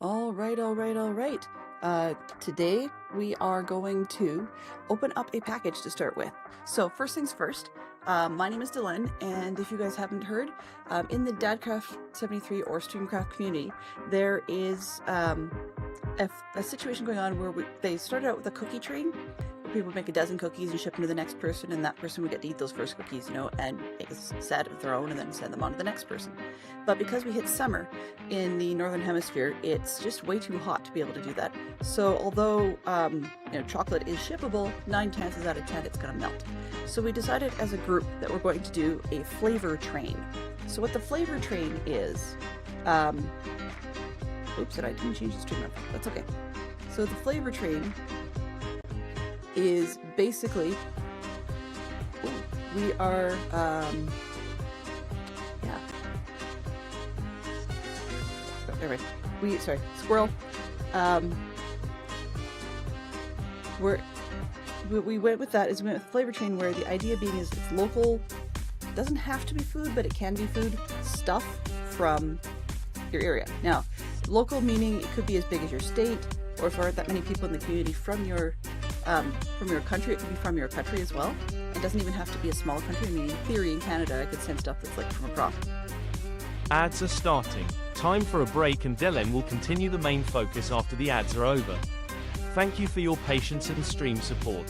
All right, all right, all right. Today we are going to open up a package to start with. So first things first, my name is Dylan, and if you guys haven't heard, in the Dadcraft 73 or Streamcraft community, there is a situation going on where they started out with a cookie train. People would make a dozen cookies and ship them to the next person, and that person would get to eat those first cookies, and make a set of their own and then send them on to the next person. But because we hit summer in the Northern Hemisphere, it's just way too hot to be able to do that. So although chocolate is shippable, 9 chances out of 10 it's going to melt. So we decided as a group that we're going to do a flavor train. So what the flavor train is, oops, and I didn't change the stream up. That's okay. So the flavor train is basically, we are, squirrel. We went with that, is we went with flavor train, where the idea being is it's local, doesn't have to be food, but it can be food, stuff from your area. Now, local meaning it could be as big as your state, or if there aren't that many people in the community from your country, it could be from your country as well. It doesn't even have to be a small country. I mean, in theory, in Canada, I could send stuff that's like from abroad. Ads are starting. Time for a break, and Dylan will continue the main focus after the ads are over. Thank you for your patience and stream support.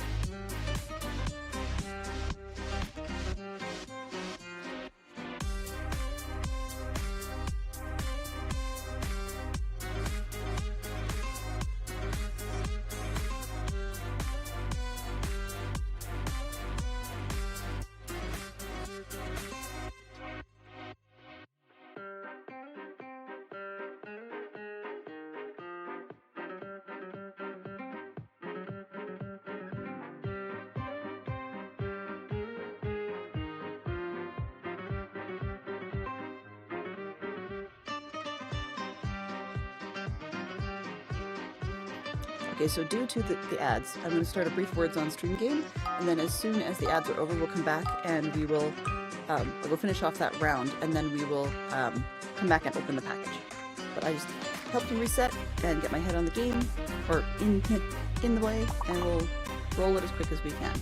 Okay, so due to the ads, I'm going to start a brief words on stream game, and then as soon as the ads are over, we'll come back and we will we'll finish off that round, and then we will come back and open the package. But I just helped you reset and get my head on the game, or in the way, and we'll roll it as quick as we can.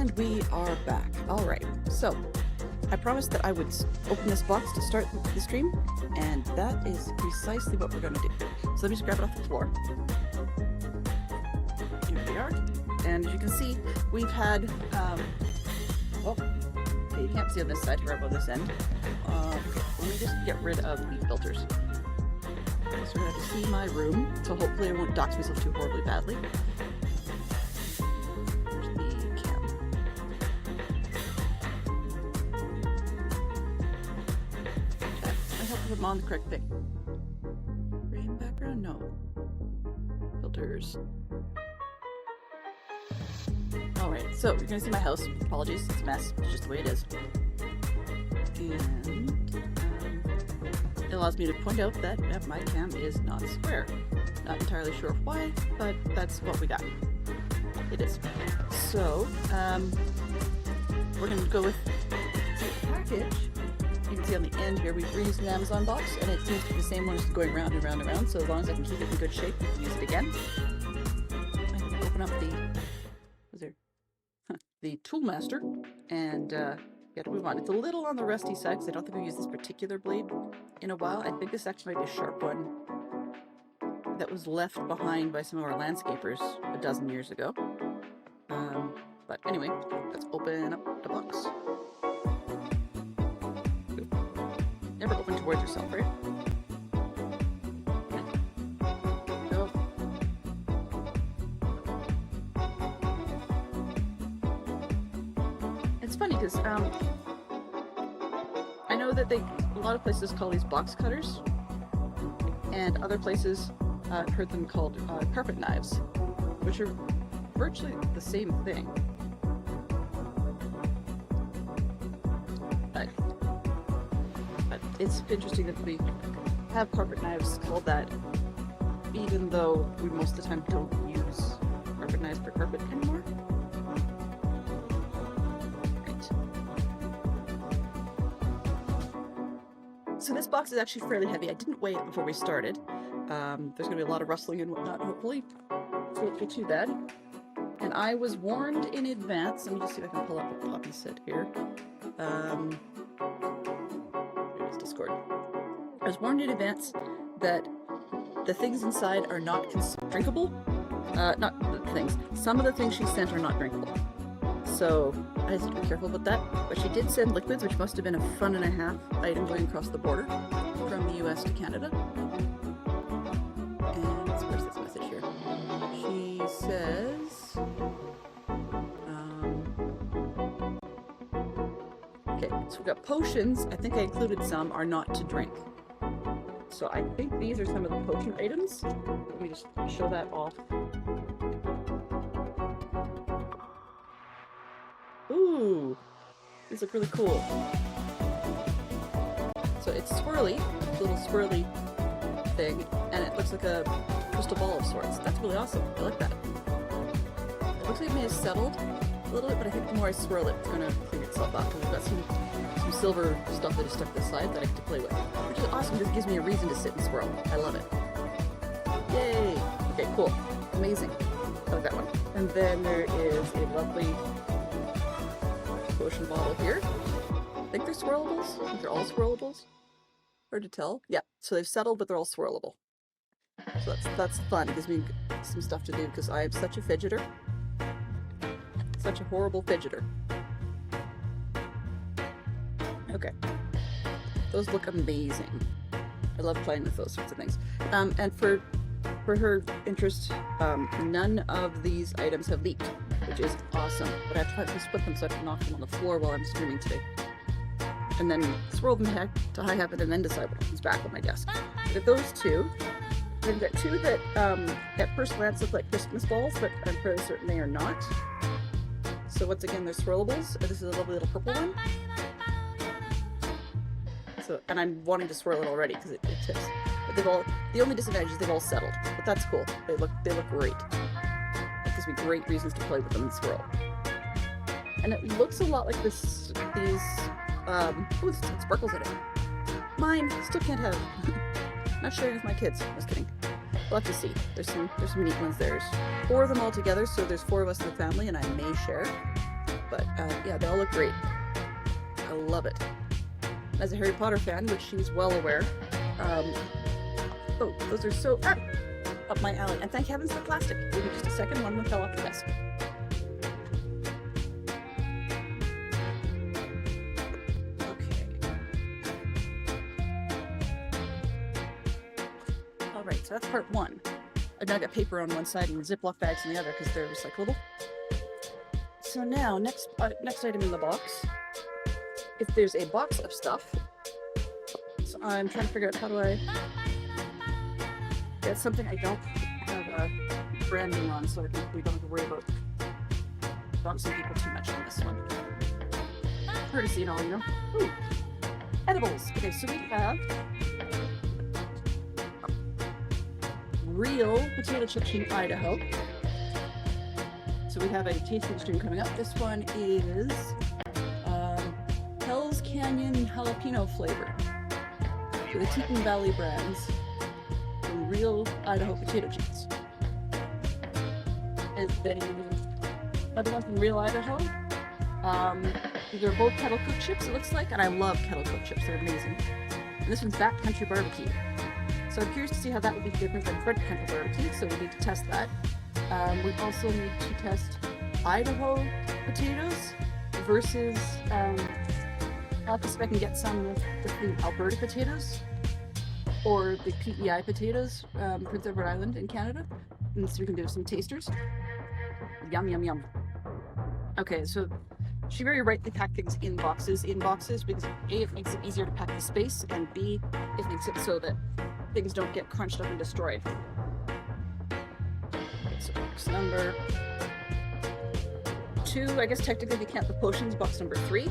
And we are back. All right, so I promised that I would open this box to start the stream, and that is precisely what we're going to do. So let me just grab it off the floor. Here we are. And as you can see, we've had, oh, okay, you can't see on this side, here about this end. Okay, let me just get rid of the filters. Okay, so we're going to have to see my room, so hopefully I won't dox myself too horribly badly. I'm on the correct thing. Green background? No. Filters. Alright, so you're gonna see my house. Apologies, it's a mess. It's just the way it is. And it allows me to point out that my cam is not square. Not entirely sure why, but that's what we got. It is. So, we're gonna go with the package. You can see on the end here, we've reused an Amazon box, and it seems to be the same one as going round and round and round, so as long as I can keep it in good shape, we can use it again. I can open up the Toolmaster, and get to move on. It's a little on the rusty side, because I don't think we've used this particular blade in a while. I think this actually might be a sharp one that was left behind by some of our landscapers a dozen years ago. But anyway, let's open up the box. Never open towards yourself, right? Go. It's funny because I know that a lot of places call these box cutters, and other places I've heard them called carpet knives, which are virtually the same thing. It's interesting that we have carpet knives called that, even though we most of the time don't use carpet knives for carpet anymore. Right. So this box is actually fairly heavy. I didn't weigh it before we started. There's going to be a lot of rustling and whatnot, hopefully. So it won't be too bad. And I was warned in advance. Let me just see if I can pull up what Poppy said here. Discord. I was warned in advance that the things inside are not drinkable. Not the things. Some of the things she sent are not drinkable. So I have to be careful about that. But she did send liquids, which must have been a $1.50 item going across the border from the US to Canada. And where's this message here? She says... Okay, so we've got potions. I think I included some are not to drink. So I think these are some of the potion items. Let me just show that off. Ooh, these look really cool. So it's swirly, a little swirly thing, and it looks like a crystal ball of sorts. That's really awesome. I like that. It looks like it may have settled a little bit, but I think the more I swirl it, it's going to clean itself up, because we've got some silver stuff that is stuck to the side that I get to play with, which is awesome because it gives me a reason to sit and swirl. I love it. Yay! Okay, cool. Amazing. I like that one. And then there is a lovely potion bottle here. I think they're swirlables. I think they're all swirlables. Hard to tell. Yeah, so they've settled, but they're all swirlable. So that's fun. It gives me some stuff to do because I am such a fidgeter. Such a horrible fidgeter. Okay. Those look amazing. I love playing with those sorts of things. And for her interest, none of these items have leaked, which is awesome. But I have to split them so I can knock them on the floor while I'm streaming today. And then swirl them to high heaven and then decide what comes back on my desk. But those two, I've got two that at first glance look like Christmas balls, but I'm fairly certain they are not. So once again, they're swirlables. This is a lovely little purple one. So, and I'm wanting to swirl it already because it tips. But the only disadvantage is they've all settled. But that's cool. They look great. It gives me great reasons to play with them and swirl. And it looks a lot like these ooh, sparkles in it. Mine still can't have. Not sharing with my kids. Just kidding. We'll have to see. There's some neat ones. There's 4 of them all together, so there's 4 of us in the family, and I may share. but yeah, they all look great. I love it. As a Harry Potter fan, which she's well aware, oh, those are so up my alley. And thank heavens for plastic. Give me just a second, one of them fell off the desk. Okay. All right, so that's part one. I've now got paper on one side and Ziploc bags on the other because they're recyclable. So now, next item in the box. If there's a box of stuff, so I'm trying to figure out how do I get something I don't have branding on, so I think we don't have to worry about bouncing people too much on this one. Courtesy and all, you know. Ooh, edibles. Okay, so we have real potato chips from Idaho. So we have a tasting stream coming up. This one is Hell's Canyon jalapeno flavor for the Teton Valley brands from real Idaho potato chips. And then another one from real Idaho. These are both kettle cooked chips, it looks like, and I love kettle cooked chips, they're amazing. And this one's backcountry barbecue. So I'm curious to see how that would be different than front country barbecue, so we need to test that. We also need to test Idaho potatoes versus I'll have to see if I can get some of the Alberta potatoes or the PEI potatoes, Prince Edward Island in Canada, and so we can do some tasters. Yum, yum, yum. Okay, so she very rightly packed things in boxes because A, it makes it easier to pack the space, and B, it makes it so that things don't get crunched up and destroyed. Okay, so box number 2, I guess technically we count the potions, box number 3.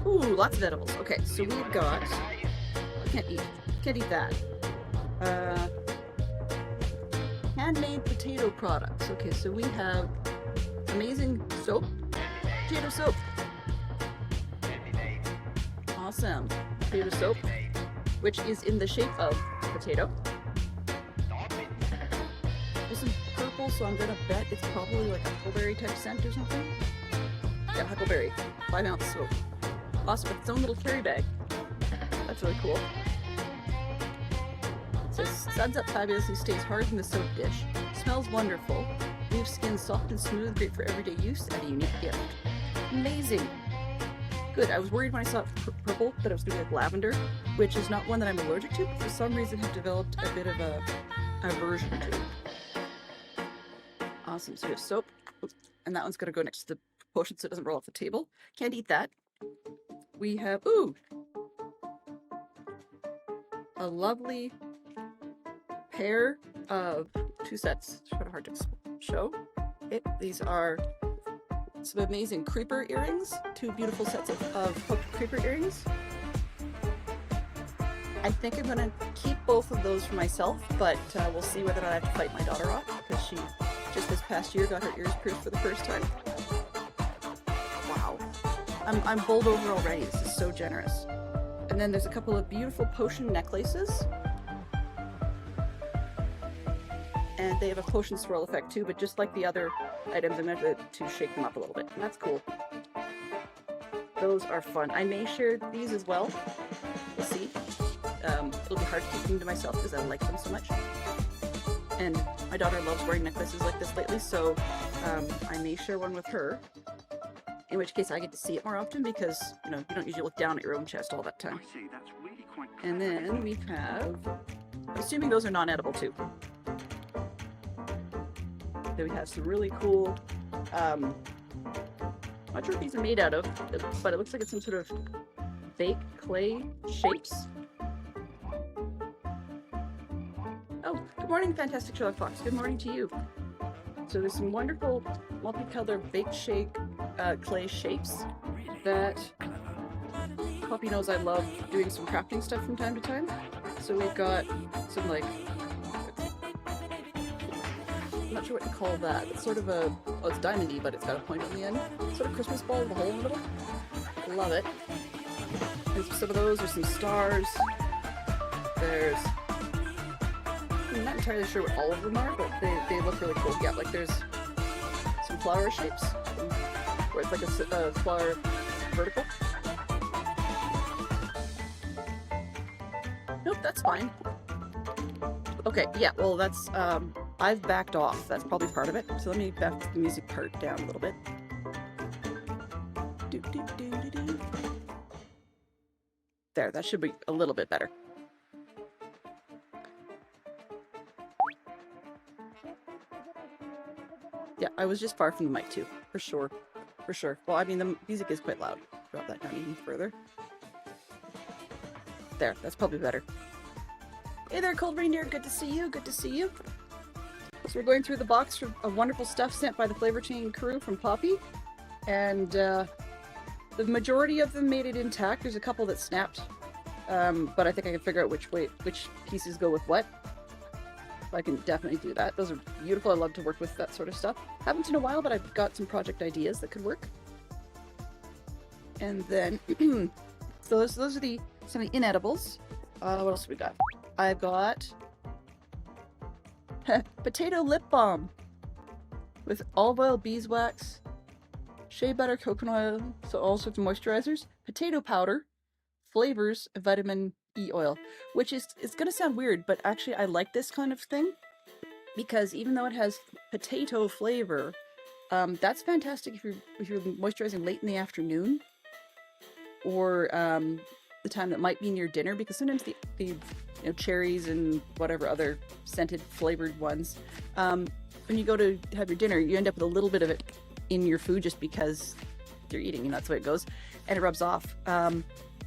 Ooh, lots of edibles. Okay, so we've got, can't eat that. Handmade potato products. Okay, so we have amazing soap, potato soap. Awesome, potato soap, which is in the shape of a potato. This is purple, so I'm gonna bet it's probably like a huckleberry type scent or something. Yeah, huckleberry, 5 ounce soap. Awesome, with its own little carry bag. That's really cool. It says, suds up fabulously, stays hard in the soap dish. Smells wonderful. Leaves skin soft and smooth, great for everyday use, and a unique gift. Amazing. Good, I was worried when I saw it purple that it was going to be like lavender, which is not one that I'm allergic to, but for some reason have developed a bit of a aversion to. Awesome, so we have soap, and that one's going to go next to the potion so it doesn't roll off the table. Can't eat that. We have, ooh, a lovely pair of 2 sets. It's kind of hard to show it. These are some amazing creeper earrings. 2 beautiful sets of hooked creeper earrings. I think I'm gonna keep both of those for myself, but we'll see whether or not I have to fight my daughter off, because she just this past year got her ears pierced for the first time. Wow. I'm bowled over already. This is so generous. And then there's a couple of beautiful potion necklaces. And they have a potion swirl effect too, but just like the other items, I'm going to have to shake them up a little bit. And that's cool. Those are fun. I may share these as well. We'll see. It'll be hard to keep them to myself because I like them so much. And my daughter loves wearing necklaces like this lately, so I may share one with her. In which case I get to see it more often because, you know, you don't usually look down at your own chest all that time. And then we have, I'm assuming those are non-edible too. Then we have some really cool, I'm not sure what these are made out of, but it looks like it's some sort of fake clay shapes. Oh, good morning, Fantastic Sherlock Fox. Good morning to you. So there's some wonderful multicolored baked clay shapes that Poppy knows I love doing some crafting stuff from time to time. So we've got some, like, I'm not sure what to call that. It's sort of a, oh, it's diamondy, but it's got a point on the end. Sort of Christmas ball with a hole in the middle. Love it. There's some of those. There's some stars. There's, I'm not entirely sure what all of them are, but they look really cool. Yeah, like there's some flower shapes, where it's like a flower vertical. Nope, that's fine. Okay, yeah, well that's, I've backed off. That's probably part of it. So let me back the music part down a little bit. There, that should be a little bit better. Yeah, I was just far from the mic too, for sure. For sure. Well, I mean, the music is quite loud. Drop that down even further. There, that's probably better. Hey there, Cold Reindeer. Good to see you. Good to see you. So we're going through the box of wonderful stuff sent by the Flavor Chain crew from Poppy. And the majority of them made it intact. There's a couple that snapped. But I think I can figure out which pieces go with what. I can definitely do that. Those are beautiful. I love to work with that sort of stuff. Haven't in a while, but I've got some project ideas that could work. And then, so those are some of the inedibles. What else have we got? I've got potato lip balm with olive oil, beeswax, shea butter, coconut oil, so all sorts of moisturizers, potato powder, flavors, vitamin E oil, which is, it's going to sound weird, but actually I like this kind of thing because even though it has potato flavor, that's fantastic if you're moisturizing late in the afternoon or the time that might be near dinner, because sometimes the you know, cherries and whatever other scented flavored ones, when you go to have your dinner, you end up with a little bit of it in your food just because you're eating, that's the way it goes, and it rubs off.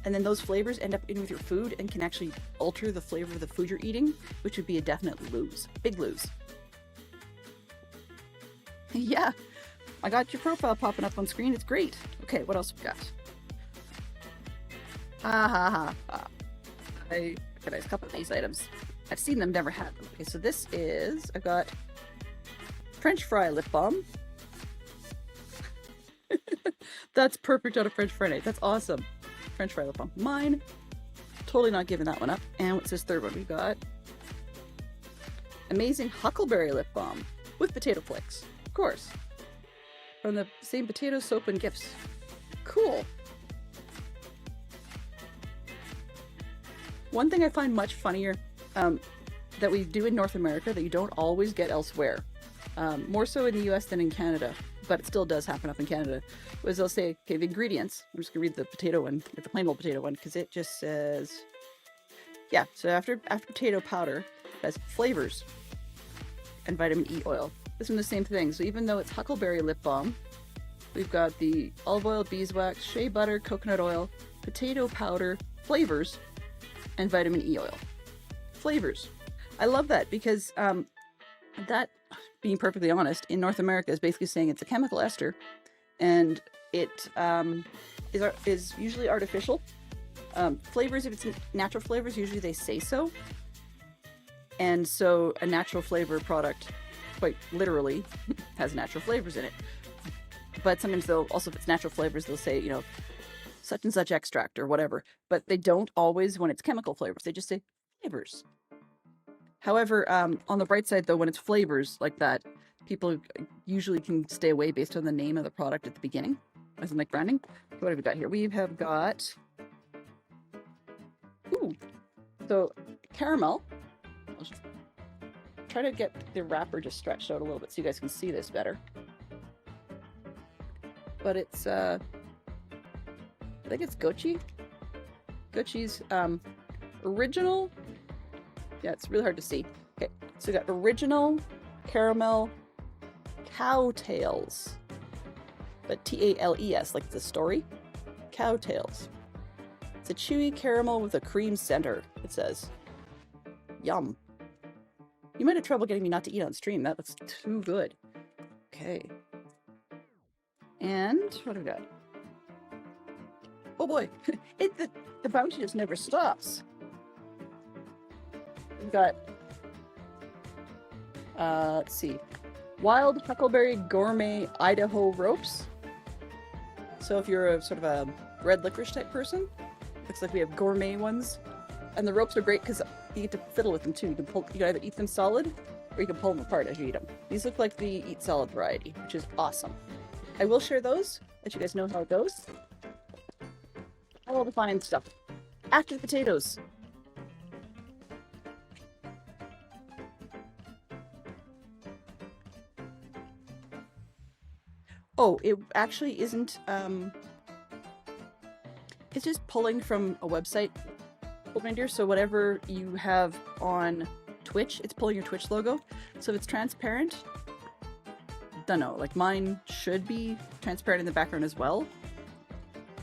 And then those flavors end up in with your food and can actually alter the flavor of the food you're eating, which would be a definite lose. Big lose. Yeah, I got your profile popping up on screen. It's great. Okay, what else we got? I recognize a couple of these items. I've seen them, never had them. Okay, so this is, I've got French fry lip balm. That's perfect on a French fry night. That's awesome. French fry lip balm. Mine, totally not giving that one up. And what's this third one we got? Amazing huckleberry lip balm with potato flakes. Of course. From the same potato soap and gifts. Cool. One thing I find much funnier that we do in North America that you don't always get elsewhere, more so in the US than in Canada, but it still does happen up in Canada, was they'll say, okay, the ingredients. I'm just gonna read the potato one, the plain old potato one, because it just says, yeah, so after potato powder, it has flavors and vitamin E oil. This one the same thing. So even though it's huckleberry lip balm, we've got the olive oil, beeswax, shea butter, coconut oil, potato powder, flavors, and vitamin E oil. Flavors. I love that because that, being perfectly honest, in North America is basically saying it's a chemical ester, and it is usually artificial. Flavors, if it's natural flavors, usually they say so. And so a natural flavor product, quite literally, has natural flavors in it. But sometimes they'll also, if it's natural flavors, they'll say, you know, such and such extract or whatever. But they don't always when it's chemical flavors. They just say flavors. However, on the bright side, though, when it's flavors like that, people usually can stay away based on the name of the product at the beginning, as in like branding. So what have we got here? We have got, ooh, so caramel. I'll just try to get the wrapper just stretched out a little bit so you guys can see this better. But it's, I think it's Gochi. Gochi's original. Yeah, it's really hard to see. Okay, so we got original caramel cowtails. But T-A-L-E-S, like the story. Cowtails. It's a chewy caramel with a cream center, it says. Yum. You might have trouble getting me not to eat on stream. That looks too good. Okay. And what have we got? Oh boy, the bounty just never stops. We've got, let's see, Wild Huckleberry Gourmet Idaho Ropes. So if you're a sort of a red licorice type person, looks like we have gourmet ones. And the ropes are great because you get to fiddle with them too. You can either eat them solid or you can pull them apart as you eat them. These look like the eat salad variety, which is awesome. I will share those, let you guys know how it goes. All the fine stuff. After the potatoes. Oh, it actually isn't, it's just pulling from a website, Reindeer. So whatever you have on Twitch, it's pulling your Twitch logo. So if it's transparent, don't know, like mine should be transparent in the background as well.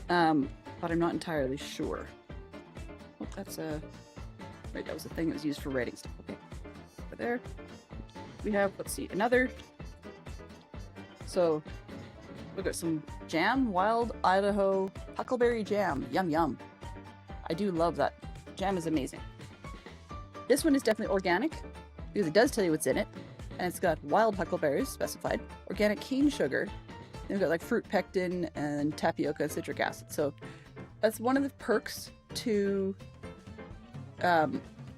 But I'm not entirely sure. Oh, that's a, right, that was a thing that was used for writing stuff. Okay, over there. We have, let's see, another. So we've got some jam, wild Idaho huckleberry jam. Yum, yum. I do love that. Jam is amazing. This one is definitely organic because it does tell you what's in it. And it's got wild huckleberries specified, organic cane sugar. Then we've got like fruit pectin and tapioca and citric acid. So that's one of the perks to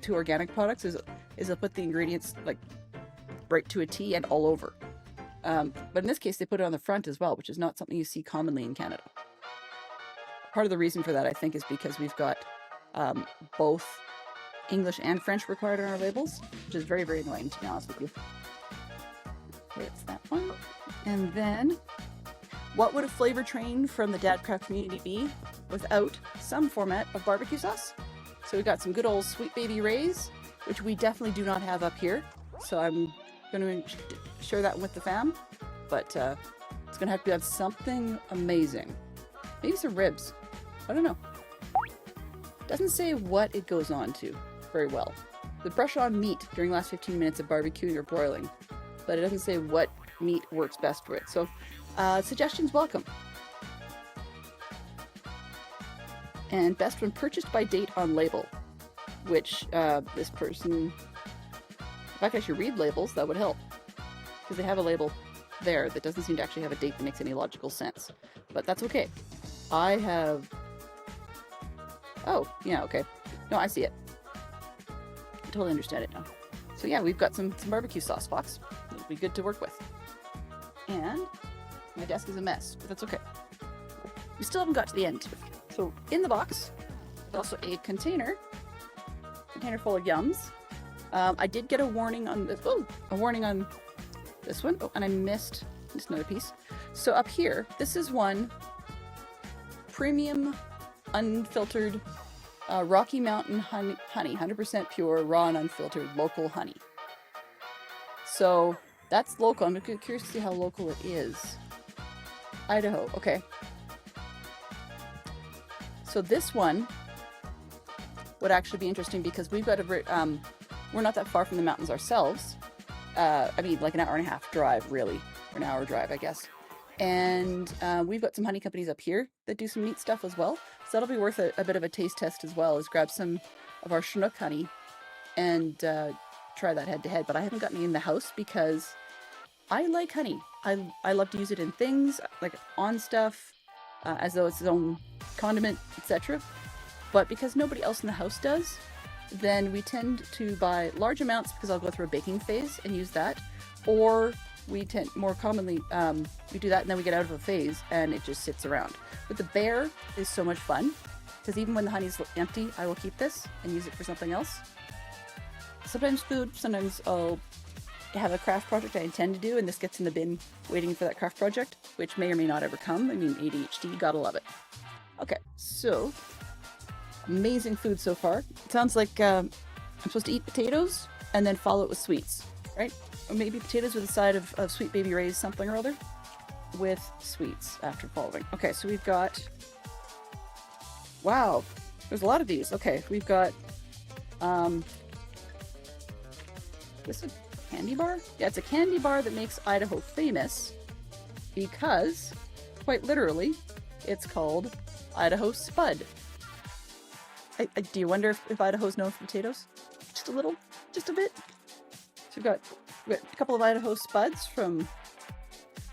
organic products is they'll put the ingredients like right to a T and all over. But in this case, they put it on the front as well, which is not something you see commonly in Canada. Part of the reason for that, I think, is because we've got both English and French required on our labels, which is very, very annoying, to be honest with you. Okay, it's that one. And then, what would a flavor train from the Dadcraft community be without some format of barbecue sauce? So we got some good old Sweet Baby Ray's, which we definitely do not have up here. So I'm going to share that with the fam, but it's going to have to have something amazing. Maybe some ribs. I don't know. Doesn't say what it goes on to very well. The brush on meat during the last 15 minutes of barbecuing or broiling, but it doesn't say what meat works best for it. So suggestions welcome. And best when purchased by date on label, which this person, if I could actually read labels, that would help. Because they have a label there that doesn't seem to actually have a date that makes any logical sense. But that's okay. I have... Oh, yeah, okay. No, I see it. I totally understand it now. So yeah, we've got some barbecue sauce, Fox. It'll be good to work with. And my desk is a mess, but that's okay. We still haven't got to the end. So in the box, there's also a container full of yums. I did get a warning on this. Oh, a warning on this one. Oh, and I missed another piece. So up here, this is one premium, unfiltered Rocky Mountain honey, 100% pure, raw and unfiltered local honey. So that's local. I'm curious to see how local it is. Idaho. Okay. So this one would actually be interesting because we've got a we're not that far from the mountains ourselves. I mean, like an hour and a half drive, really, or an hour drive, I guess. And we've got some honey companies up here that do some neat stuff as well. So that'll be worth a bit of a taste test as well, is grab some of our Chinook honey and try that head to head. But I haven't gotten any in the house because I like honey. I love to use it in things, like on stuff, as though it's its own condiment, etc. But because nobody else in the house does, then we tend to buy large amounts because I'll go through a baking phase and use that. Or we tend, more commonly, we do that and then we get out of a phase and it just sits around. But the bear is so much fun because even when the honey's empty, I will keep this and use it for something else. Sometimes food, sometimes I'll have a craft project I intend to do and this gets in the bin waiting for that craft project, which may or may not ever come. I mean, ADHD, gotta love it. Okay, so amazing food so far. It sounds like I'm supposed to eat potatoes and then follow it with sweets, right? Or maybe potatoes with a side of Sweet Baby Ray's something or other with sweets after following. Okay, so we've got, wow, there's a lot of these. Okay, we've got, this is a candy bar? Yeah, it's a candy bar that makes Idaho famous because, quite literally, it's called Idaho Spud. Do you wonder if Idaho's known for potatoes? Just a little? Just a bit? So we've got a couple of Idaho Spuds from...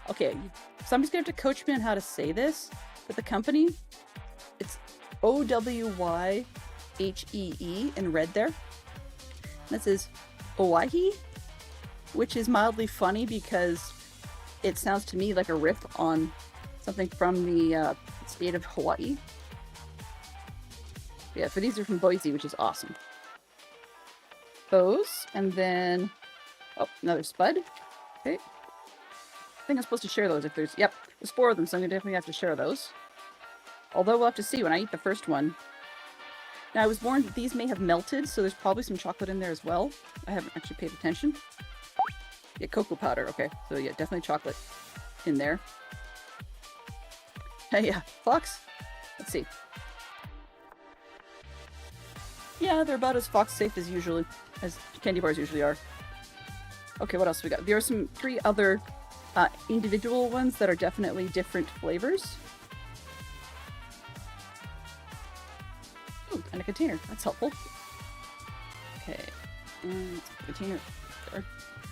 Okay, somebody's going to have to coach me on how to say this, but the company, it's Owyhee in red there. This is Owyhee, which is mildly funny because it sounds to me like a riff on something from the state of Hawaii. Yeah, so these are from Boise, which is awesome. Those, and then, oh, another spud. Okay. I think I'm supposed to share those if there's, yep, there's 4 of them, so I'm going to definitely have to share those. Although we'll have to see when I eat the first one. Now, I was warned that these may have melted, so there's probably some chocolate in there as well. I haven't actually paid attention. Yeah, cocoa powder, okay. So yeah, definitely chocolate in there. Hey, yeah, Fox? Let's see. Yeah, they're about as Fox safe as candy bars usually are. Okay, what else we got? There are 3 other individual ones that are definitely different flavors. Ooh, and a container. That's helpful. Okay. Container. I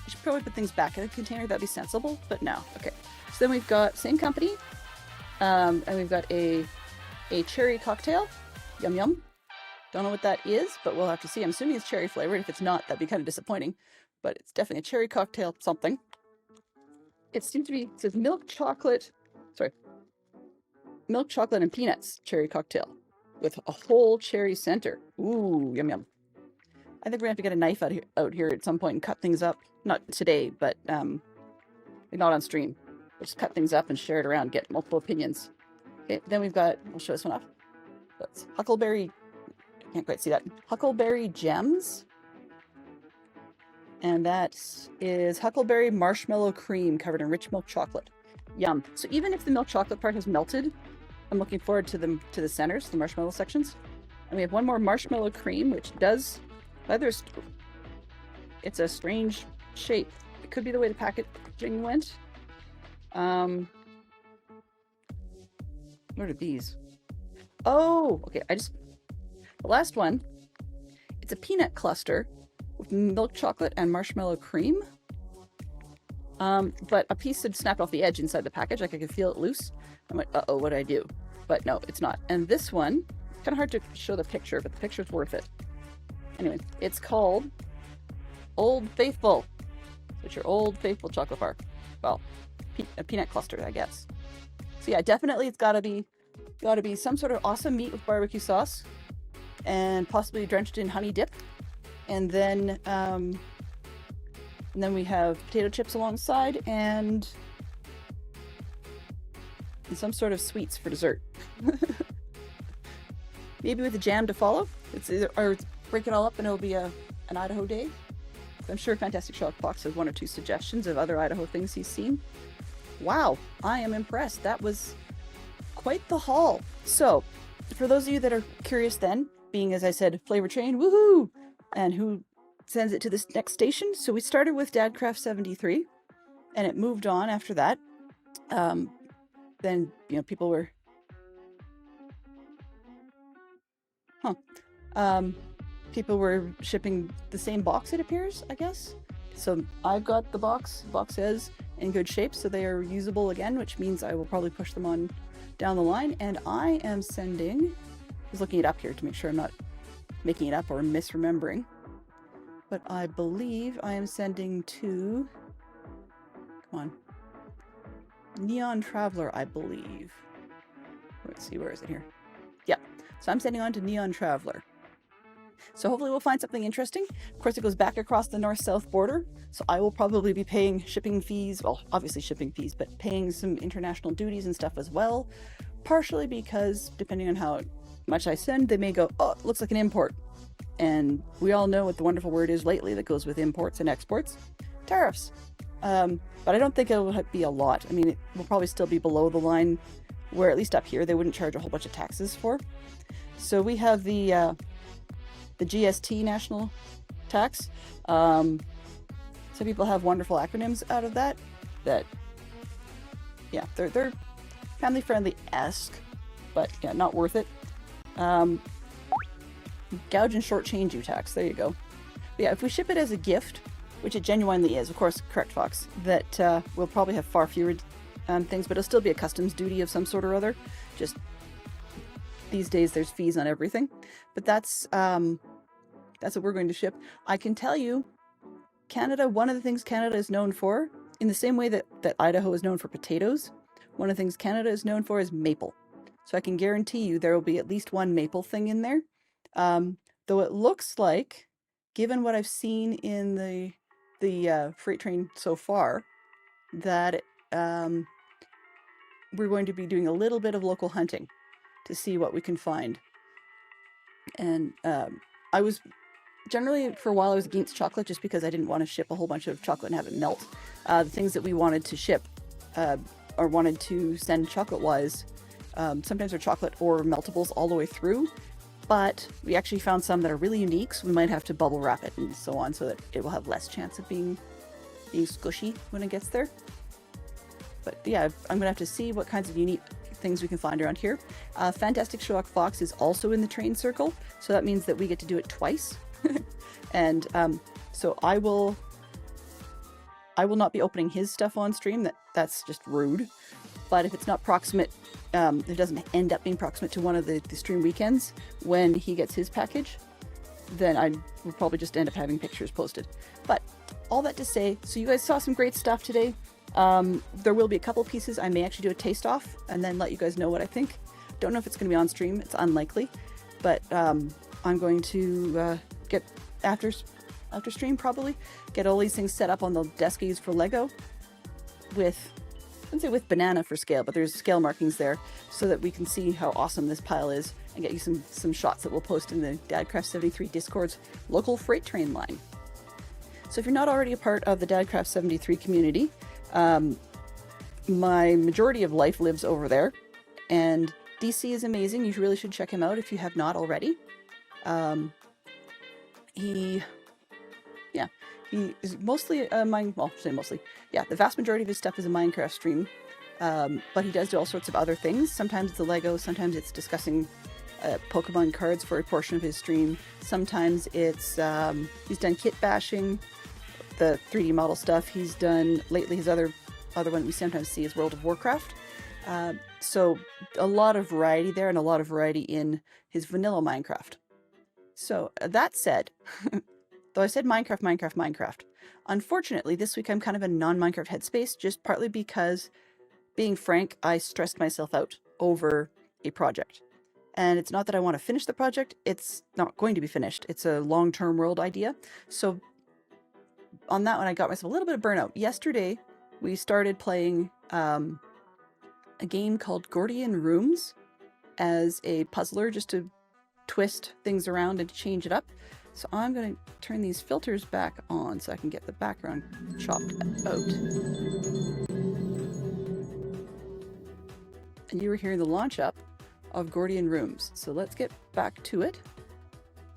should probably put things back in a container. That'd be sensible, but no. Okay. So then we've got same company. And we've got a cherry cocktail. Yum yum. Don't know what that is, but we'll have to see. I'm assuming it's cherry flavored. If it's not, that'd be kind of disappointing. But it's definitely a cherry cocktail something. It seems to be, it says milk chocolate and peanuts cherry cocktail with a whole cherry center. Ooh, yum yum. I think we're gonna have to get a knife out here at some point and cut things up. Not today, but not on stream. We'll just cut things up and share it around, get multiple opinions. Okay, then we've got, I'll show this one off. That's Huckleberry, I can't quite see that. Huckleberry Gems. And that is Huckleberry Marshmallow Cream covered in rich milk chocolate. Yum. So even if the milk chocolate part has melted, I'm looking forward to the centers, the marshmallow sections. And we have one more Marshmallow Cream, which does, it's a strange shape. It could be the way the packaging went. What are these? Oh, okay. The last one, it's a peanut cluster with milk chocolate and marshmallow cream. But a piece had snapped off the edge inside the package. Like I could feel it loose. I'm like, uh-oh, what'd I do? But no, it's not. And this one, kind of hard to show the picture, but the picture's worth it. Anyway, it's called Old Faithful. It's your Old Faithful chocolate bar. Well, a peanut cluster, I guess. So yeah, definitely it's gotta be some sort of awesome meat with barbecue sauce and possibly drenched in honey dip. And then we have potato chips alongside and some sort of sweets for dessert. Maybe with a jam to follow. It's either, or break it all up and it'll be an Idaho day. I'm sure Fantastic Shelf Box has 1 or 2 suggestions of other Idaho things he's seen. Wow, I am impressed. That was quite the haul. So, for those of you that are curious then, being as I said, flavor train, woohoo! And who sends it to this next station? So we started with Dadcraft 73, and it moved on after that. Then, people were... people were shipping the same box, it appears, I guess. So I've got the box. The box is in good shape, so they are usable again, which means I will probably push them on down the line. And I am sending... I was looking it up here to make sure I'm not making it up or misremembering. But I believe I am sending to... Come on. Neon Traveler, I believe. Let's see, where is it here? Yeah. So I'm sending on to Neon Traveler. So hopefully we'll find something interesting. Of course, it goes back across the north-south border, so I will probably be paying shipping fees, well, obviously shipping fees, but paying some international duties and stuff as well, partially because, depending on how much I send, they may go, oh, it looks like an import. And we all know what the wonderful word is lately that goes with imports and exports. Tariffs. But I don't think it will be a lot. I mean, it will probably still be below the line, where at least up here, they wouldn't charge a whole bunch of taxes for. So we have the GST national tax. Some people have wonderful acronyms out of that. Yeah, they're family friendly-esque, but yeah, not worth it. Gouge and shortchange you tax. There you go. But yeah, if we ship it as a gift, which it genuinely is, of course, correct, Fox, that we'll probably have far fewer things, but it'll still be a customs duty of some sort or other. Just these days, there's fees on everything. But that's what we're going to ship. I can tell you, Canada, one of the things Canada is known for, in the same way that Idaho is known for potatoes, one of the things Canada is known for is maple. So I can guarantee you there will be at least one maple thing in there. Though it looks like, given what I've seen in the freight train so far, that we're going to be doing a little bit of local hunting to see what we can find. And I was generally, for a while, I was against chocolate just because I didn't want to ship a whole bunch of chocolate and have it melt. The things that we wanted to ship or wanted to send chocolate-wise, sometimes are chocolate or meltables all the way through, but we actually found some that are really unique, so we might have to bubble wrap it and so on so that it will have less chance of being squishy when it gets there. But yeah, I'm gonna have to see what kinds of unique things we can find around here. Fantastic Sherlock Fox is also in the train circle, so that means that we get to do it twice. And so I will not be opening his stuff on stream. That's just rude. But if it's not proximate, it doesn't end up being proximate to one of the stream weekends when he gets his package, then I will probably just end up having pictures posted. But all that to say, so you guys saw some great stuff today. There will be a couple pieces. I may actually do a taste off and then let you guys know what I think. Don't know if it's going to be on stream. It's unlikely, but I'm going to get after stream probably get all these things set up on the desk I use for Lego with, I wouldn't say with banana for scale, but there's scale markings there so that we can see how awesome this pile is and get you some shots that we'll post in the Dadcraft 73 Discord's local freight train line. So if you're not already a part of the Dadcraft 73 community, my majority of life lives over there, and DC is amazing. You really should check him out if you have not already. He is mostly a the vast majority of his stuff is a Minecraft stream, but he does do all sorts of other things. Sometimes it's a Lego, sometimes it's discussing Pokemon cards for a portion of his stream. Sometimes it's he's done kit bashing, the 3D model stuff. He's done lately his other one we sometimes see is World of Warcraft. So a lot of variety there, and a lot of variety in his vanilla Minecraft. So that said, though I said Minecraft, unfortunately this week I'm kind of in non-Minecraft headspace, just partly because, being frank, I stressed myself out over a project. And it's not that I want to finish the project, it's not going to be finished. It's a long-term world idea. So on that one I got myself a little bit of burnout. Yesterday we started playing a game called Gordian Rooms as a puzzler, just to twist things around and to change it up. So I'm going to turn these filters back on so I can get the background chopped out. And you were hearing the launch up of Gordian Rooms. So let's get back to it.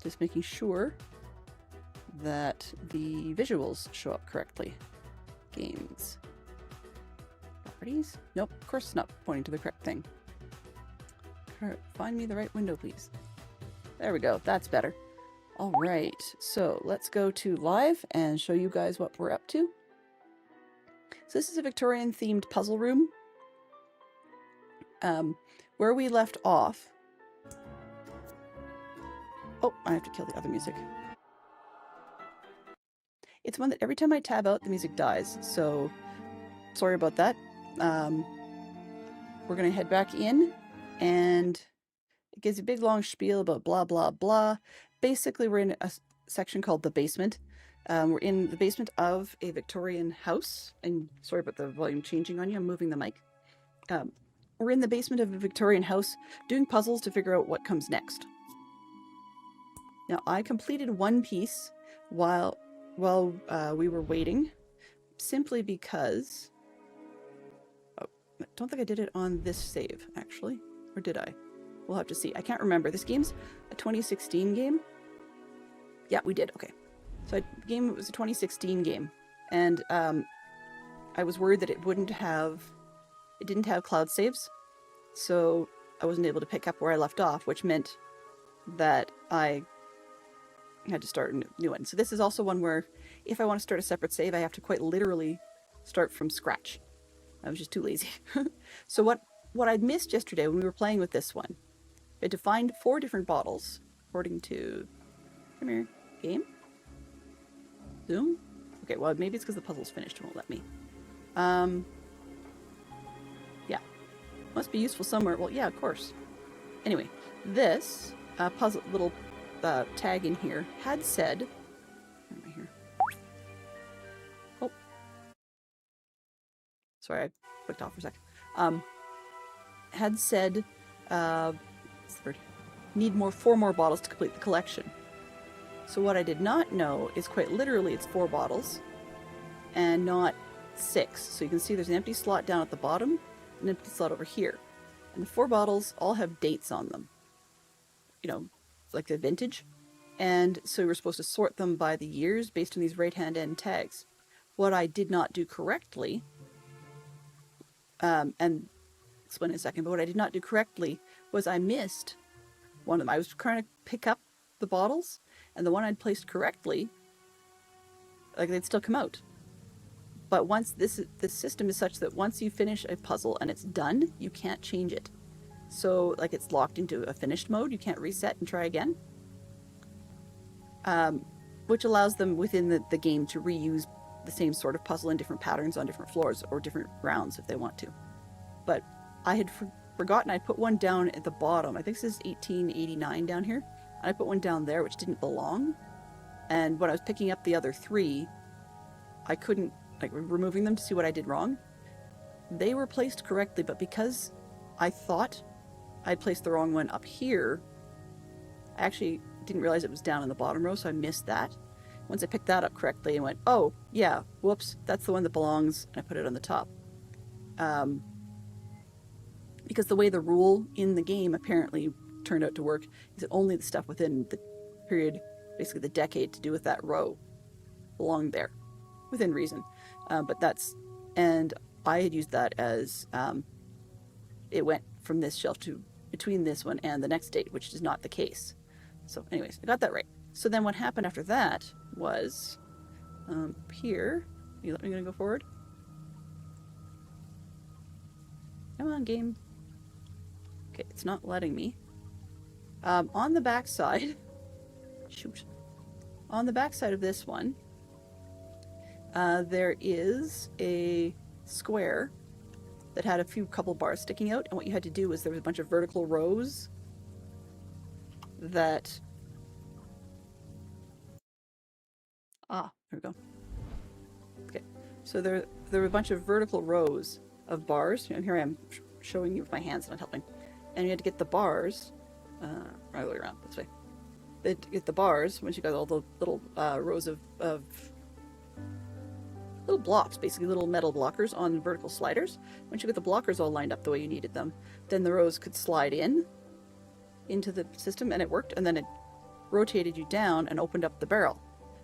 Just making sure that the visuals show up correctly. Games. Properties? Nope, of course it's not pointing to the correct thing. Find me the right window, please. There we go, that's better. All right, so let's go to live and show you guys what we're up to. So this is a Victorian themed puzzle room. Where we left off. Oh, I have to kill the other music. It's one that every time I tab out, the music dies. So sorry about that. We're gonna head back in, and it gives a big long spiel about blah, blah, blah. Basically, we're in a section called the basement. We're in the basement of a Victorian house. And sorry about the volume changing on you. I'm moving the mic. We're in the basement of a Victorian house doing puzzles to figure out what comes next. Now, I completed one piece while we were waiting, simply because... Oh, I don't think I did it on this save, actually. Or did I? We'll have to see. I can't remember. This game's a 2016 game. Yeah, we did. Okay. So the game was a 2016 game. And I was worried that it didn't have cloud saves. So I wasn't able to pick up where I left off, which meant that I had to start a new one. So this is also one where if I want to start a separate save, I have to quite literally start from scratch. I was just too lazy. So what I'd missed yesterday when we were playing with this one, we had to find 4 different bottles, according to... Come here. Game? Zoom? Okay, well, maybe it's because the puzzle's finished and won't let me. Yeah. Must be useful somewhere. Well, yeah, of course. Anyway, this puzzle little tag in here had said... Where am I here? Oh. Sorry, I clicked off for a sec. Had said... what's the word? Need 4 more bottles to complete the collection. So what I did not know is quite literally it's 4 bottles and not 6. So you can see there's an empty slot down at the bottom, an empty slot over here. And the 4 bottles all have dates on them. You know, like the vintage. And so we were supposed to sort them by the years based on these right-hand end tags. What I did not do correctly, and I'll explain in a second, but what I did not do correctly was I missed one of them. I was trying to pick up the bottles, and the one I'd placed correctly, like they'd still come out. But once this system is such that once you finish a puzzle and it's done, you can't change it. So like it's locked into a finished mode, you can't reset and try again. Which allows them within the game to reuse the same sort of puzzle in different patterns on different floors or different rounds if they want to. But I had forgotten I put one down at the bottom. I think this is 1889 down here. And I put one down there which didn't belong. And when I was picking up the other 3, I couldn't, like, removing them to see what I did wrong. They were placed correctly, but because I thought I placed the wrong one up here, I actually didn't realize it was down in the bottom row, so I missed that. Once I picked that up correctly and went, oh, yeah, whoops, that's the one that belongs, and I put it on the top. Because the way the rule in the game apparently turned out to work is that only the stuff within the period, basically the decade to do with that row, belonged there, within reason. But that's, and I had used that as, it went from this shelf to between this one and the next date, which is not the case. So anyways, I got that right. So then what happened after that was, here, you let me go forward? Come on, game. Okay, it's not letting me. On the back side, shoot. On the back side of this one, there is a square that had a couple bars sticking out, and what you had to do was there was a bunch of vertical rows that... there we go. Okay, so there were a bunch of vertical rows of bars, and here I am showing you with my hands, not helping. And you had to get the bars, right the way around, this way. To get the bars, once you got all the little rows of little blocks, basically little metal blockers on vertical sliders. Once you get the blockers all lined up the way you needed them, then the rows could slide into the system, and it worked, and then it rotated you down and opened up the barrel.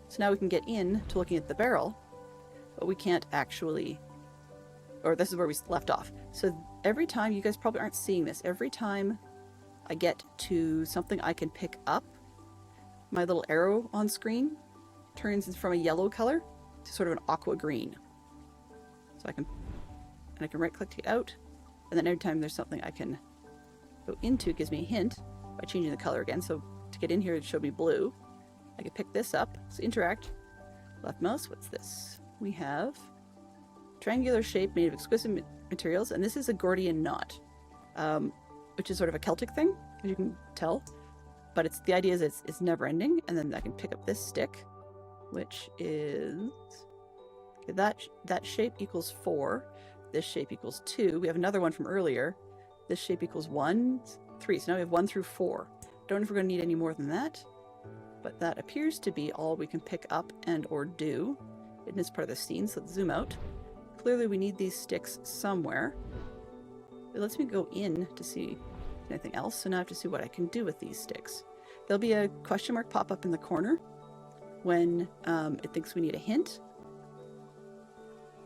So now we can get in to looking at the barrel, but we can't actually, or this is where we left off. So every time, you guys probably aren't seeing this, every time I get to something I can pick up, my little arrow on screen turns from a yellow color to sort of an aqua green. So I can right click to get out, and then every time there's something I can go into, it gives me a hint by changing the color again. So to get in here, it showed me blue. I can pick this up, so interact, left mouse, what's this? We have triangular shape made of exquisite materials, and this is a Gordian knot, which is sort of a Celtic thing, as you can tell. But the idea is it's never ending, and then I can pick up this stick, which is that shape equals 4, this shape equals 2. We have another one from earlier. This shape equals 1, 3. So now we have 1 through 4. Don't know if we're going to need any more than that, but that appears to be all we can pick up and or do in this part of the scene. So let's zoom out. Clearly we need these sticks somewhere. It lets me go in to see anything else, so now I have to see what I can do with these sticks. There'll be a question mark pop up in the corner when it thinks we need a hint.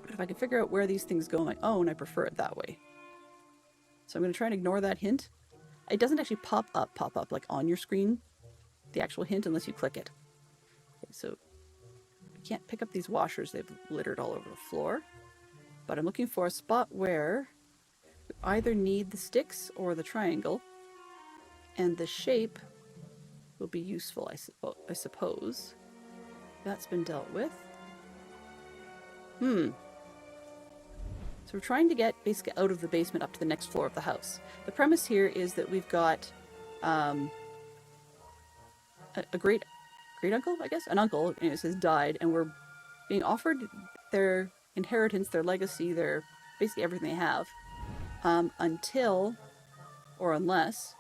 But if I can figure out where these things go on my own, I prefer it that way. So I'm going to try and ignore that hint. It doesn't actually pop up like on your screen, the actual hint, unless you click it. Okay, so I can't pick up these washers. They've littered all over the floor. But I'm looking for a spot where we either need the sticks or the triangle, and the shape will be useful, I suppose. That's been dealt with. Hmm. So we're trying to get basically out of the basement up to the next floor of the house. The premise here is that we've got a great uncle, I guess, an uncle, anyways, has died, and we're being offered their inheritance, their legacy, their basically everything they have, until or unless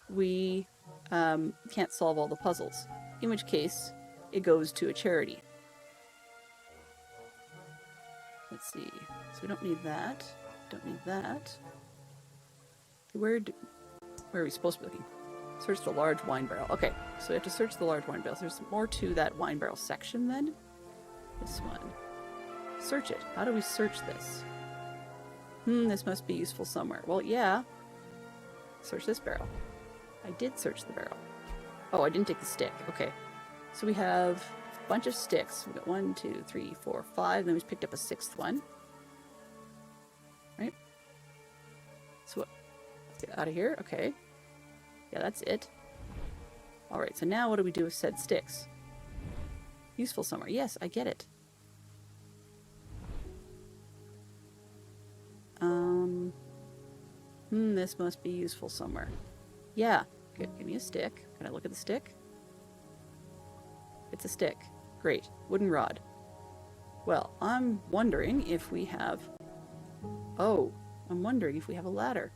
we can't solve all the puzzles. In which case, it goes to a charity. Let's see. So we don't need that. Don't need that. Where are we supposed to be looking? Search the large wine barrel. Okay, so we have to search the large wine barrel. So there's more to that wine barrel section then. This one. Search it. How do we search this? This must be useful somewhere. Well, yeah. Search this barrel. I did search the barrel. Oh, I didn't take the stick. Okay. So we have a bunch of sticks. We've got 1, 2, 3, 4, 5. Then we picked up a 6th one. Right? So what? Let's get out of here. Okay. Yeah, that's it. Alright, so now what do we do with said sticks? Useful somewhere. Yes, I get it. This must be useful somewhere. Yeah. Good. Give me a stick. Can I look at the stick? It's a stick. Great. Wooden rod. Well, I'm wondering if we have... Oh, I'm wondering if we have a ladder.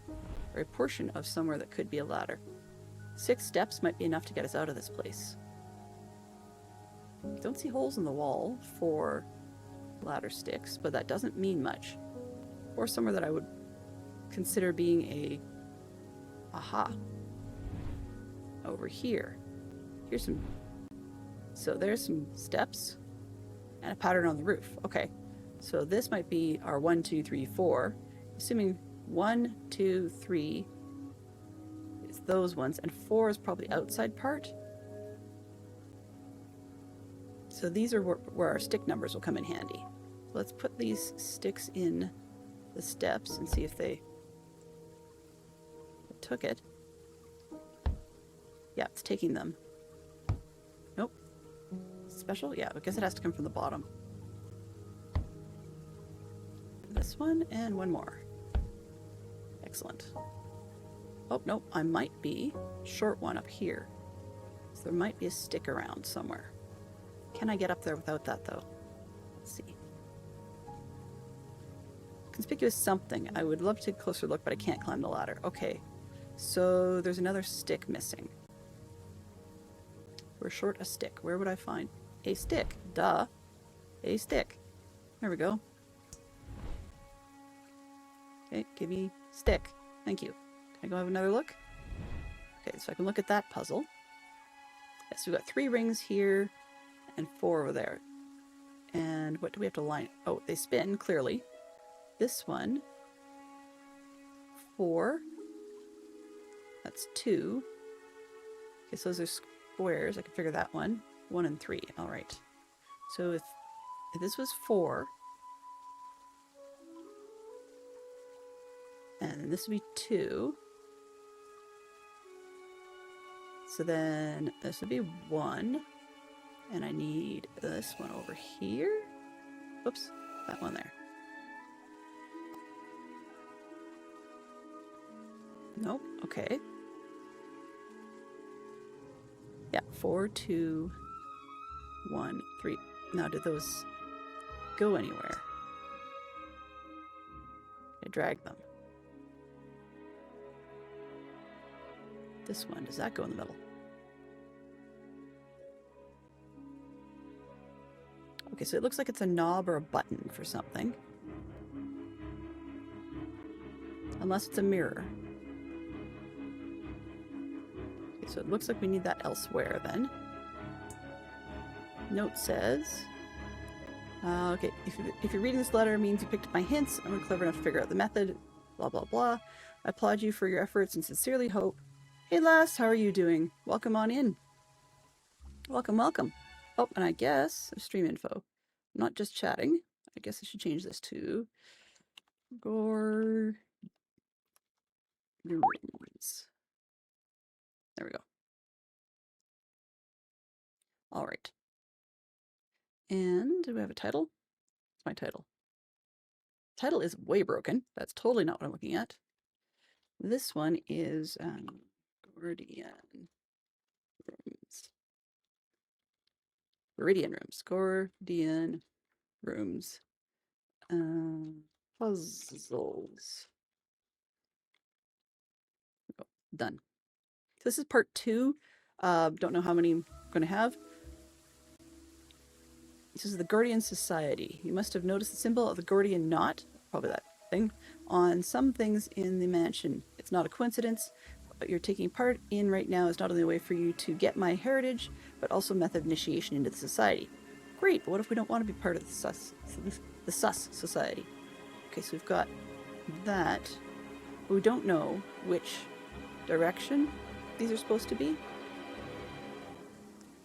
Or a portion of somewhere that could be a ladder. 6 steps might be enough to get us out of this place. Don't see holes in the wall for ladder sticks, but that doesn't mean much. Or somewhere that I would consider being a... Aha. Over here. Here's some... So there's some steps and a pattern on the roof. Okay. So this might be our 1, 2, 3, 4. Assuming 1, 2, 3 is those ones, and 4 is probably outside part. So these are where our stick numbers will come in handy. Let's put these sticks in the steps and see if they took it. Yeah, it's taking them. Nope. Special? Yeah, I guess it has to come from the bottom. This one and one more. Excellent. Oh, nope, I might be short one up here. So there might be a stick around somewhere. Can I get up there without that, though? Let's see. Conspicuous something. I would love to take a closer look, but I can't climb the ladder. Okay. So there's another stick missing. We're short a stick. Where would I find a stick? Duh. A stick. There we go. Okay, give me stick. Thank you. Can I go have another look? Okay, so I can look at that puzzle. Yes, we've got 3 rings here and 4 over there. And what do we have to line? Oh, they spin, clearly. This one. 4. That's 2. Okay, so those are squares. I can figure that one. 1 and 3. All right. So if this was 4, and this would be 2. So then this would be 1. And I need this one over here. Whoops, that one there. Nope, okay. Yeah, 4, 2, 1, 3. Now, did those go anywhere? I drag them. This one, does that go in the middle? Okay, so it looks like it's a knob or a button for something. Unless it's a mirror. Okay, so it looks like we need that elsewhere then. Note says... okay, if you're reading this letter, it means you picked up my hints and were clever enough to figure out the method. Blah, blah, blah. I applaud you for your efforts and sincerely hope... Hey lass, how are you doing? Welcome on in. Welcome, welcome. Oh, and I guess stream info. Not just chatting. I guess I should change this to Gordians. There we go. All right. And do we have a title? What's my title? Title is way broken. That's totally not what I'm looking at. This one is Gordian rooms. Gordian rooms. Gordian rooms. Puzzles. Oh, done. So this is part 2. Don't know how many I'm going to have. This is the Gordian Society. You must have noticed the symbol of the Gordian knot, probably that thing, on some things in the mansion. It's not a coincidence. What you're taking part in right now is not only a way for you to get my heritage, but also a method of initiation into the society. Great, but what if we don't want to be part of the sus society? Okay, so we've got that, but we don't know which direction these are supposed to be.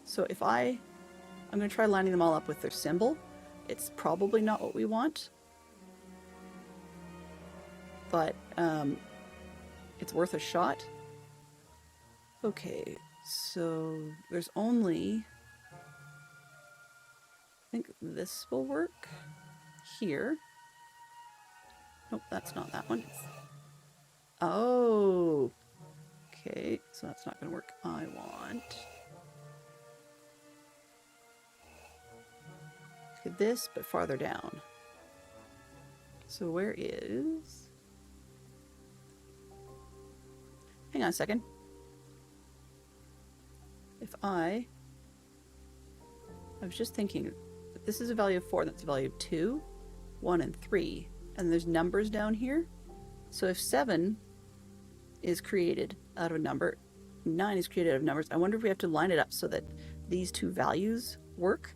So if I'm going to try lining them all up with their symbol. It's probably not what we want, but it's worth a shot. Okay, so there's only, I think this will work here. Nope, that's not that one. Oh, okay, so that's not going to work. I want this, but farther down. So where is... Hang on a second. If I was just thinking, that this is a value of 4, that's a value of 2, 1, and 3, and there's numbers down here. So if 7 is created out of a number, 9 is created out of numbers, I wonder if we have to line it up so that these two values work.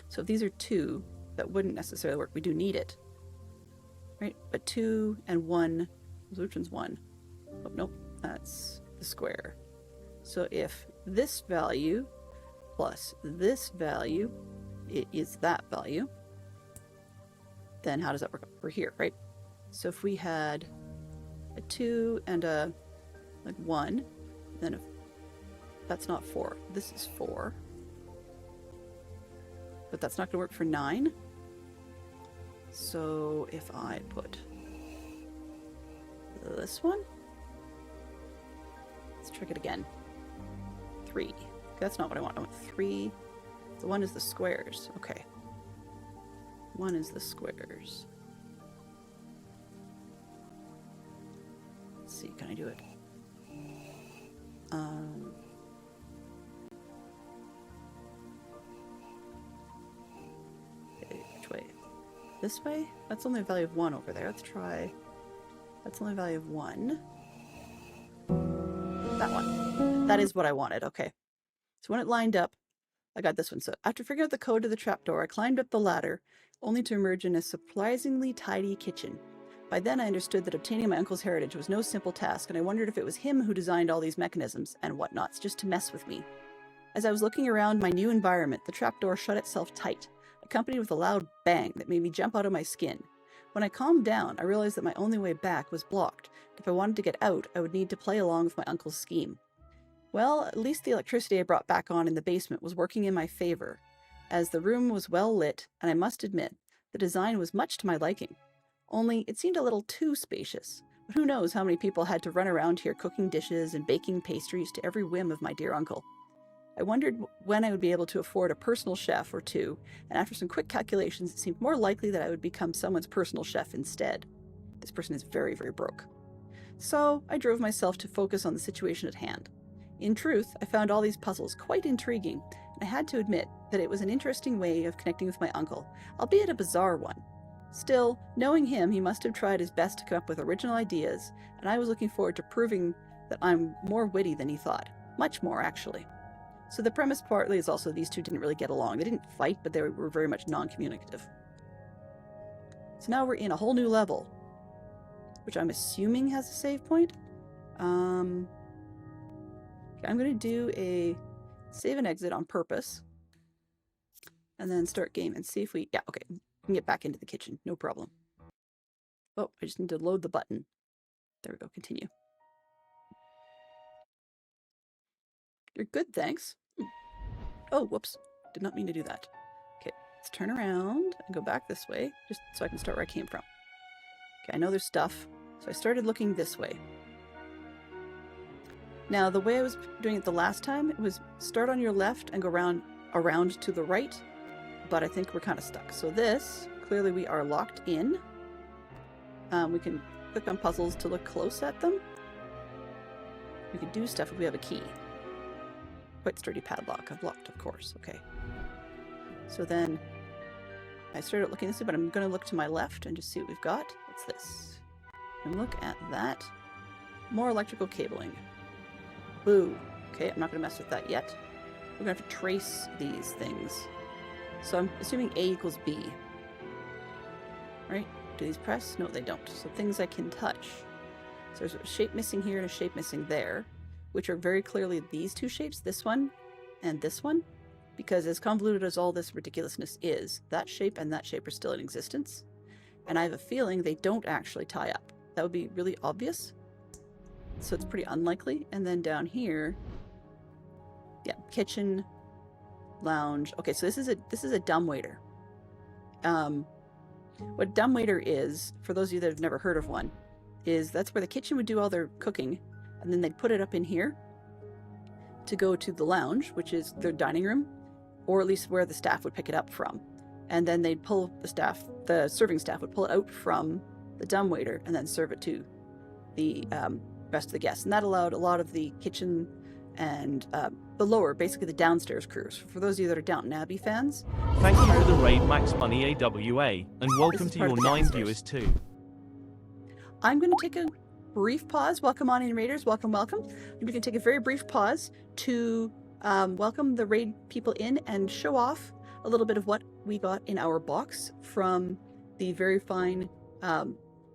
So if these are 2, that wouldn't necessarily work. We do need it, right? But 2 and 1, which one's 1? Oh, nope, that's the square. So if this value plus this value is that value, then how does that work over here, right? So if we had a 2 and a 1, then if that's not 4, this is 4. But that's not going to work for 9. So if I put this one, let's check it again. 3. That's not what I want. I want 3. The 1 is the squares. Okay. 1 is the squares. Let's see, can I do it? Which way? This way? That's only a value of 1 over there. Let's try... That's only a value of 1. That one. That is what I wanted. Okay. So when it lined up, I got this one. So after figuring out the code to the trapdoor, I climbed up the ladder, only to emerge in a surprisingly tidy kitchen. By then I understood that obtaining my uncle's heritage was no simple task, and I wondered if it was him who designed all these mechanisms and whatnots just to mess with me. As I was looking around my new environment, the trapdoor shut itself tight, accompanied with a loud bang that made me jump out of my skin. When I calmed down, I realized that my only way back was blocked. If I wanted to get out, I would need to play along with my uncle's scheme. Well, at least the electricity I brought back on in the basement was working in my favor, as the room was well lit, and I must admit, the design was much to my liking. Only, it seemed a little too spacious. But who knows how many people had to run around here cooking dishes and baking pastries to every whim of my dear uncle. I wondered when I would be able to afford a personal chef or two, and after some quick calculations, it seemed more likely that I would become someone's personal chef instead. This person is very, very broke. So, I drove myself to focus on the situation at hand. In truth, I found all these puzzles quite intriguing, and I had to admit that it was an interesting way of connecting with my uncle, albeit a bizarre one. Still, knowing him, he must have tried his best to come up with original ideas, and I was looking forward to proving that I'm more witty than he thought. Much more, actually. So the premise partly is also these two didn't really get along. They didn't fight, but they were very much non-communicative. So now we're in a whole new level, which I'm assuming has a save point. I'm going to do a save and exit on purpose, and then start game and see if we... Yeah, okay. We can get back into the kitchen. No problem. Oh, I just need to load the button. There we go. Continue. You're good, thanks. Oh, whoops. Did not mean to do that. Let's turn around and go back this way, just so I can start where I came from. Okay, I know there's stuff, so I started looking this way. Now, the way I was doing it the last time, it was start on your left and go around to the right, but I think we're kind of stuck. So this, clearly we are locked in. We can click on puzzles to look close at them. We can do stuff if we have a key. Quite sturdy padlock. I've locked, of course. Okay. So then I started looking this way, but I'm going to look to my left and just see what we've got. What's this? And look at that. More electrical cabling. Boo. Okay, I'm not going to mess with that yet. We're going to have to trace these things. So I'm assuming A equals B. Right? Do these press? No, they don't. So things I can touch. So there's a shape missing here and a shape missing there, which are very clearly these two shapes, this one and this one, because as convoluted as all this ridiculousness is, that shape and that shape are still in existence. And I have a feeling they don't actually tie up. That would be really obvious. So it's pretty unlikely. And then down here, yeah, kitchen, lounge. Okay, so this is a dumbwaiter. What a dumbwaiter is, for those of you that have never heard of one, is that's where the kitchen would do all their cooking, and then they'd put it up in here to go to the lounge, which is their dining room, or at least where the staff would pick it up from. And then they'd pull the serving staff would pull it out from the dumbwaiter and then serve it to the rest of the guests. And that allowed a lot of the kitchen and the lower, basically the downstairs crews. For those of you that are Downton Abbey fans. Thank you for the raid, Max Money AWA, and welcome to your 9 viewers too. I'm going to take a brief pause. Welcome on in, Raiders. Welcome, welcome. We can take a very brief pause to welcome the raid people in and show off a little bit of what we got in our box from the very fine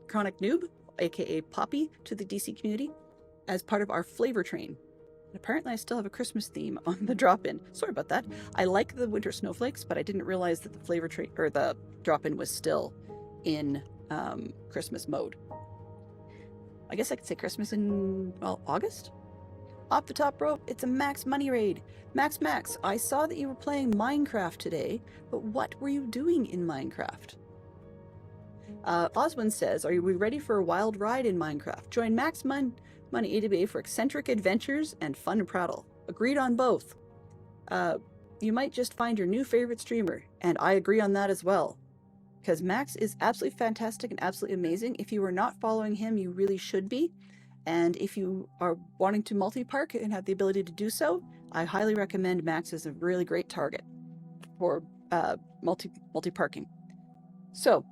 Chronic Noob, aka Poppy, to the DC community as part of our flavor train. And apparently I still have a Christmas theme on the drop-in. Sorry about that. I like the winter snowflakes, but I didn't realize that the flavor train or the drop-in was still in Christmas mode. I guess I could say Christmas in, well, August? Off the top rope, it's a Max Money Raid. Max, I saw that you were playing Minecraft today, but what were you doing in Minecraft? Oswin says, are we ready for a wild ride in Minecraft? Join Max Money AWA for eccentric adventures and fun prattle. Agreed on both. You might just find your new favorite streamer, and I agree on that as well. Because Max is absolutely fantastic and absolutely amazing. If you are not following him, you really should be. And if you are wanting to multi-park and have the ability to do so, I highly recommend Max as a really great target for multi-parking. So,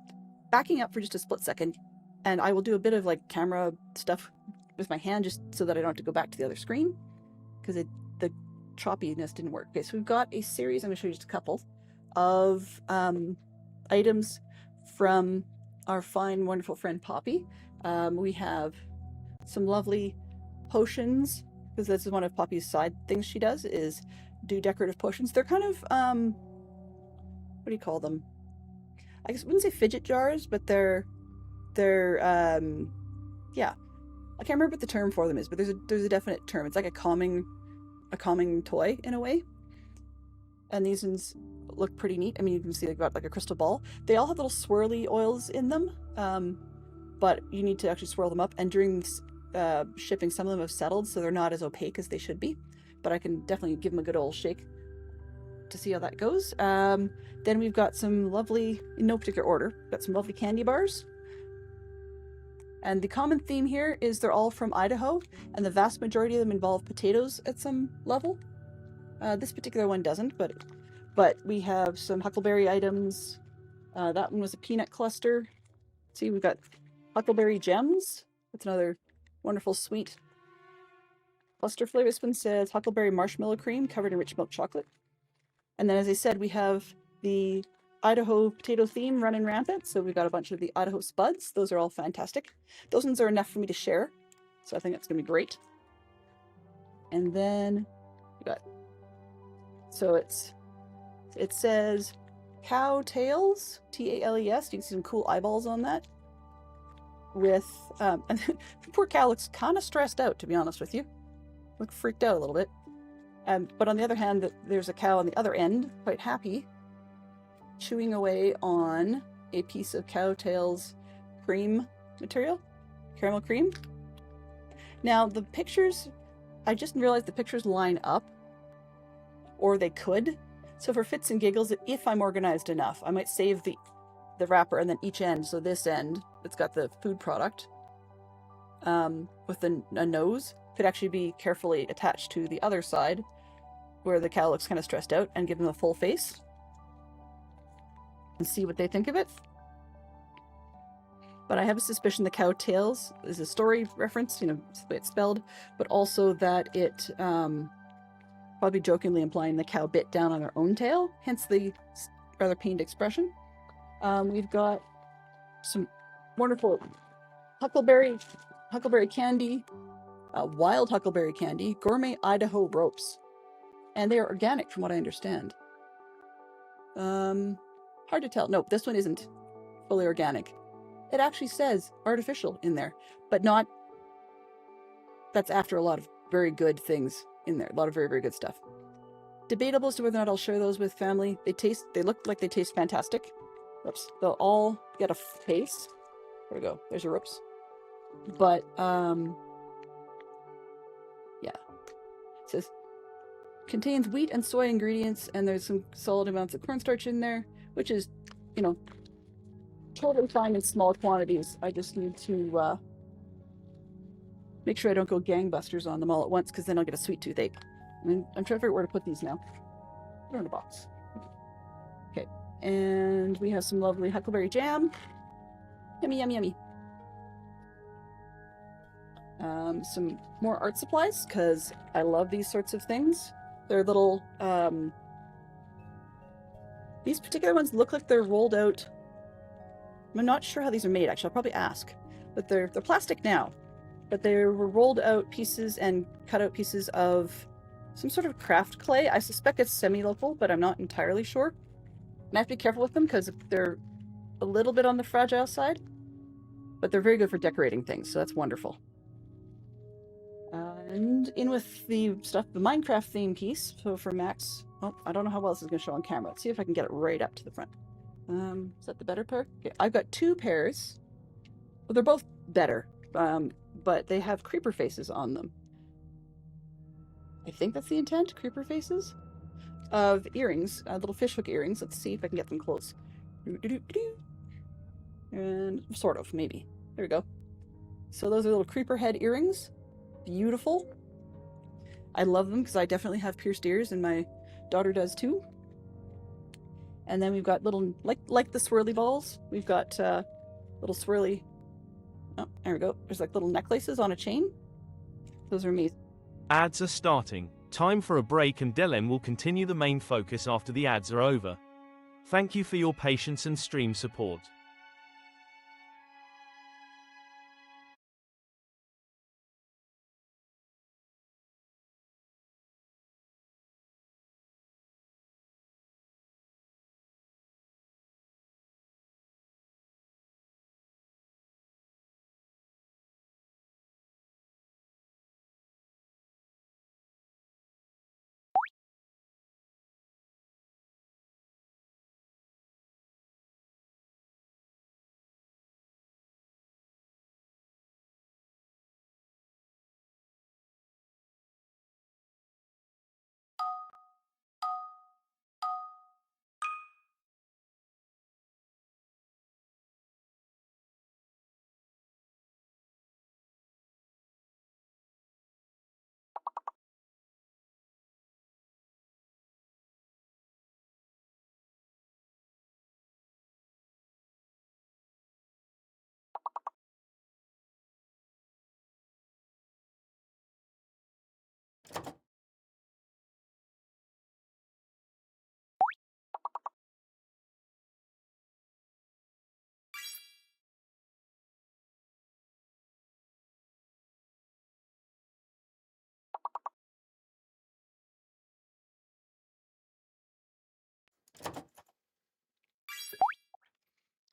backing up for just a split second, and I will do a bit of like camera stuff with my hand just so that I don't have to go back to the other screen, because the choppiness didn't work. Okay, so we've got a series, I'm going to show you just a couple, of items from our fine, wonderful friend Poppy. We have some lovely potions, because this is one of Poppy's side things she does, is do decorative potions. They're kind of, what do you call them? I guess I wouldn't say fidget jars, but they're yeah. I can't remember what the term for them is, but there's a definite term. It's like a calming toy in a way. And these ones look pretty neat. I mean, you can see they've got like a crystal ball. They all have little swirly oils in them, but you need to actually swirl them up. And during this, shipping, some of them have settled, so they're not as opaque as they should be. But I can definitely give them a good old shake to see how that goes. Then we've got some lovely, in no particular order, got some lovely candy bars. And the common theme here is they're all from Idaho, and the vast majority of them involve potatoes at some level. This particular one doesn't, but we have some huckleberry items. That one was a peanut cluster. See, we've got huckleberry gems. That's another wonderful sweet cluster flavor. This one says huckleberry marshmallow cream covered in rich milk chocolate. And then, as I said, we have the Idaho potato theme running rampant. So we've got a bunch of the Idaho spuds. Those are all fantastic. Those ones are enough for me to share. So I think that's going to be great. And then we got, so it says cow tails, T-A-L-E-S. You can see some cool eyeballs on that. With, and the poor cow looks kind of stressed out, to be honest with you. Look freaked out a little bit. But on the other hand, there's a cow on the other end, quite happy. chewing away on a piece of cowtail's cream material, caramel cream. Now the pictures, I just realized the pictures line up, or they could. So for fits and giggles, if I'm organized enough, I might save the wrapper and then each end. So this end, it's got the food product with a nose, could actually be carefully attached to the other side where the cow looks kind of stressed out, and give them a full face and see what they think of it. But I have a suspicion the cow tails is a story reference, you know, the way it's spelled, but also that it probably jokingly implying the cow bit down on her own tail, hence the rather pained expression. We've got some wonderful huckleberry candy, wild huckleberry candy, gourmet Idaho ropes, and they are organic from what I understand. Hard to tell. Nope, this one isn't fully organic. It actually says artificial in there, but not. That's after a lot of very good things in there. A lot of very, very good stuff. Debatable as to whether or not I'll share those with family. They look like they taste fantastic. Whoops. They'll all get a face. There we go. There's your ropes. But, yeah. It says, contains wheat and soy ingredients, and there's some solid amounts of cornstarch in there, which is, you know, totally fine in small quantities. I just need to make sure I don't go gangbusters on them all at once, because then I'll get a sweet toothache. I mean, I'm trying to figure out where to put these now. They're in a box. Okay, and we have some lovely huckleberry jam. Yummy, yummy, yummy. Some more art supplies, because I love these sorts of things. They're little, these particular ones look like they're rolled out. I'm not sure how these are made, actually. I'll probably ask. But they're plastic now. But they were rolled out pieces and cut out pieces of some sort of craft clay. I suspect it's semi-local, but I'm not entirely sure. And I have to be careful with them because they're a little bit on the fragile side. But they're very good for decorating things, so that's wonderful. And in with the stuff, the Minecraft theme piece. So for Max, oh, I don't know how well this is going to show on camera. Let's see if I can get it right up to the front. Is that the better pair? Okay, I've got two pairs. Well, they're both better, but they have creeper faces on them. I think that's the intent, creeper faces? Of earrings, little fishhook earrings. Let's see if I can get them close. And sort of, maybe. There we go. So those are little creeper head earrings. Beautiful. I love them because I definitely have pierced ears, and my daughter does too. And then we've got little, like the swirly balls, we've got little swirly, oh, there we go. There's like little necklaces on a chain. Those are amazing. Ads are starting. Time for a break, and Dylan will continue the main focus after the ads are over. Thank you for your patience and stream support.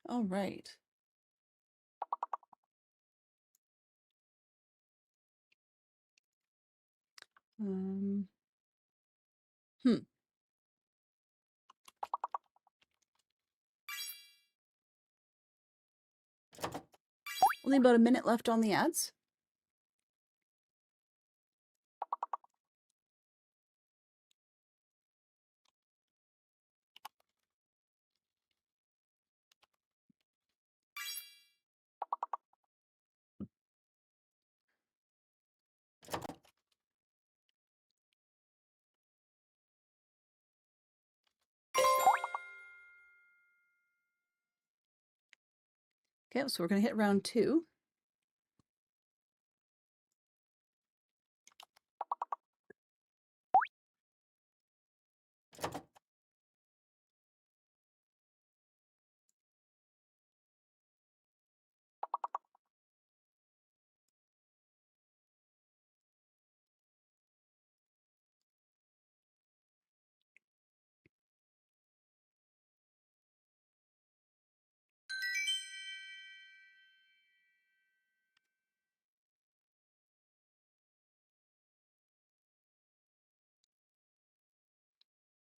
All right. Hmm. Only about a minute left on the ads. Okay, so we're going to hit round 2.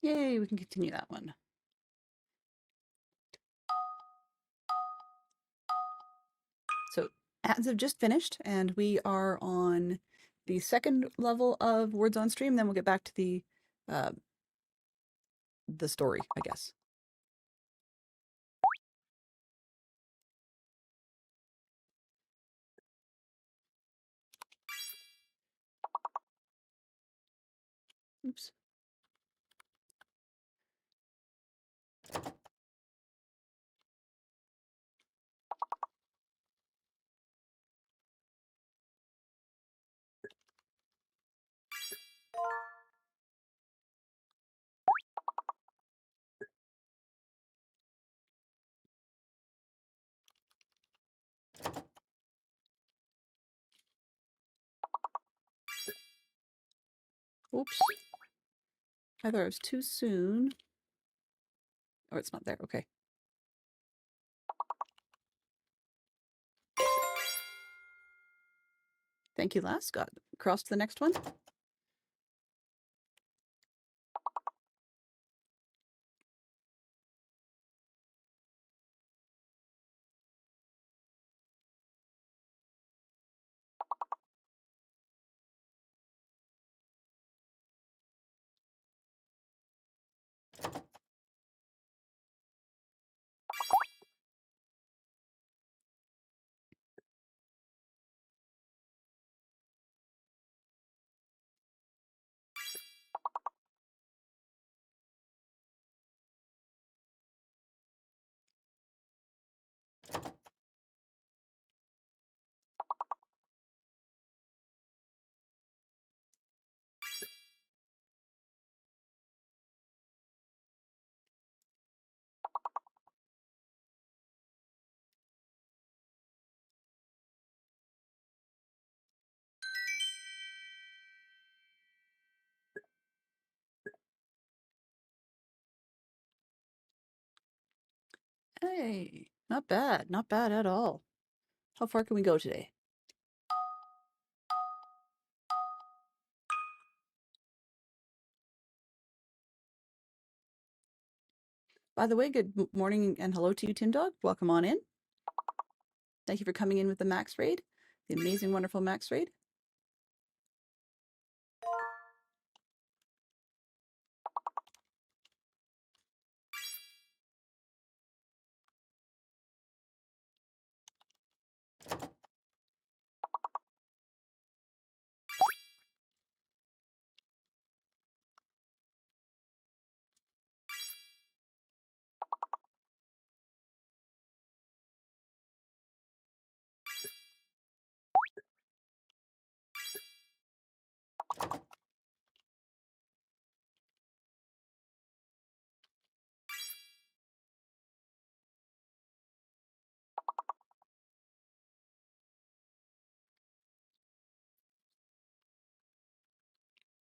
Yay, we can continue that one. So ads have just finished, and we are on the second level of words on stream. Then we'll get back to the story, I guess. Oops. Oops. I thought it was too soon. Oh, it's not there. Okay. Thank you, lass. Got across to the next one. Hey, not bad. Not bad at all. How far can we go today? By the way, good morning and hello to you, Tim Dog. Welcome on in. Thank you for coming in with the Max Raid, the amazing, wonderful Max Raid.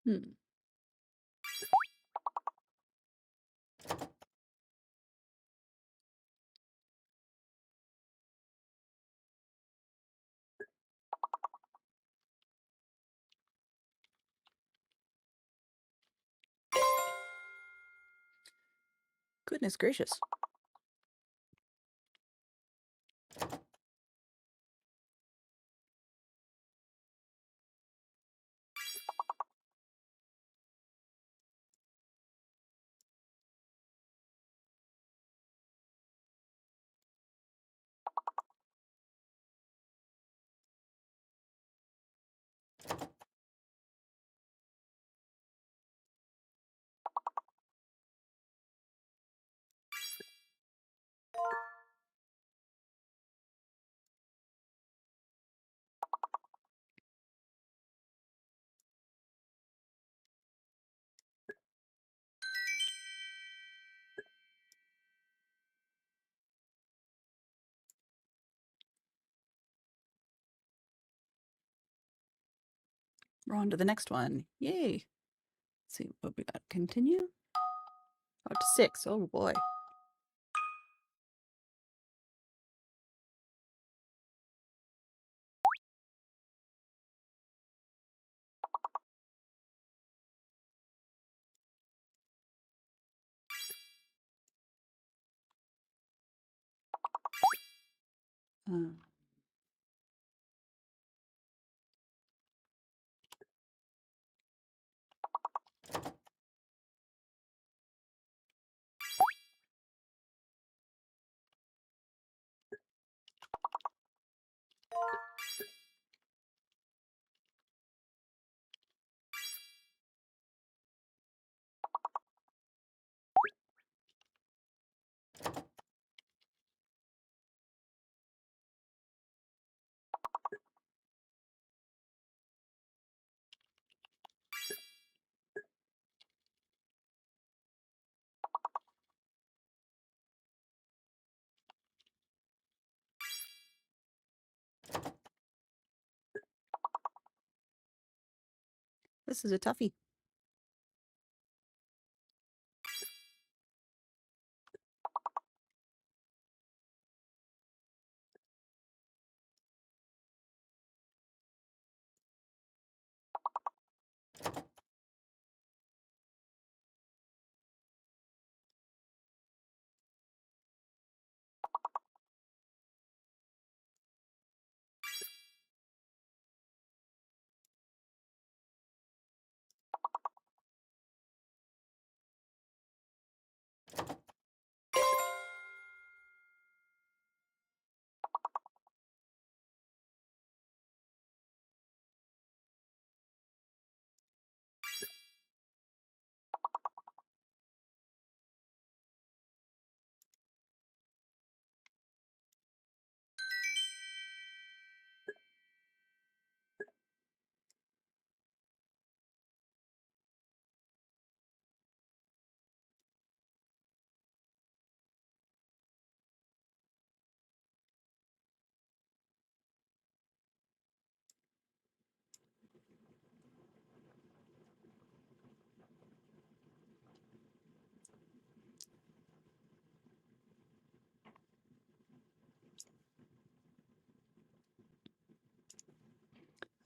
Hmm. Goodness gracious. We're on to the next one. Yay. Let's see what we got. Continue. Up to 6. Oh boy. Uh, this is a toughie.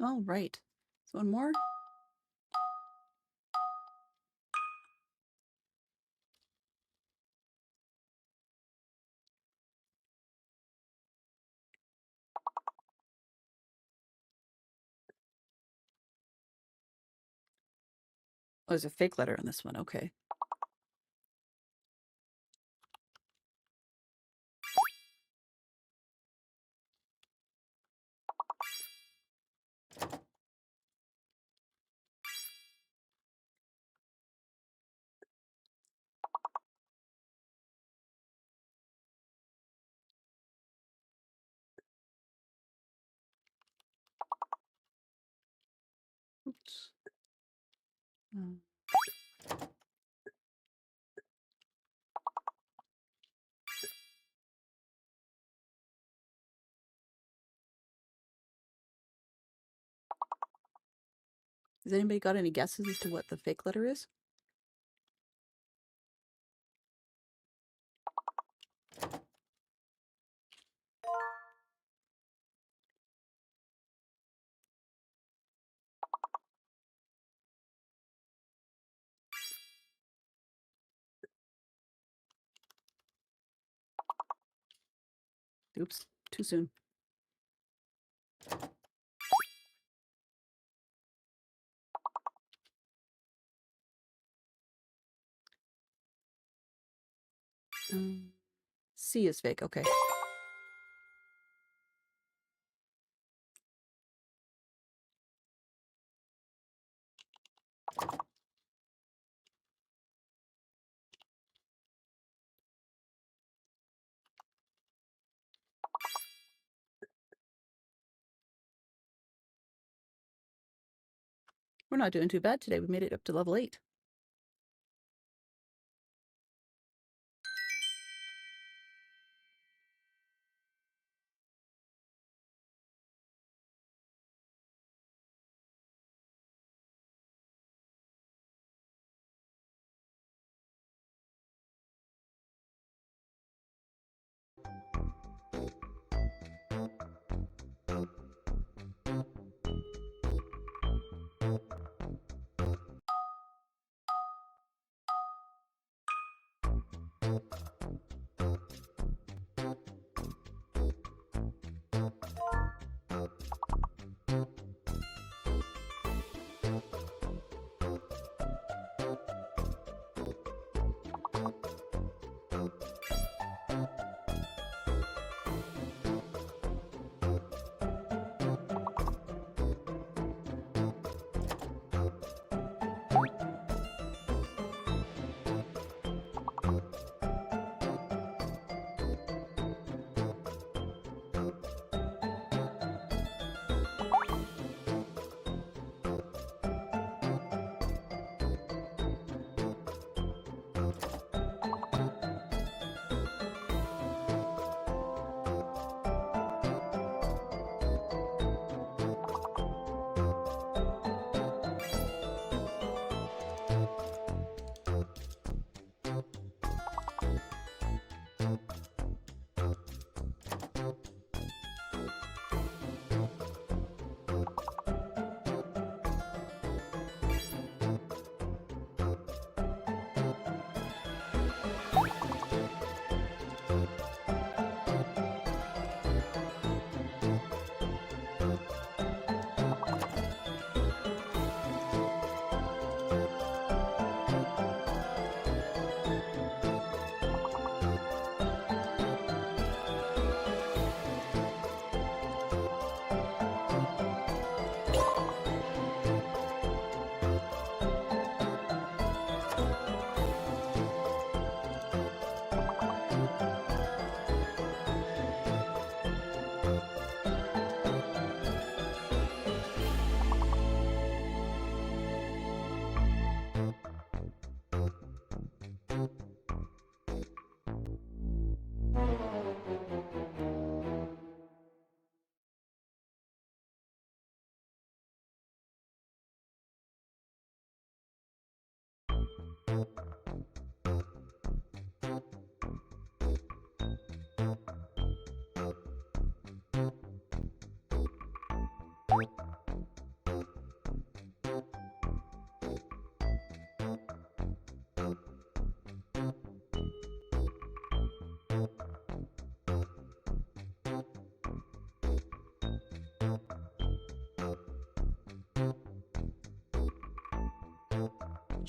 All right. So one more. Oh, there's a fake letter on this one. Okay. Oops. Um, has anybody got any guesses as to what the fake letter is? Oops, too soon. C is fake. Okay. We're not doing too bad today. We made it up to level 8.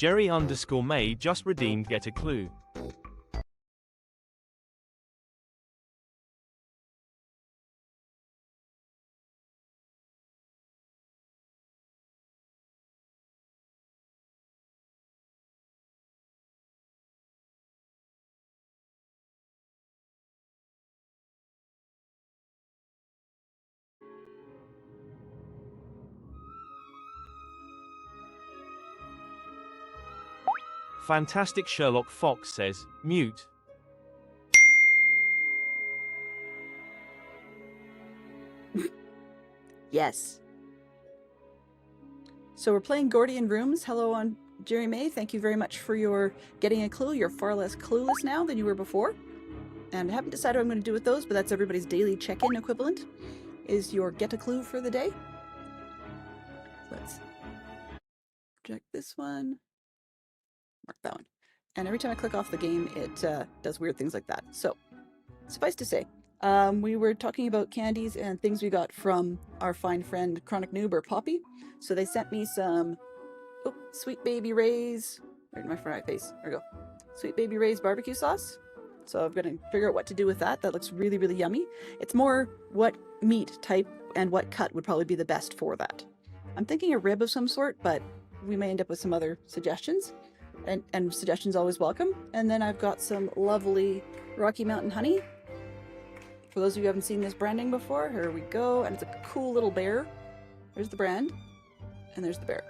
Jerry_May just redeemed Get a Clue. Fantastic Sherlock Fox says, mute. Yes. So we're playing Gordian Rooms. Hello on Jerry May. Thank you very much for your getting a clue. You're far less clueless now than you were before. And I haven't decided what I'm going to do with those, but that's everybody's daily check-in equivalent, is your get a clue for the day. Let's project this one. Mark that one. And every time I click off the game, it does weird things like that. So, suffice to say, we were talking about candies and things we got from our fine friend Chronic Noob or Poppy. So they sent me some Sweet Baby Ray's, right in my front of my face, there we go. Sweet Baby Ray's barbecue sauce. So I'm going to figure out what to do with that. That looks really, really yummy. It's more what meat type and what cut would probably be the best for that. I'm thinking a rib of some sort, but we may end up with some other suggestions. And suggestions always welcome. And then I've got some lovely Rocky Mountain honey. For those of you who haven't seen this branding before, here we go. And it's a cool little bear. There's the brand. And there's the bear.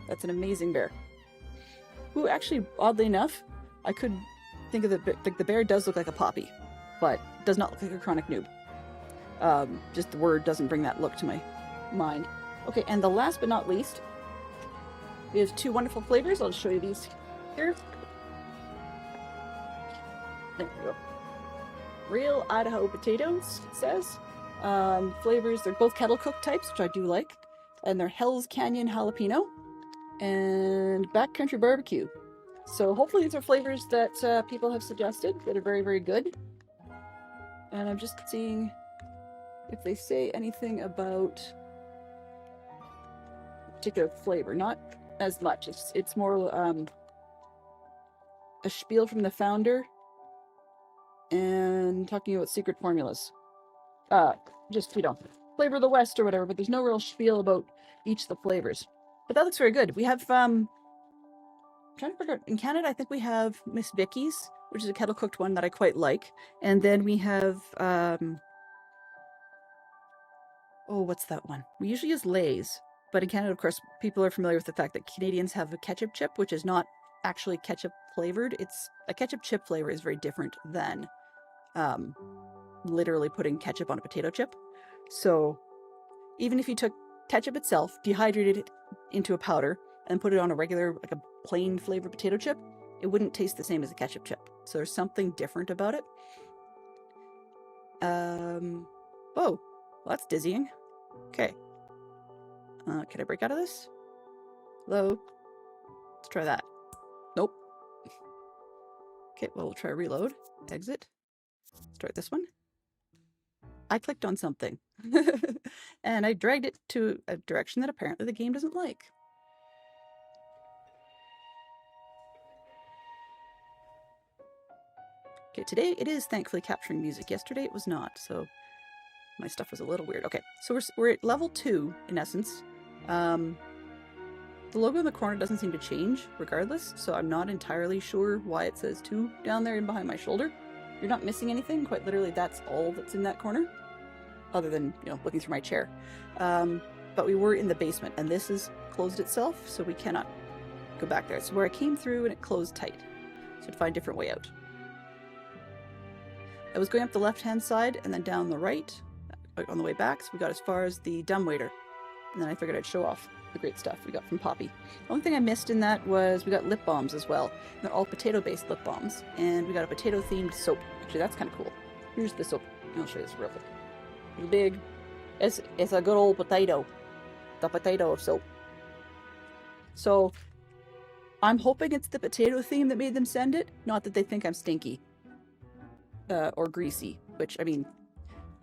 That's an amazing bear. Who actually, oddly enough, I could think of the bear does look like a Poppy, but does not look like a Chronic Noob. Just the word doesn't bring that look to my mind. Okay, and the last but not least, we have two wonderful flavors. I'll just show you these here. There we go. Real Idaho potatoes, it says. Flavors, they're both kettle cooked types, which I do like. And they're Hell's Canyon jalapeno and backcountry barbecue. So hopefully these are flavors that people have suggested that are very, very good. And I'm just seeing if they say anything about a particular flavor. Not as much. It's more a spiel from the founder and talking about secret formulas. Just, flavor of the West or whatever, but there's no real spiel about each of the flavors. But that looks very good. We have, I'm trying to figure out, in Canada, I think we have Miss Vicky's, which is a kettle cooked one that I quite like. And then we have, what's that one? We usually use Lay's, but in Canada, of course, people are familiar with the fact that Canadians have a ketchup chip, which is not actually ketchup flavored. It's a ketchup chip flavor is very different than literally putting ketchup on a potato chip. So even if you took ketchup itself, dehydrated it into a powder, and put it on a regular, like a plain flavored potato chip, it wouldn't taste the same as a ketchup chip. So there's something different about it. Oh, well, that's dizzying. Okay. Can I break out of this? Hello? Let's try that. Nope. Okay, well, we'll try reload. Exit. Start this one. I clicked on something. And I dragged it to a direction that apparently the game doesn't like. Okay, today it is thankfully capturing music. Yesterday it was not, so my stuff was a little weird. Okay, so we're at level 2, in essence. The logo in the corner doesn't seem to change regardless, so I'm not entirely sure why it says 2 down there and behind my shoulder. You're not missing anything. Quite literally, that's all that's in that corner, other than, looking through my chair. But we were in the basement, and this has closed itself, so we cannot go back there. It's where I came through, and it closed tight. So to find a different way out. I was going up the left-hand side, and then down the right, on the way back, so we got as far as the dumbwaiter. And then I figured I'd show off the great stuff we got from Poppy. The only thing I missed in that was we got lip balms as well. And they're all potato-based lip balms. And we got a potato-themed soap. Actually, that's kind of cool. Here's the soap. I'll show you this real quick. It's big. It's a good old potato. The potato of soap. So, I'm hoping it's the potato theme that made them send it. Not that they think I'm stinky. Or greasy. Which, I mean...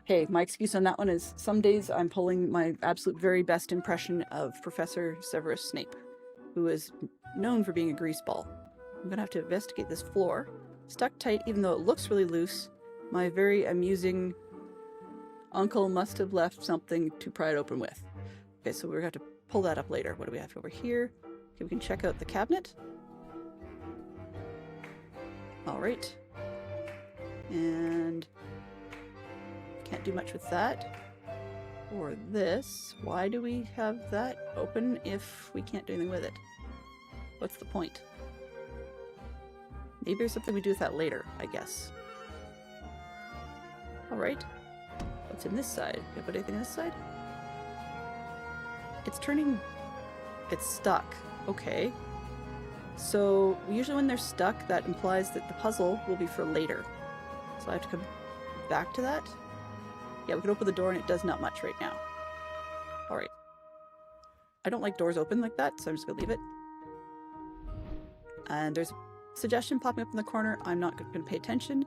Hey, my excuse on that one is some days I'm pulling my absolute very best impression of Professor Severus Snape, who is known for being a greaseball. I'm gonna have to investigate this floor. Stuck tight, even though it looks really loose. My very amusing uncle must have left something to pry it open with. Okay, so we're gonna have to pull that up later. What do we have over here? Okay, we can check out the cabinet. Alright. And... can't do much with that. Or this. Why do we have that open if we can't do anything with it? What's the point? Maybe there's something we do with that later, I guess. Alright. What's in this side? Can I put anything on this side? It's turning... it's stuck. Okay. So, usually when they're stuck, that implies that the puzzle will be for later. So I have to come back to that? Yeah, we can open the door and it does not much right now. Alright. I don't like doors open like that, so I'm just gonna leave it. And there's a suggestion popping up in the corner. I'm not gonna pay attention.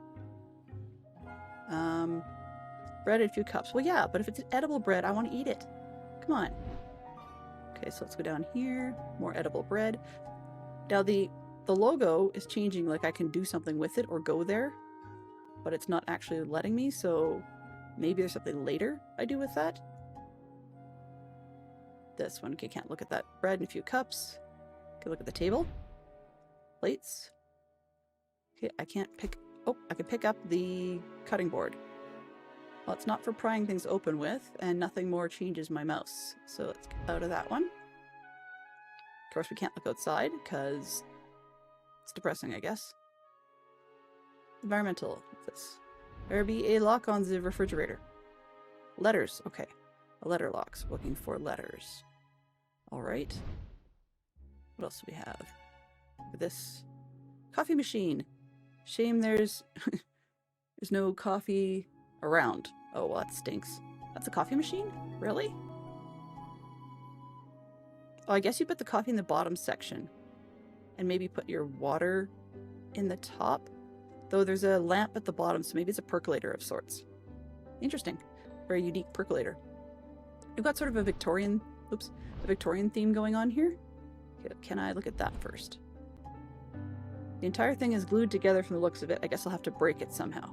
Bread and a few cups. Well, yeah, but if it's edible bread, I want to eat it. Come on. Okay, so let's go down here. More edible bread. Now the logo is changing, like I can do something with it or go there, but it's not actually letting me, so... maybe there's something later I do with that. This one, okay, can't look at that. Bread and a few cups. Can look at the table. Plates. Okay, I can't pick... oh, I can pick up the cutting board. Well, it's not for prying things open with, and nothing more changes my mouse. So let's get out of that one. Of course, we can't look outside, because it's depressing, I guess. Environmental. What's this? There be a lock on the refrigerator. Letters. Okay. A letter lock. So looking for letters. Alright. What else do we have? This coffee machine. Shame there's there's no coffee around. Oh, well, that stinks. That's a coffee machine? Really? Oh, I guess you put the coffee in the bottom section. and maybe put your water in the top. Though there's a lamp at the bottom, so maybe it's a percolator of sorts. Interesting. Very unique percolator. We've got sort of a Victorian theme going on here. Okay, can I look at that first? The entire thing is glued together from the looks of it. I guess I'll have to break it somehow.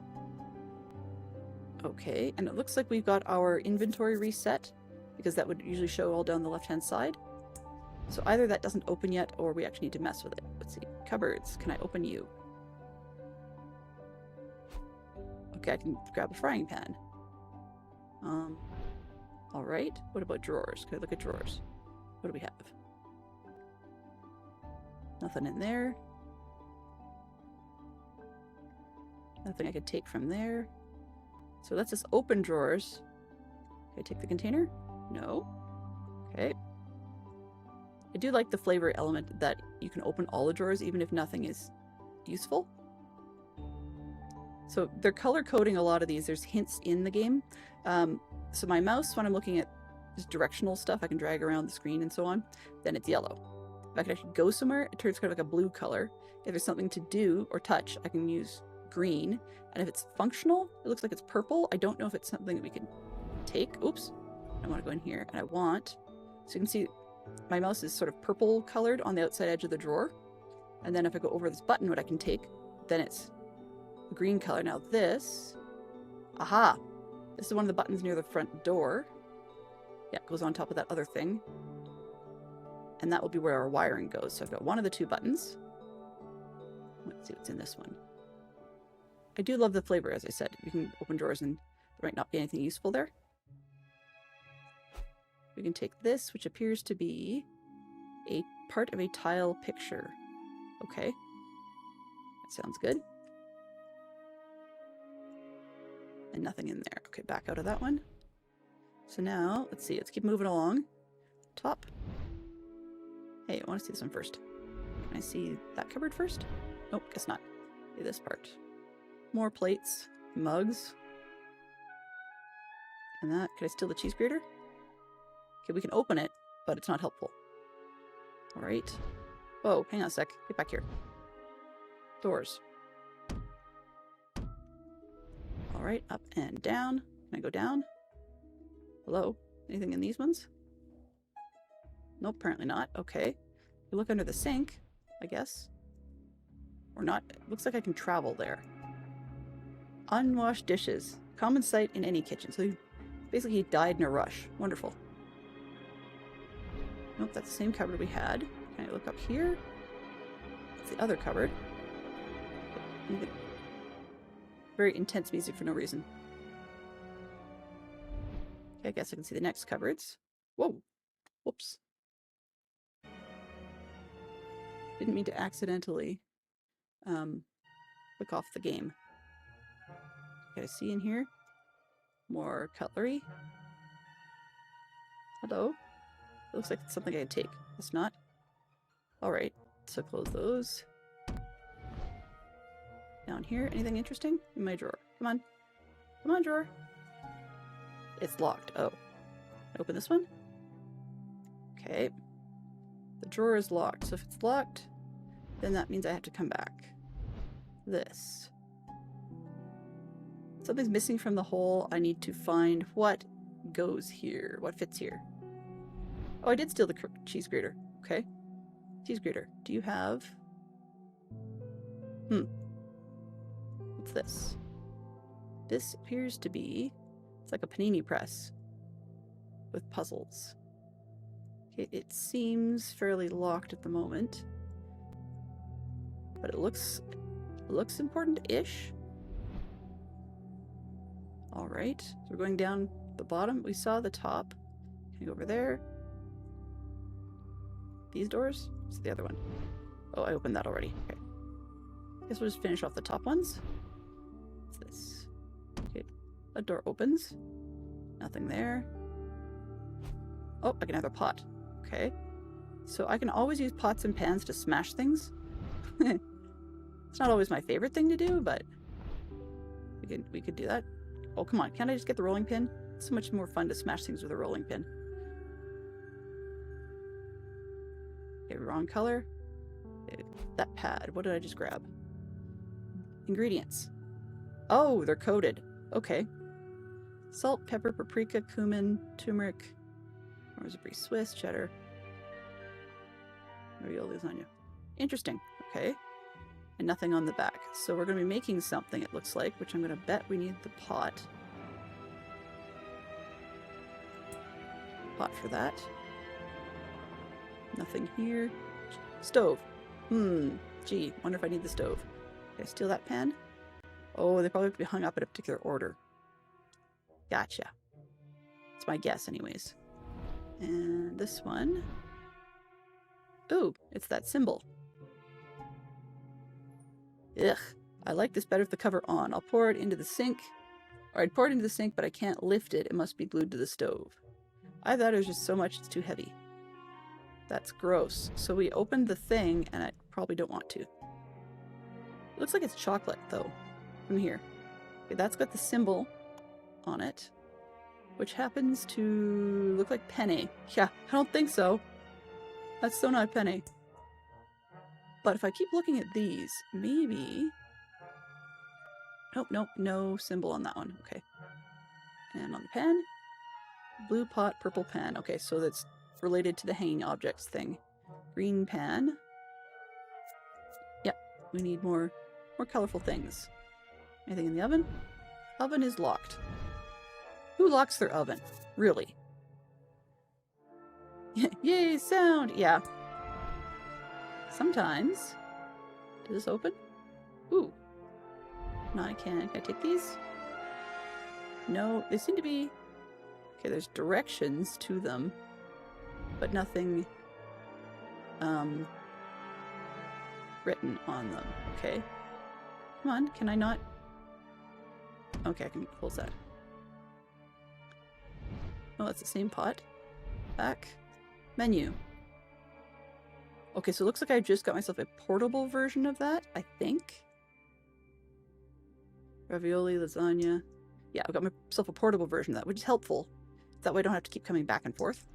Okay, and it looks like we've got our inventory reset, because that would usually show all down the left-hand side. So either that doesn't open yet, or we actually need to mess with it. Let's see. Cupboards. Can I open you? Okay, I can grab a frying pan. Alright. What about drawers? Can I look at drawers? What do we have? Nothing in there. Nothing I could take from there. So let's just open drawers. Can I take the container? No. Okay. I do like the flavor element that you can open all the drawers even if nothing is useful. So they're color coding a lot of these. There's hints in the game. So my mouse, when I'm looking at just directional stuff, I can drag around the screen and so on, then it's yellow. If I can actually go somewhere, it turns kind of like a blue color. If there's something to do or touch, I can use green. And if it's functional, it looks like it's purple. I don't know if it's something that we can take. Oops. I want to go in here and I want, so you can see my mouse is sort of purple colored on the outside edge of the drawer. And then if I go over this button, what I can take, then it's green color. Now this, aha, this is one of the buttons near the front door. Yeah, it goes on top of that other thing. And that will be where our wiring goes. So I've got one of the two buttons. Let's see what's in this one. I do love the flavor, as I said. You can open drawers and there might not be anything useful there. We can take this, which appears to be a part of a tile picture. Okay. That sounds good. And nothing in there. Okay, back out of that one. So now, let's see. Let's keep moving along. Top. Hey, I want to see this one first. Can I see that cupboard first? Nope, guess not. Okay, this part. More plates. Mugs. And that. Could I steal the cheese grater? Okay, we can open it, but it's not helpful. Alright. Whoa, hang on a sec. Get back here. Doors. Alright, up and down. Can I go down? Hello? Anything in these ones? Nope, apparently not. Okay. We look under the sink, I guess. Or not. It looks like I can travel there. Unwashed dishes. Common sight in any kitchen. So basically he died in a rush. Wonderful. Nope, that's the same cupboard we had. Can I look up here? It's the other cupboard. Very intense music for no reason. Okay, I guess I can see the next cupboards. Whoa! Whoops. Didn't mean to accidentally click off the game. Okay, I see in here more cutlery. Hello? It looks like it's something I could take. It's not? Alright, so close those. Down here, anything interesting? In my drawer. Come on. Come on, drawer. It's locked. Oh. Open this one? Okay. The drawer is locked, so if it's locked, then that means I have to come back. This. Something's missing from the hole. I need to find what goes here. What fits here. Oh, I did steal the cheese grater. Okay. Cheese grater. Do you have... What's this? This appears to be... It's like a panini press. With puzzles. Okay, it seems fairly locked at the moment. But it looks important-ish. Alright. So we're going down the bottom. We saw the top. Can I go over there? These doors? What's the other one? Oh, I opened that already. Okay. Guess we'll just finish off the top ones. What's this? Okay. A door opens. Nothing there. Oh, I can have a pot. Okay. So I can always use pots and pans to smash things. It's not always my favorite thing to do, but we could do that. Oh, come on. Can't I just get the rolling pin? It's so much more fun to smash things with a rolling pin. Okay, wrong color. Okay, that pad. What did I just grab? Ingredients. Oh, they're coded. Okay. Salt, pepper, paprika, cumin, turmeric, rosemary, Swiss, cheddar, ravioli, lasagna. Interesting. Okay. And nothing on the back. So we're going to be making something, it looks like, which I'm going to bet we need the pot. Pot for that. Nothing here. Stove. Gee, wonder if I need the stove. Can I steal that pan? Oh, they probably have to be hung up in a particular order. Gotcha. That's my guess anyways. And this one. Ooh, it's that symbol. Ugh. I like this better with the cover on. I'll pour it into the sink. Or I'd pour it into the sink, but I can't lift it. It must be glued to the stove. I thought it was just so much it's too heavy. That's gross. So we opened the thing, and I probably don't want to. It looks like it's chocolate, though, from here. Okay, that's got the symbol on it, which happens to look like penne. Yeah, I don't think so. That's so not penne. But if I keep looking at these, maybe... Nope, no symbol on that one. Okay. And on the pen, blue pot, purple pan. Okay, so that's related to the hanging objects thing. Green pan. Yep, we need more colorful things. Anything in the oven? Oven is locked. Who locks their oven? Really? Yay, sound! Yeah. Sometimes. Does this open? Ooh. No, I can't. Can I take these? No, they seem to be... Okay, there's directions to them, but nothing written on them. Okay. Come on, can I not? Okay, I can close that. Oh, it's the same pot. Back. Menu. Okay, so it looks like I just got myself a portable version of that, I think. Ravioli, lasagna. Yeah, I've got myself a portable version of that, which is helpful. That way I don't have to keep coming back and forth.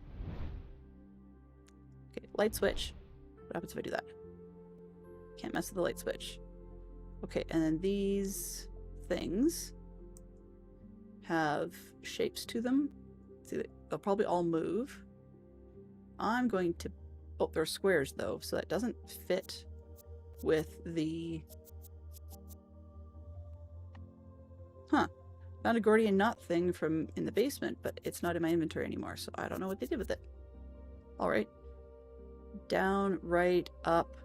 Okay, light switch. What happens if I do that? Can't mess with the light switch. Okay, and then these things have shapes to them. See, they'll probably all move. I'm going to... Oh, they're squares, though, so that doesn't fit with the... Huh. Found a Gordian knot thing from in the basement, but it's not in my inventory anymore, so I don't know what they did with it. Alright. Down, right, up.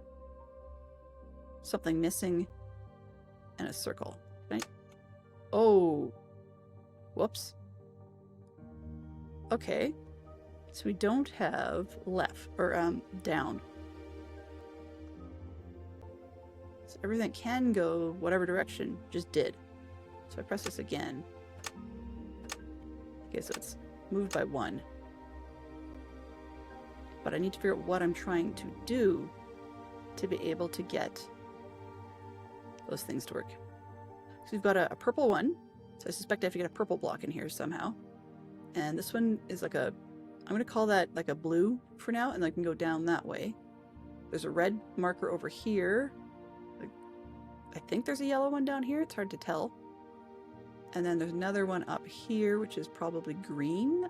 Something missing. And a circle. Right? Oh. Whoops. Okay. So we don't have left, or down. So everything can go whatever direction, just did. So I press this again. Okay, so it's moved by 1. But I need to figure out what I'm trying to do to be able to get those things to work. So we've got a purple one. So I suspect I have to get a purple block in here somehow. And this one is like a... I'm going to call that like a blue for now, and I can go down that way. There's a red marker over here. I think there's a yellow one down here. It's hard to tell. And then there's another one up here, which is probably green.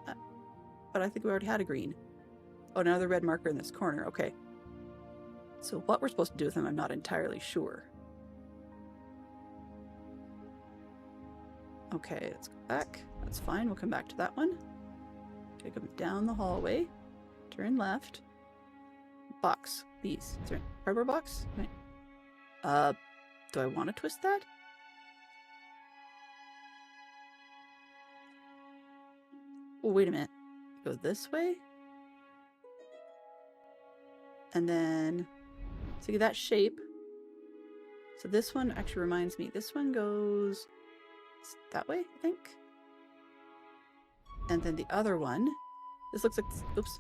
But I think we already had a green. Oh, another red marker in this corner. Okay. So what we're supposed to do with them, I'm not entirely sure. Okay, let's go back. That's fine. We'll come back to that one. Okay, go down the hallway. Turn left. Box. These. Is there a cardboard box? Right. Do I want to twist that? Oh, wait a minute. Go this way? And then... So get that shape. So this one actually reminds me. This one goes... that way, I think? And then the other one... This looks like... Oops.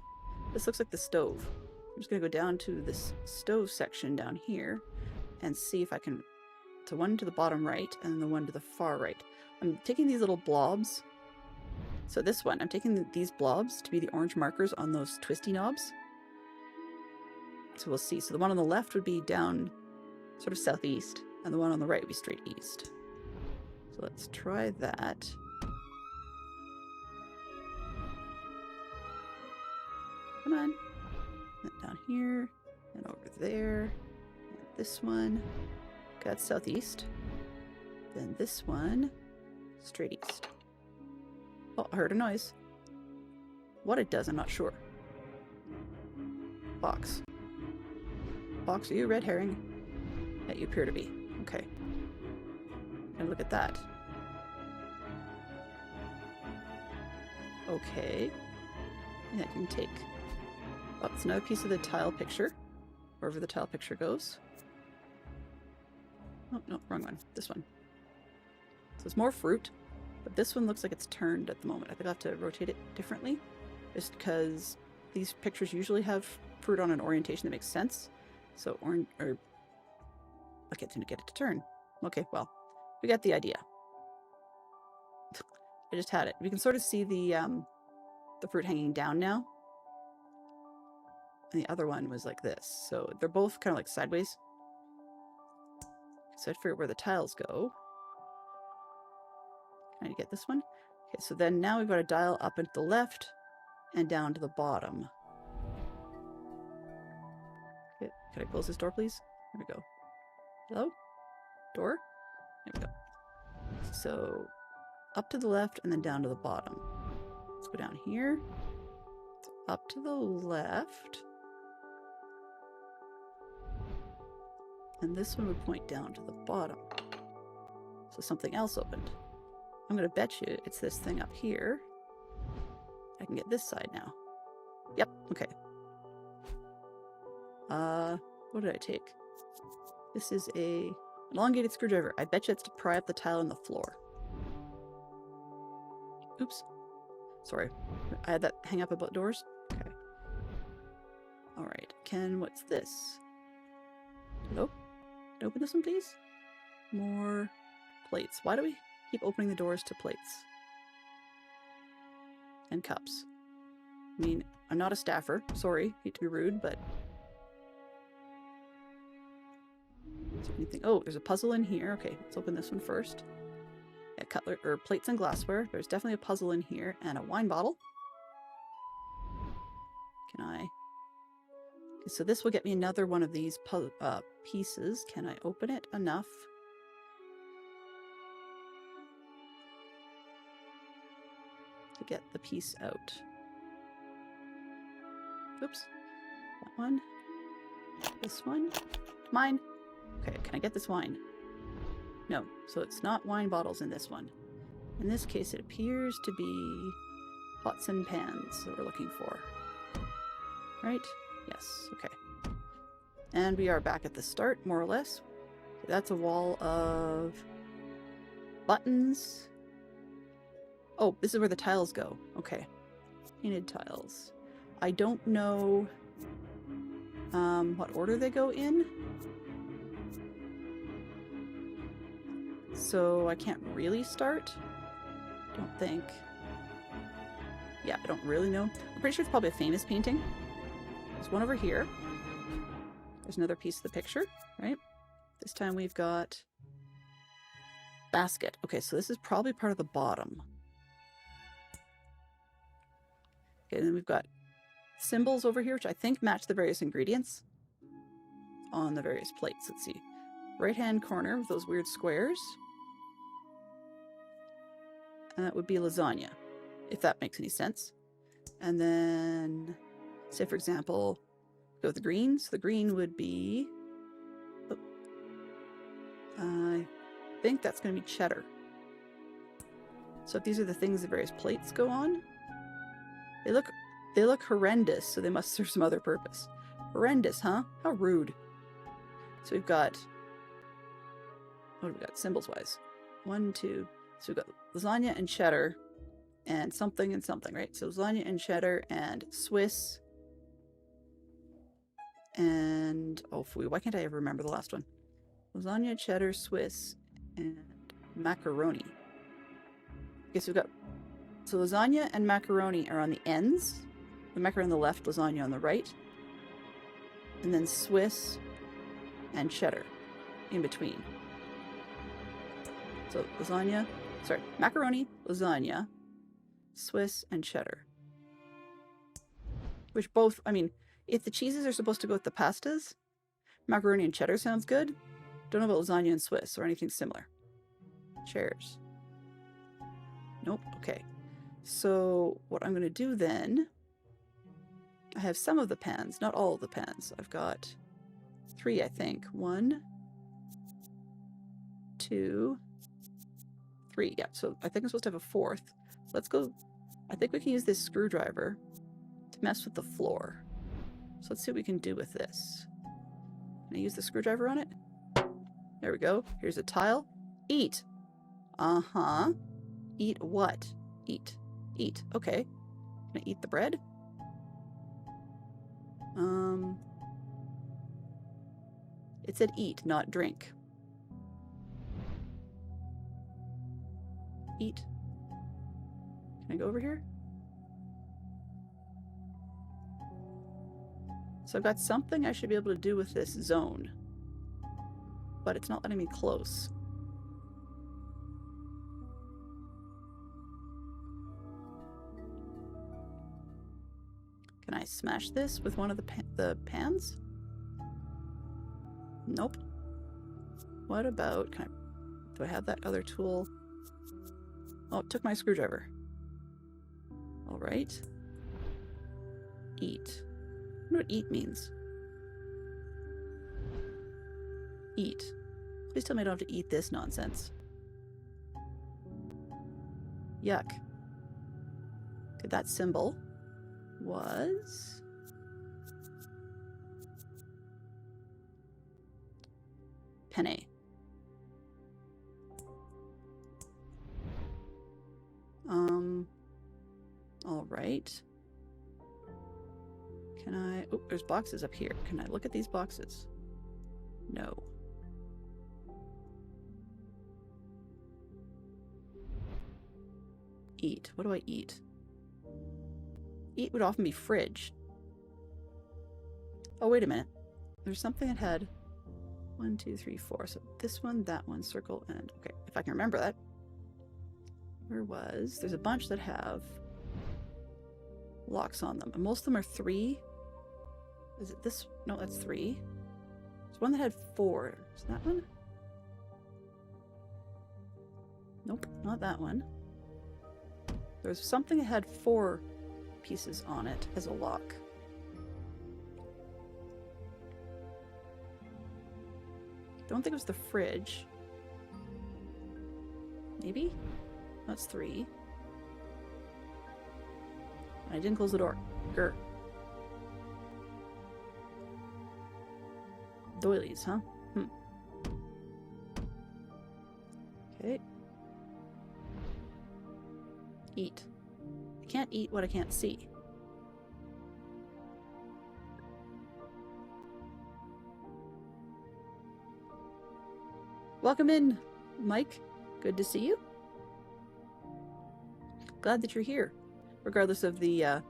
This looks like the stove. I'm just going to go down to this stove section down here and see if I can... So one to the bottom right and the one to the far right. I'm taking these little blobs. So this one, I'm taking these blobs to be the orange markers on those twisty knobs. So we'll see. So the one on the left would be down sort of southeast, and the one on the right would be straight east. So let's try that. Come on. And down here, and over there, and this one. Got southeast. Then this one, straight east. Oh, I heard a noise. What it does, I'm not sure. Box. Box, are you a red herring? Yeah, you appear to be. Okay. And look at that. Okay. And I can take... Oh, it's another piece of the tile picture. Wherever the tile picture goes. Oh, no, wrong one. This one. So it's more fruit, but this one looks like it's turned at the moment. I think I'll have to rotate it differently, just because these pictures usually have fruit on an orientation that makes sense. So, I can't seem to get it to turn. Okay, well, we got the idea. I just had it. We can sort of see the fruit hanging down now. And the other one was like this. So they're both kind of like sideways. So I'd figure where the tiles go. Can I get this one? Okay, so then now we've got to dial up into the left and down to the bottom. Okay, can I close this door, please? There we go. Hello? Door? There we go. So up to the left and then down to the bottom. Let's go down here. Up to the left. And this one would point down to the bottom. So something else opened. I'm going to bet you it's this thing up here. I can get this side now. Yep, okay. What did I take? This is a elongated screwdriver. I bet you it's to pry up the tile on the floor. Oops. Sorry. I had that hang up about doors. Okay. Alright. What's this? Hello? Can I open this one, please? More plates. Why do we keep opening the doors to plates? And cups. I mean, I'm not a staffer. Sorry, hate to be rude, but... Is there anything? Oh, there's a puzzle in here. Okay, let's open this one first. Yeah, cutlery, or plates and glassware. There's definitely a puzzle in here, and a wine bottle. Can I... Okay, so this will get me another one of these pieces. Can I open it enough? To get the piece out. Oops. That one. This one. Mine. Okay, can I get this wine? No, so it's not wine bottles in this one. In this case, it appears to be pots and pans that we're looking for. Right? Yes, okay. And we are back at the start, more or less. That's a wall of buttons. Oh, this is where the tiles go. Okay. Painted tiles. I don't know what order they go in. So I can't really start. Don't think. Yeah, I don't really know. I'm pretty sure it's probably a famous painting. There's one over here. There's another piece of the picture, right? This time we've got basket. Okay, so this is probably part of the bottom. Okay, and then we've got symbols over here, which I think match the various ingredients on the various plates. Let's see. Right-hand corner with those weird squares. And that would be lasagna, if that makes any sense. And then, say for example, go with the green. So the green would be... Oh, I think that's going to be cheddar. So if these are the things the various plates go on, they look horrendous, so they must serve some other purpose. Horrendous, huh? How rude. So we've got... What have we got symbols-wise? 1, 2... So we've got lasagna and cheddar and something, right? So lasagna and cheddar and Swiss and... Oh, phooey, why can't I ever remember the last one? Lasagna, cheddar, Swiss, and macaroni. Okay, so we've got... So lasagna and macaroni are on the ends. The macaroni on the left, lasagna on the right. and then Swiss and cheddar in between. So macaroni, lasagna, Swiss, and cheddar. Which both, I mean, if the cheeses are supposed to go with the pastas, macaroni and cheddar sounds good. Don't know about lasagna and Swiss or anything similar. Chairs. Nope, okay. So what I'm going to do then, I have some of the pans, not all of the pans. I've got 3, I think. 1, 2, 3. Yeah, so I think I'm supposed to have a 4th. Let's go. I think we can use this screwdriver to mess with the floor. So let's see what we can do with this. Can I use the screwdriver on it? There we go. Here's a tile. Eat. Uh-huh. Eat what? Eat. Eat. Okay. Can I eat the bread? It said eat, not drink. Eat. Can I go over here? So I've got something I should be able to do with this zone, but it's not letting me close. Can I smash this with one of the pans? Nope. What about, do I have that other tool? Oh, it took my screwdriver. All right. Eat. I wonder what eat means. Eat. Please tell me I don't have to eat this nonsense. Yuck. Okay, that symbol was... penne. All right. Can I... Oh, there's boxes up here. Can I look at these boxes? No. Eat. What do I eat? Eat would often be fridge. Oh, wait a minute. There's something that had 1, 2, 3, 4. So this one, that one, circle, and... Okay, if I can remember that. Where was... There's a bunch that have locks on them. And most of them are 3. Is it this? No, that's 3. There's one that had 4. Is that one? Nope, not that one. There's something that had 4 pieces on it as a lock. Don't think it was the fridge. Maybe? That's 3. And I didn't close the door. Grr. Doilies, huh? Okay. Eat. I can't eat what I can't see. Welcome in, Mike. Good to see you. Glad that you're here, regardless of the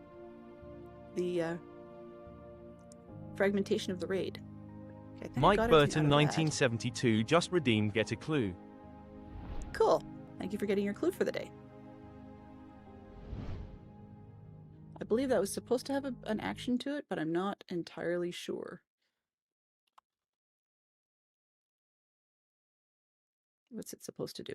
fragmentation of the raid. Okay, Mike Burton 1972 just redeemed Get a Clue. Cool. Thank you for getting your clue for the day. I believe that was supposed to have an action to it, but I'm not entirely sure. What's it supposed to do?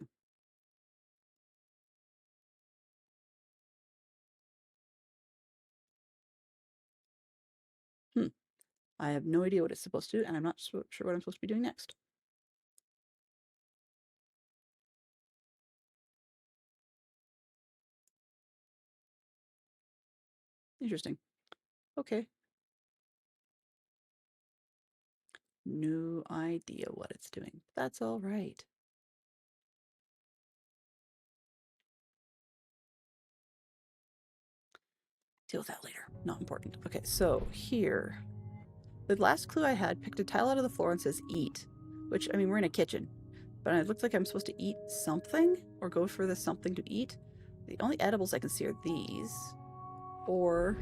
I have no idea what it's supposed to do, and I'm not sure what I'm supposed to be doing next. Interesting. Okay. No idea what it's doing. That's all right. Deal with that later. Not important. Okay, so here. The last clue I had picked a tile out of the floor and says eat, which, I mean, we're in a kitchen, but it looks like I'm supposed to eat something or go for the something to eat. The only edibles I can see are these, or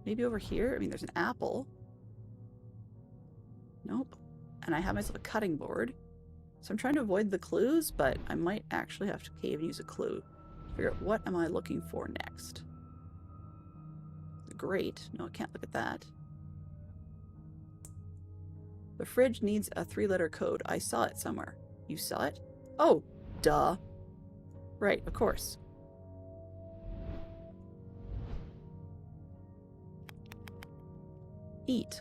maybe over here. I mean, there's an apple. Nope. And I have myself a cutting board. So I'm trying to avoid the clues, but I might actually have to cave and use a clue to figure out what am I looking for next. Great. No, I can't look at that. The fridge needs a 3-letter code. I saw it somewhere. You saw it? Oh, duh. Right, of course. Eat.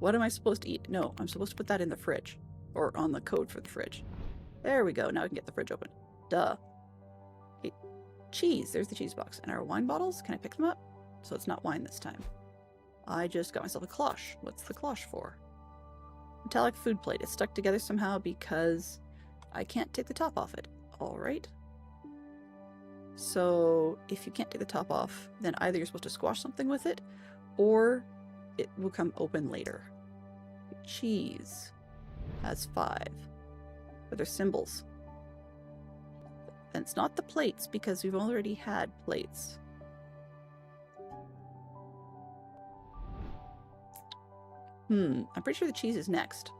What am I supposed to eat? No, I'm supposed to put that in the fridge. Or on the code for the fridge. There we go. Now I can get the fridge open. Duh. Okay. Cheese. There's the cheese box. And our wine bottles? Can I pick them up? So it's not wine this time. I just got myself a cloche. What's the cloche for? Metallic food plate. It's stuck together somehow because I can't take the top off it. Alright. So if you can't take the top off, then either you're supposed to squash something with it, or it will come open later. Cheese has 5. But they're symbols. And it's not the plates because we've already had plates. I'm pretty sure the cheese is next.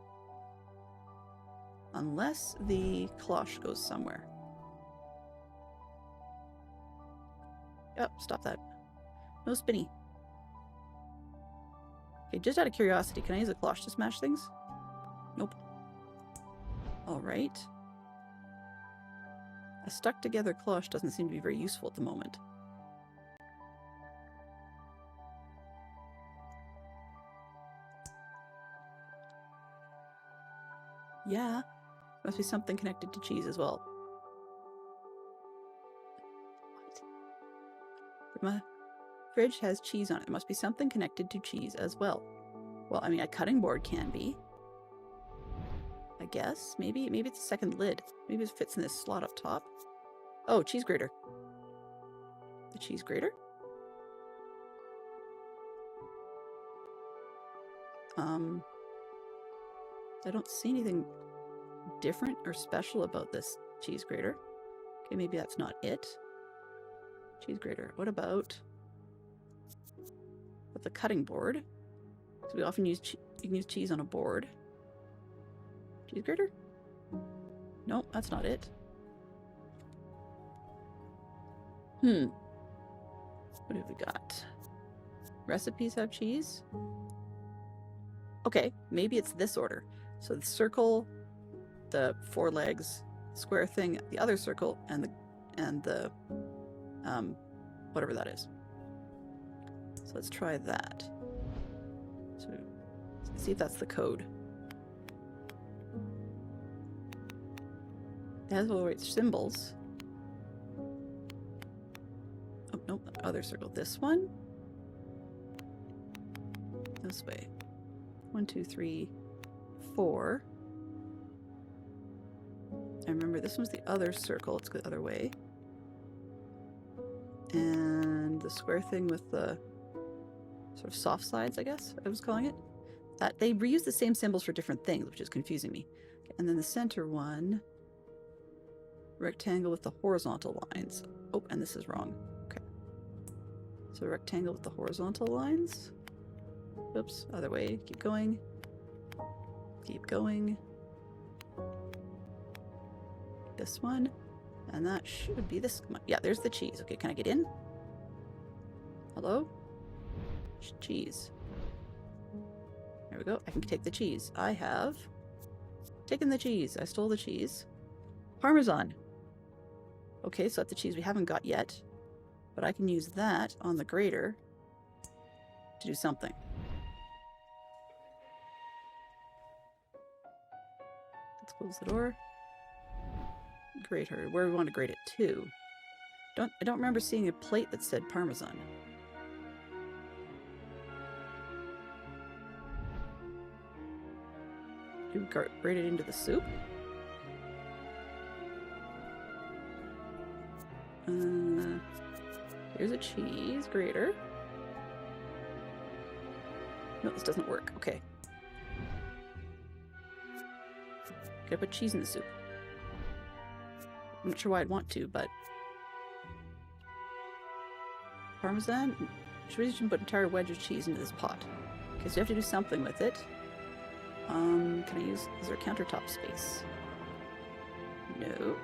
Unless the cloche goes somewhere. Oh, stop that. No spinny. Okay, just out of curiosity, can I use a cloche to smash things? Nope. Alright. A stuck together cloche doesn't seem to be very useful at the moment. Yeah. Must be something connected to cheese as well. My fridge has cheese on it. There must be something connected to cheese as well. Well, I mean, a cutting board can be. I guess. Maybe it's a second lid. Maybe it fits in this slot up top. Oh, cheese grater. The cheese grater? I don't see anything different or special about this cheese grater. Okay, maybe that's not it. Cheese grater. What about the cutting board? So we often use you can use cheese on a board. Cheese grater? Nope, that's not it. What have we got? Recipes have cheese? Okay, maybe it's this order. So the circle, the 4 legs, square thing, the other circle, and the whatever that is. So let's try that. So let's see if that's the code. It has all the right symbols. Oh, no, other circle. This one? This way. 1, 2, 3, 4. I remember this one's the other circle. It's the other way. And the square thing with the sort of soft sides, I guess I was calling it. That they reuse the same symbols for different things, which is confusing me. Okay, and then the center one, rectangle with the horizontal lines. Oh, and this is wrong. Okay. So rectangle with the horizontal lines. Oops, other way. Keep going. Keep going. This one. And that should be this. Yeah, there's the cheese. Okay, can I get in? Hello? Cheese. There we go. I can take the cheese. I have taken the cheese. I stole the cheese. Parmesan. Okay, so that's the cheese we haven't got yet. But I can use that on the grater to do something. Let's close the door. Grate her. Where do we want to grate it to? I don't remember seeing a plate that said Parmesan. Do we grate it into the soup? Here's a cheese grater. No, this doesn't work. Okay. Can I put cheese in the soup? I'm not sure why I'd want to, but... Parmesan? Should we just put an entire wedge of cheese into this pot? Okay, so you have to do something with it. Can I use... Is there countertop space? No.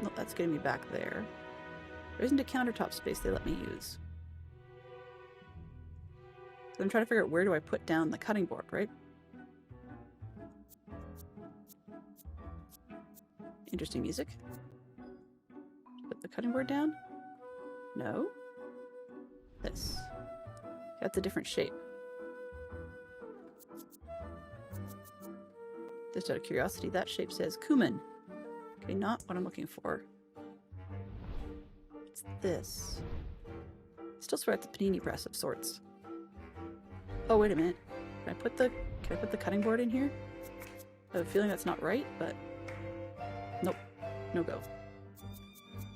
No, that's getting me back there. There isn't a countertop space they let me use. So I'm trying to figure out where do I put down the cutting board, right? Interesting music. Put the cutting board down? No. This. That's a different shape. Just out of curiosity, that shape says cumin. Okay, not what I'm looking for. It's this. Still swear it's a panini press of sorts. Oh, wait a minute. Can I put the cutting board in here? I have a feeling that's not right, but nope. No go.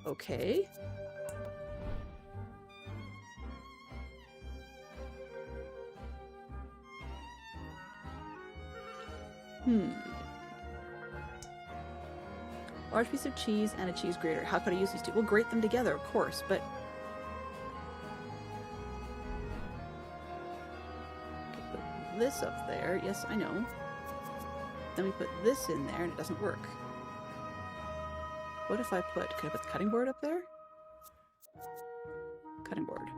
Okay. Large piece of cheese and a cheese grater. How could I use these two? We'll grate them together, of course, but... Put this up there. Yes, I know. Then we put this in there and it doesn't work. What if I put... Could I put the cutting board up there? Cutting board.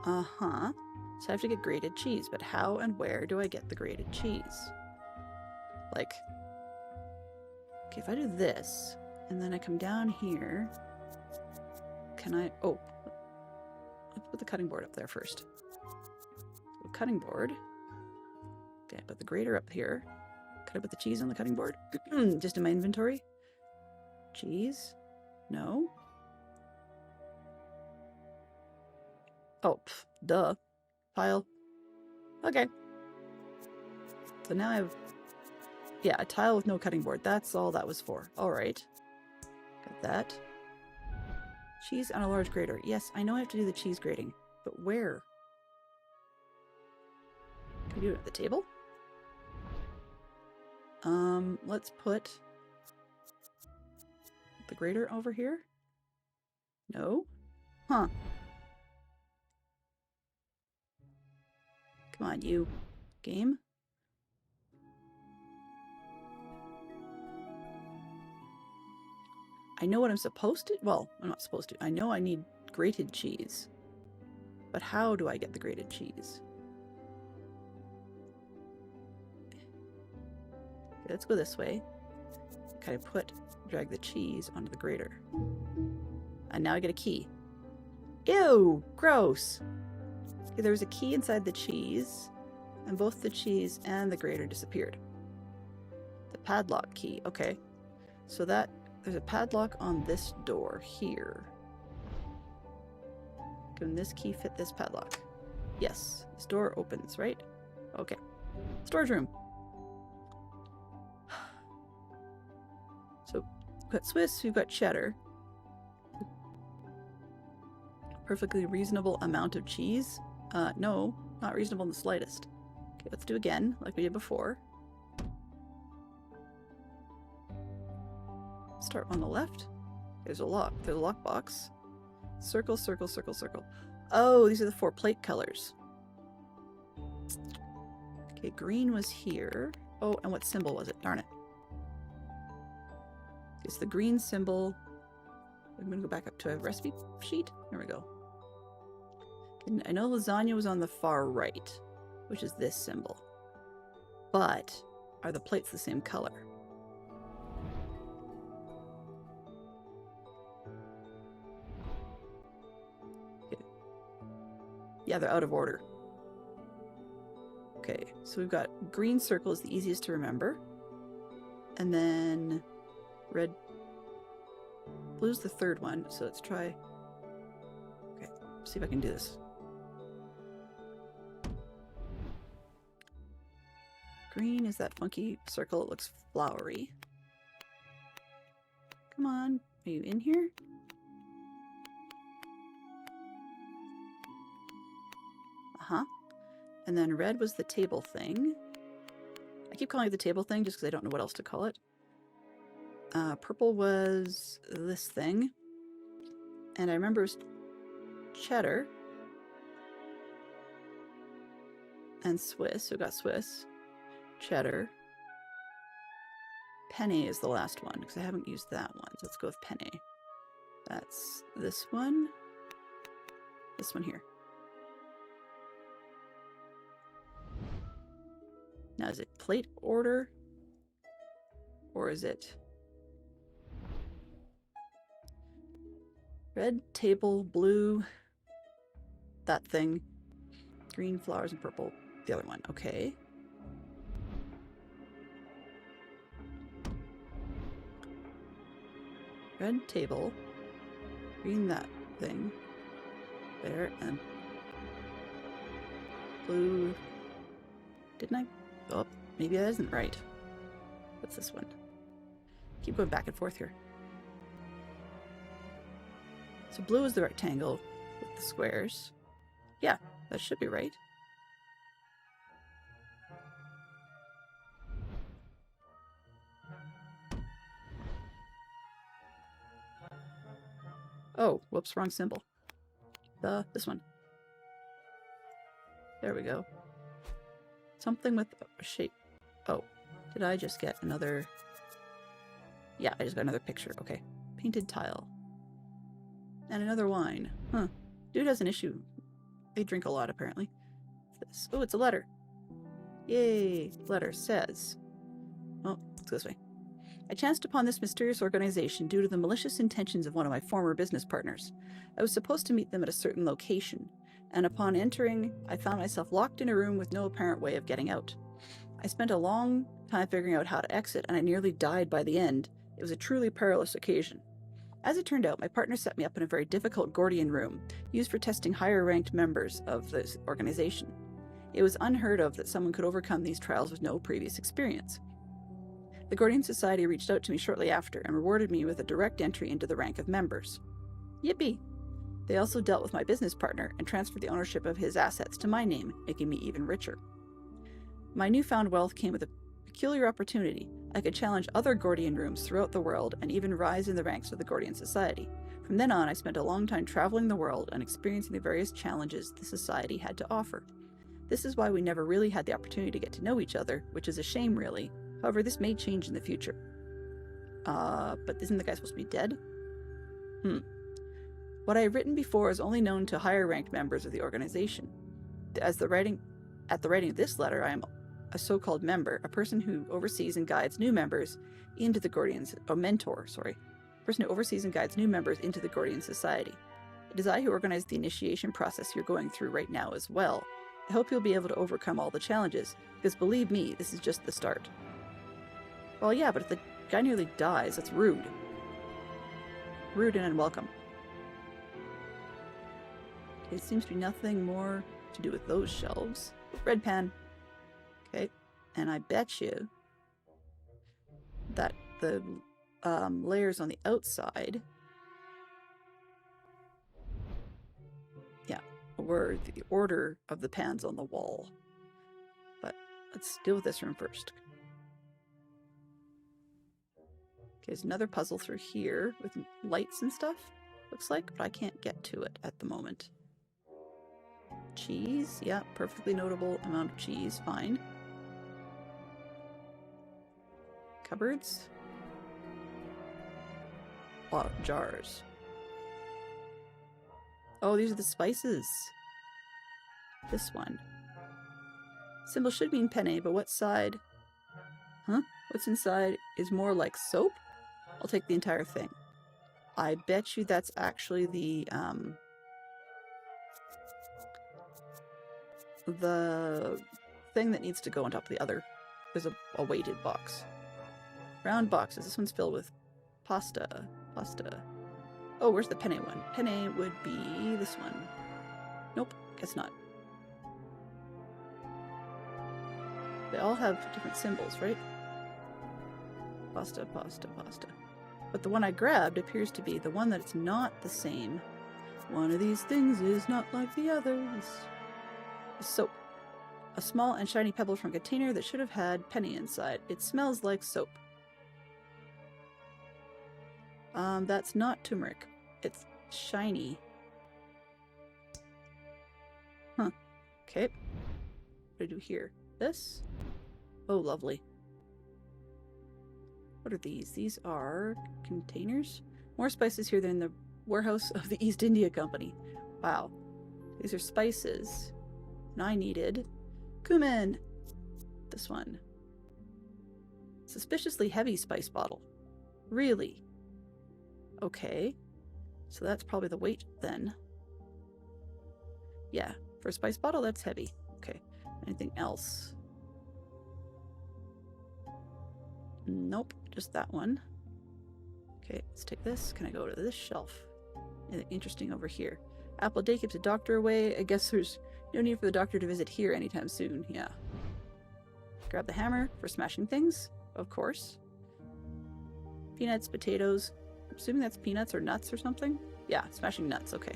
Uh-huh. So I have to get grated cheese, but how and where do I get the grated cheese? Like... Okay, if I do this, and then I come down here, can I... Oh, let's put the cutting board up there first. So cutting board. Okay, I put the grater up here. Could I put the cheese on the cutting board? Just in my inventory? Cheese? No. Oh, duh. Pile. Okay. So now I have... Yeah, a tile with no cutting board. That's all that was for. Alright. Got that. Cheese on a large grater. Yes, I know I have to do the cheese grating. But where? Can we do it at the table? Let's put the grater over here. No? Huh. Come on, you. Game? I know what I'm supposed to... Well, I'm not supposed to. I know I need grated cheese. But how do I get the grated cheese? Okay, let's go this way. Can I drag the cheese onto the grater? And now I get a key. Ew! Gross! Okay, there was a key inside the cheese, and both the cheese and the grater disappeared. The padlock key. Okay. So that... There's a padlock on this door here. Can this key fit this padlock? Yes. This door opens, right? Okay. Storage room. So, we've got Swiss, we've got cheddar. Perfectly reasonable amount of cheese. No, not reasonable in the slightest. Okay, let's do again, like we did before. Start on the left. There's a lock. There's a lockbox. Circle, circle, circle, circle. Oh, these are the 4 plate colors. Okay, green was here. Oh, and what symbol was it? Darn it. It's the green symbol. I'm going to go back up to a recipe sheet. There we go. And I know lasagna was on the far right, which is this symbol. But are the plates the same color? Yeah, they're out of order. Okay, so we've got green circle is the easiest to remember. And then red, blue's the third one. So let's try, okay, see if I can do this. Green is that funky circle. It looks flowery. Come on, are you in here? Uh-huh. And then red was the table thing. I keep calling it the table thing just because I don't know what else to call it. Purple was this thing. And I remember cheddar. And Swiss. So we got Swiss. Cheddar. Penny is the last one, because I haven't used that one. So let's go with penny. That's this one. This one here. Now, is it plate order? Or is it red table, blue, that thing, green flowers and purple, the other one. Okay. Red table, green that thing, there, and blue. Didn't I? Oh, maybe that isn't right. What's this one? Keep going back and forth here. So blue is the rectangle with the squares. Yeah, that should be right. Oh, whoops, wrong symbol. This one. There we go. Something with a shape. Oh, did I just get another? Yeah, I just got another picture. Okay. Painted tile. And another wine. Huh. Dude has an issue. They drink a lot, apparently. This. Oh, it's a letter. Yay. Letter says. Oh, let's go this way. I chanced upon this mysterious organization due to the malicious intentions of one of my former business partners. I was supposed to meet them at a certain location, and upon entering, I found myself locked in a room with no apparent way of getting out. I spent a long time figuring out how to exit, and I nearly died by the end. It was a truly perilous occasion. As it turned out, my partner set me up in a very difficult Gordian room, used for testing higher-ranked members of this organization. It was unheard of that someone could overcome these trials with no previous experience. The Gordian Society reached out to me shortly after and rewarded me with a direct entry into the rank of members. Yippee! They also dealt with my business partner and transferred the ownership of his assets to my name, making me even richer. My newfound wealth came with a peculiar opportunity. I could challenge other Gordian rooms throughout the world and even rise in the ranks of the Gordian Society. From then on, I spent a long time traveling the world and experiencing the various challenges the Society had to offer. This is why we never really had the opportunity to get to know each other, which is a shame, really. However, this may change in the future. But isn't the guy supposed to be dead? What I have written before is only known to higher-ranked members of the organization. At the writing of this letter, I am a so-called member, a person who oversees and guides new members into the Gordians, person who oversees and guides new members into the Gordian Society. It is I who organized the initiation process you're going through right now as well. I hope you'll be able to overcome all the challenges, because believe me, this is just the start. Well, yeah, but if the guy nearly dies, that's rude. Rude and unwelcome. It seems to be nothing more to do with those shelves. Red pan. Okay, and I bet you that the layers on the outside, were the order of the pans on the wall. But let's deal with this room first. Okay, there's another puzzle through here with lights and stuff, looks like, but I can't get to it at the moment. Cheese, yeah, perfectly notable amount of cheese, fine. Cupboards. Oh, jars. Oh, these are the spices. This one. Symbol should mean penne, but what side? Huh? What's inside is more like soap? I'll take the entire thing. I bet you that's actually the thing that needs to go on top of the other. There's a weighted box. Round boxes. This one's filled with pasta. Oh, where's the penne one? Penne would be this one. Nope, guess not. They all have different symbols, right? Pasta. But the one I grabbed appears to be the one that's not the same. One of these things is not like the others. Soap. A small and shiny pebble from a container that should have had penne inside. It smells like soap. That's not turmeric. It's shiny. Okay. What do I do here? This? Oh, lovely. What are these? These are containers? More spices here than the warehouse of the East India Company. Wow. These are spices. And I needed cumin. This one. Suspiciously heavy spice bottle. Really? Okay. So that's probably the weight then. Yeah, for a spice bottle, that's heavy. Okay. Anything else? Nope, just that one. Okay, let's take this. Can I go to this shelf? Anything interesting over here? Apple a day keeps a doctor away. I guess there's no need for the doctor to visit here anytime soon. Yeah. Grab the hammer for smashing things, of course. Peanuts, potatoes. I'm assuming that's peanuts or nuts or something. Yeah, smashing nuts. Okay.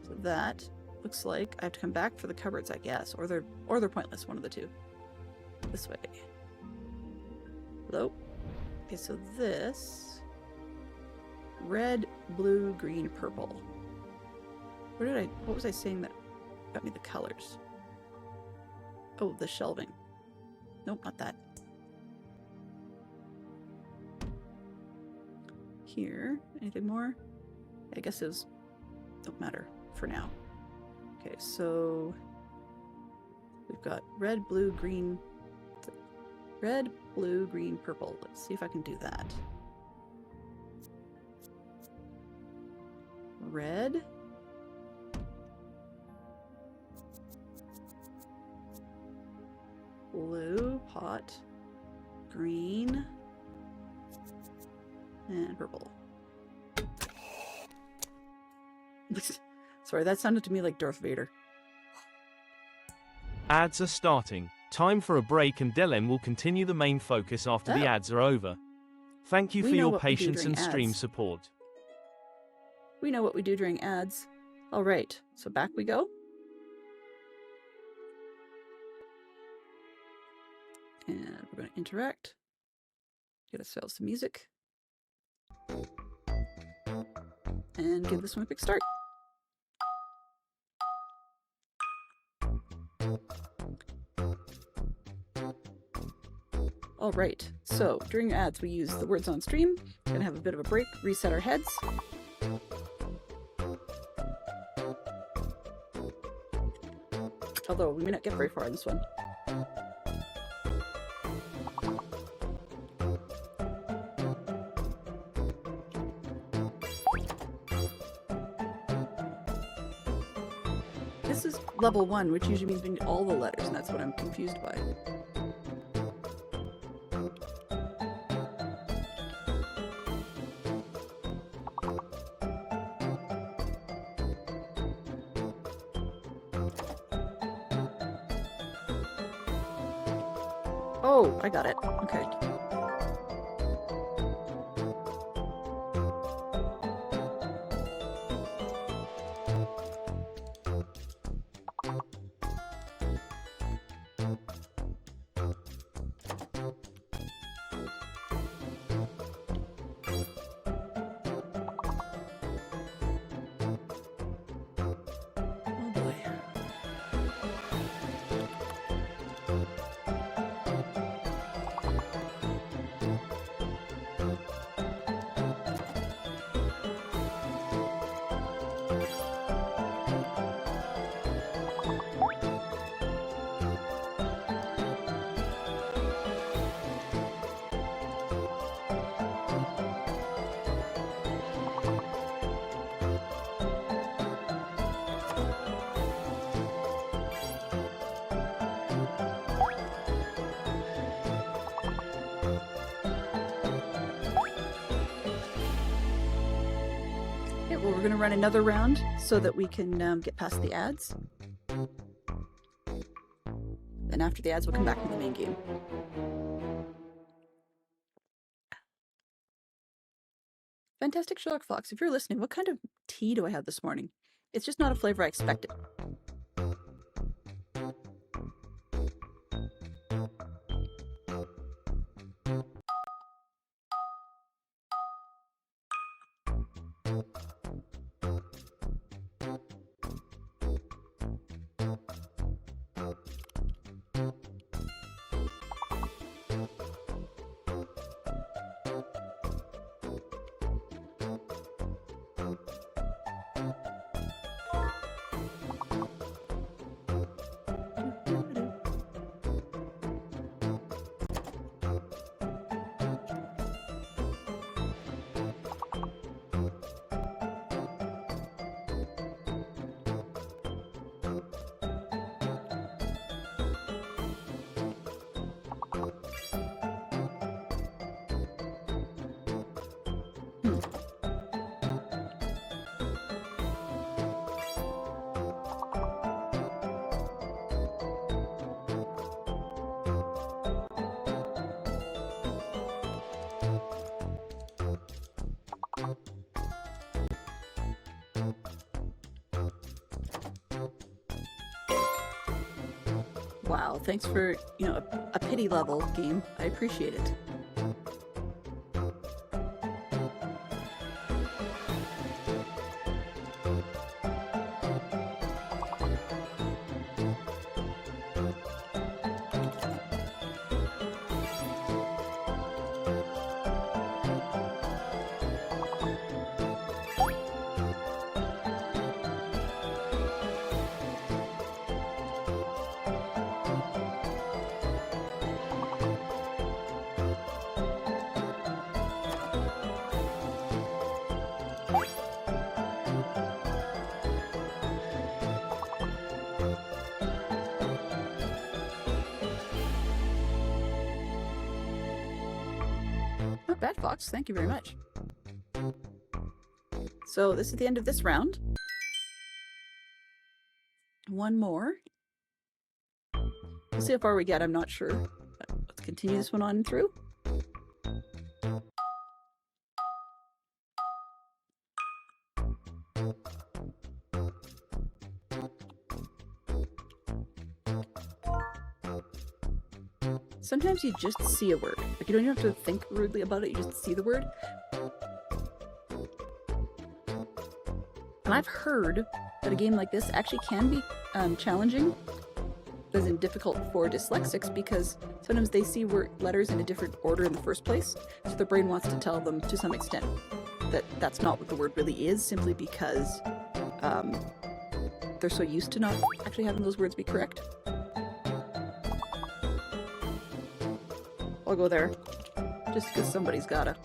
So that looks like I have to come back for the cupboards, I guess, or they're pointless. One of the two. This way. Hello. Okay, so this red, blue, green, purple. What was I saying that got me the colors? Oh, the shelving. Nope, not that. Here, anything more? I guess those don't matter for now. Okay, so we've got red, blue, green, red, blue, green, purple. Let's see if I can do that. Red. Blue, pot, green, and purple. Sorry, that sounded to me like Darth Vader. Ads are starting. Time for a break and Dylan will continue the main focus after the ads are over. Thank you for your patience and stream support. We know what we do during ads. Alright, so back we go. And we're going to interact. Get ourselves some music. And give this one a quick start. Alright, so during ads we use the words on stream. Gonna have a bit of a break, reset our heads. Although we may not get very far in this one. This is level 1, which usually means we need all the letters, and that's what I'm confused by. Oh, I got it. Okay. Well, we're going to run another round so that we can get past the ads. Then after the ads, we'll come back to the main game. Fantastic Sherlock Fox, if you're listening, what kind of tea do I have this morning? It's just not a flavor I expected. Wow, thanks for, a pity level game. I appreciate it. Not bad, Fox. Thank you very much. So this is the end of this round. One more. We'll see how far we get. I'm not sure. Let's continue this one on through. Sometimes you just see a word. Like, you don't even have to think rudely about it, you just see the word. And I've heard that a game like this actually can be challenging, as in difficult for dyslexics, because sometimes they see letters in a different order in the first place, so their brain wants to tell them to some extent that that's not what the word really is, simply because they're so used to not actually having those words be correct. I'll go there, just because somebody's gotta.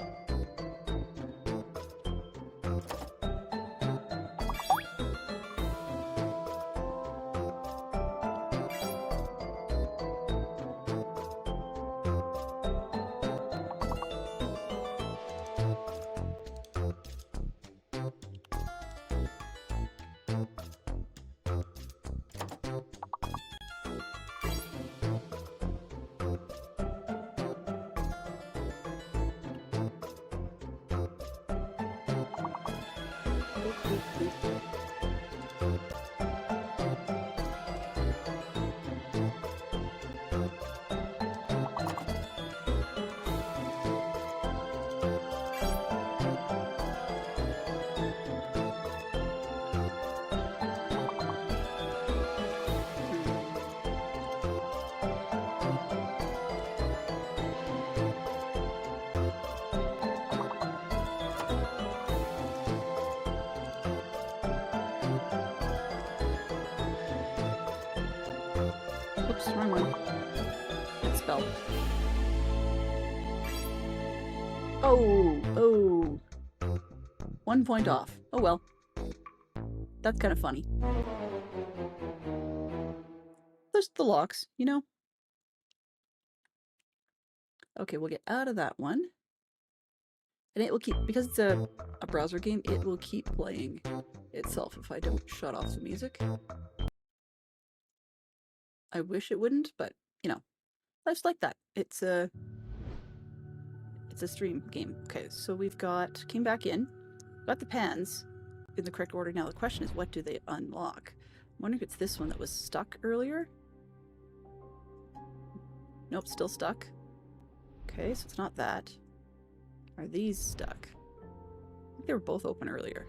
Oops, wrong one. That spell. Oh. 1 point off. Oh well. That's kind of funny. There's the locks, you know? Okay, we'll get out of that one. And it will keep, because it's a browser game, it will keep playing itself if I don't shut off the music. I wish it wouldn't, but, life's like that. It's a stream game. Okay, so we've came back in, got the pans in the correct order. Now the question is, what do they unlock? I'm wondering if it's this one that was stuck earlier. Nope, still stuck. Okay, so it's not that. Are these stuck? I think they were both open earlier.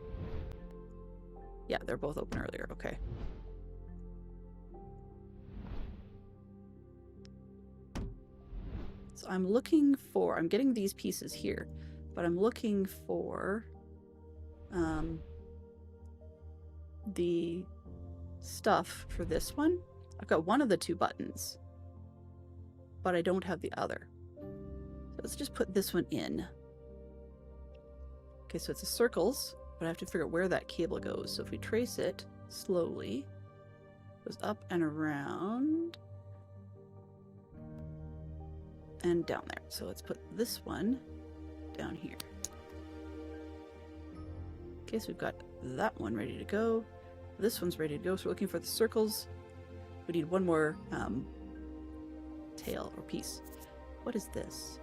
Yeah, they're both open earlier. Okay. So I'm getting these pieces here, but I'm looking for the stuff for this one. I've got one of the two buttons, but I don't have the other. So let's just put this one in. Okay, so it's a circles, but I have to figure out where that cable goes. So if we trace it slowly, it goes up and around and down there. So let's put this one down here. Okay, so we've got that one ready to go. This one's ready to go. So we're looking for the circles. We need one more tail or piece. What is this?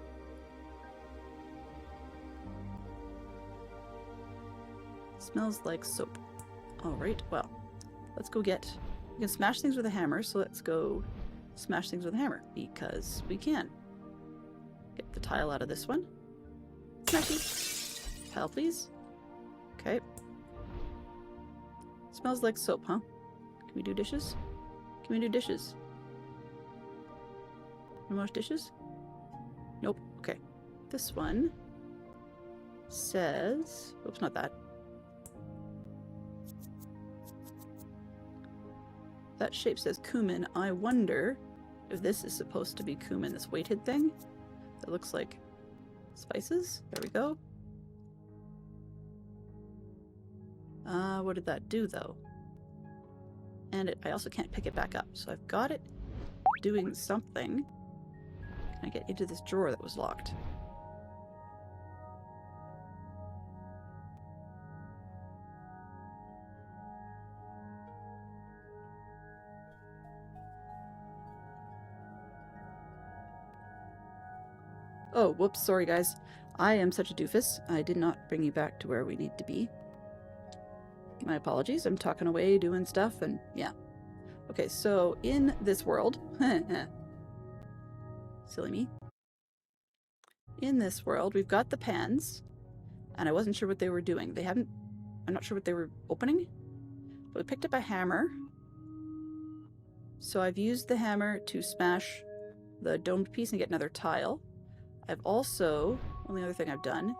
Smells like soap. All right, well, let's go we can smash things with a hammer. So let's go smash things with a hammer, because we can. Get the tile out of this one. Smashy. Tile, please. Okay. Smells like soap, huh? Can we do dishes? Can we do dishes? No more dishes? Nope. Okay. This one says... Oops, not that. That shape says cumin. I wonder if this is supposed to be cumin, this weighted thing. That looks like spices. There we go. What did that do, though? And I also can't pick it back up. So I've got it doing something. Can I get into this drawer that was locked? Oh, whoops, sorry guys. I am such a doofus. I did not bring you back to where we need to be. My apologies, I'm talking away, doing stuff, and yeah. Okay, so in this world... Silly me. In this world, we've got the pans, and I wasn't sure what they were doing. I'm not sure what they were opening, but we picked up a hammer. So I've used the hammer to smash the domed piece and get another tile. I've also, only other thing I've done,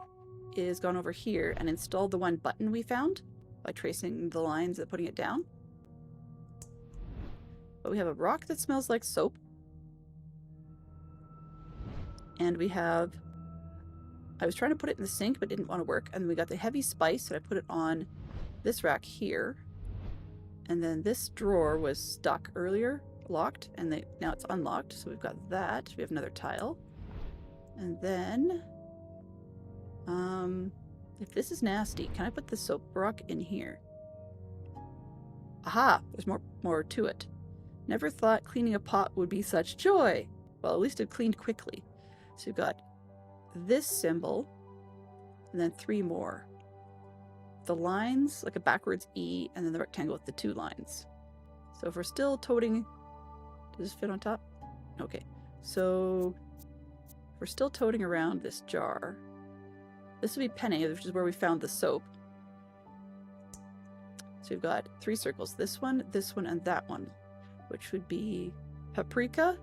is gone over here and installed the one button we found by tracing the lines and putting it down. But we have a rock that smells like soap. And we have... I was trying to put it in the sink, but it didn't want to work. And we got the heavy spice, and I put it on this rack here. And then this drawer was stuck earlier, locked, and now it's unlocked. So we've got that. We have another tile. And then... if this is nasty, can I put the soap rock in here? Aha! There's more to it. Never thought cleaning a pot would be such joy. Well, at least it cleaned quickly. So we've got this symbol, and then 3 more. The lines, like a backwards E, and then the rectangle with the 2 lines. So if we're still toting... Does this fit on top? Okay. So we're still toting around this jar. This would be penne, which is where we found the soap. So we've got 3 circles. This one, and that one. Which would be paprika.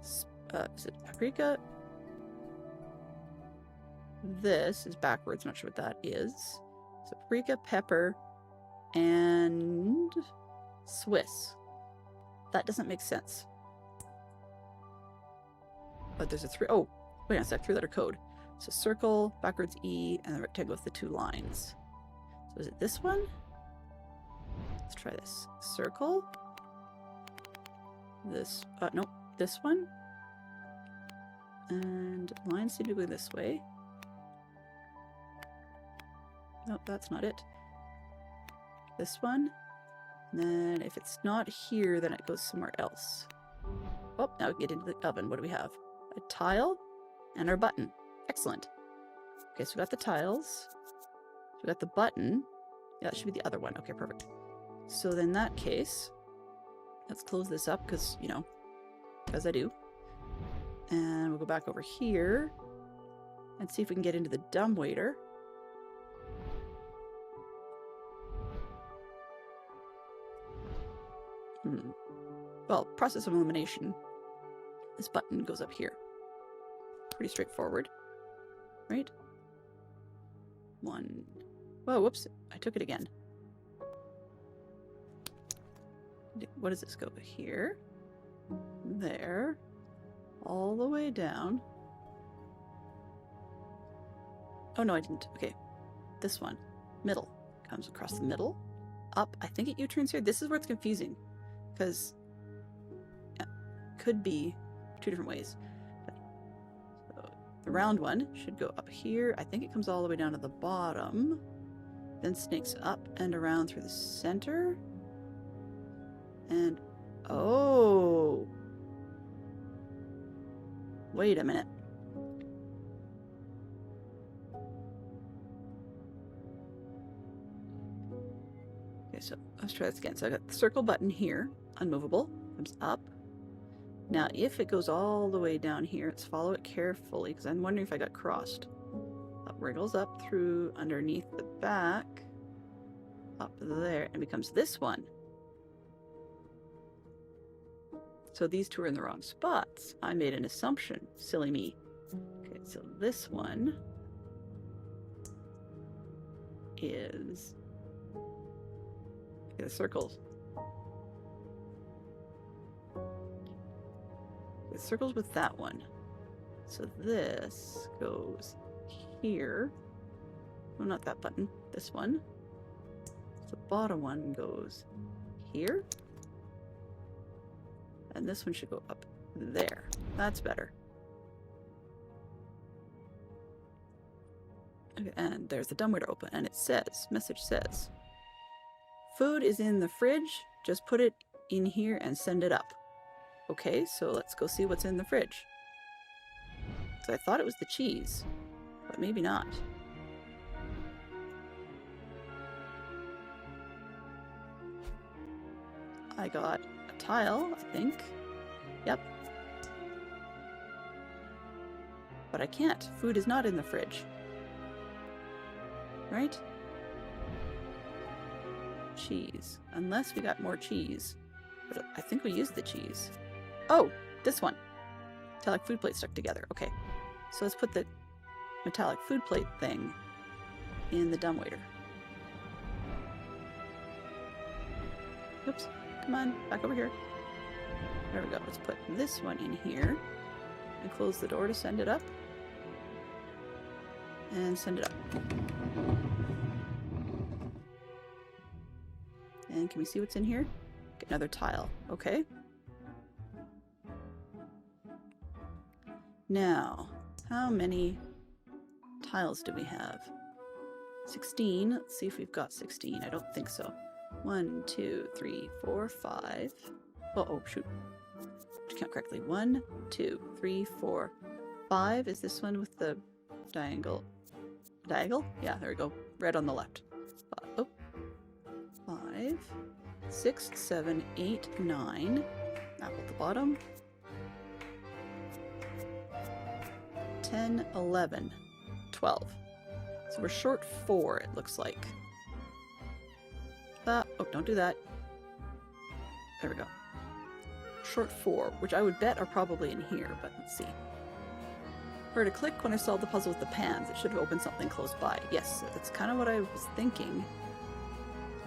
Is it paprika? This is backwards. Not sure what that is. So paprika, pepper, and Swiss. That doesn't make sense. But there's a 3... Oh, wait on a sec. 3-letter code. So circle, backwards E, and the rectangle with the 2 lines. So is it this one? Let's try this. Circle. This, nope, this one. And lines seem to go this way. Nope, that's not it. This one. And then if it's not here, then it goes somewhere else. Oh, now we can get into the oven. What do we have? A tile and our button. Excellent. Okay, so we got the tiles. We got the button. Yeah, that should be the other one. Okay, perfect. So then in that case, let's close this up because, you know, as I do. And we'll go back over here and see if we can get into the dumbwaiter. Well, process of elimination. This button goes up here. Pretty straightforward. Right? 1. Whoa, whoops. I took it again. What does this go here? There. All the way down. Oh, no, I didn't. Okay. This one. Middle. Comes across the middle. Up. I think it U-turns here. This is where it's confusing. Because it could be 2 different ways. So the round one should go up here. I think it comes all the way down to the bottom. Then snakes up and around through the center. And... oh! Wait a minute. Okay, so let's try this again. So I got the circle button here, unmovable. comes up. Now, if it goes all the way down here, let's follow it carefully, because I'm wondering if I got crossed. It wriggles up through underneath the back, up there, and becomes this one. So these two are in the wrong spots. I made an assumption. Silly me. Okay, so this one is... Okay, the circles. The circles with that one. So this goes here. Oh, not that button. This one. The bottom one goes here. And this one should go up there. That's better. Okay, and there's the dumbwaiter open, and it says, message says, food is in the fridge, just put it in here and send it up. Okay, so let's go see what's in the fridge. So I thought it was the cheese, but maybe not. I got a tile, I think. Yep. But I can't. Food is not in the fridge. Right? Cheese. Unless we got more cheese. But I think we used the cheese. Oh, this one. Metallic food plate stuck together. Okay. So let's put the metallic food plate thing in the dumbwaiter. Oops. Come on. Back over here. There we go. Let's put this one in here. And close the door to send it up. And send it up. And can we see what's in here? Get another tile. Okay. Now, how many tiles do we have? 16. Let's see if we've got 16. I don't think so. 1, 2, 3, 4, 5. Oh, shoot. Did I count correctly? 1, 2, 3, 4, 5. Is this one with the diagonal? Diagonal? Yeah, there we go. Red on the left. 5, 6, 7, 8, 9. Apple at the bottom. 10, 11, 12. So we're short 4, it looks like. Oh, don't do that. There we go. Short 4, which I would bet are probably in here, but let's see. Heard a click when I solved the puzzle with the pans. It should have opened something close by. Yes, that's kind of what I was thinking.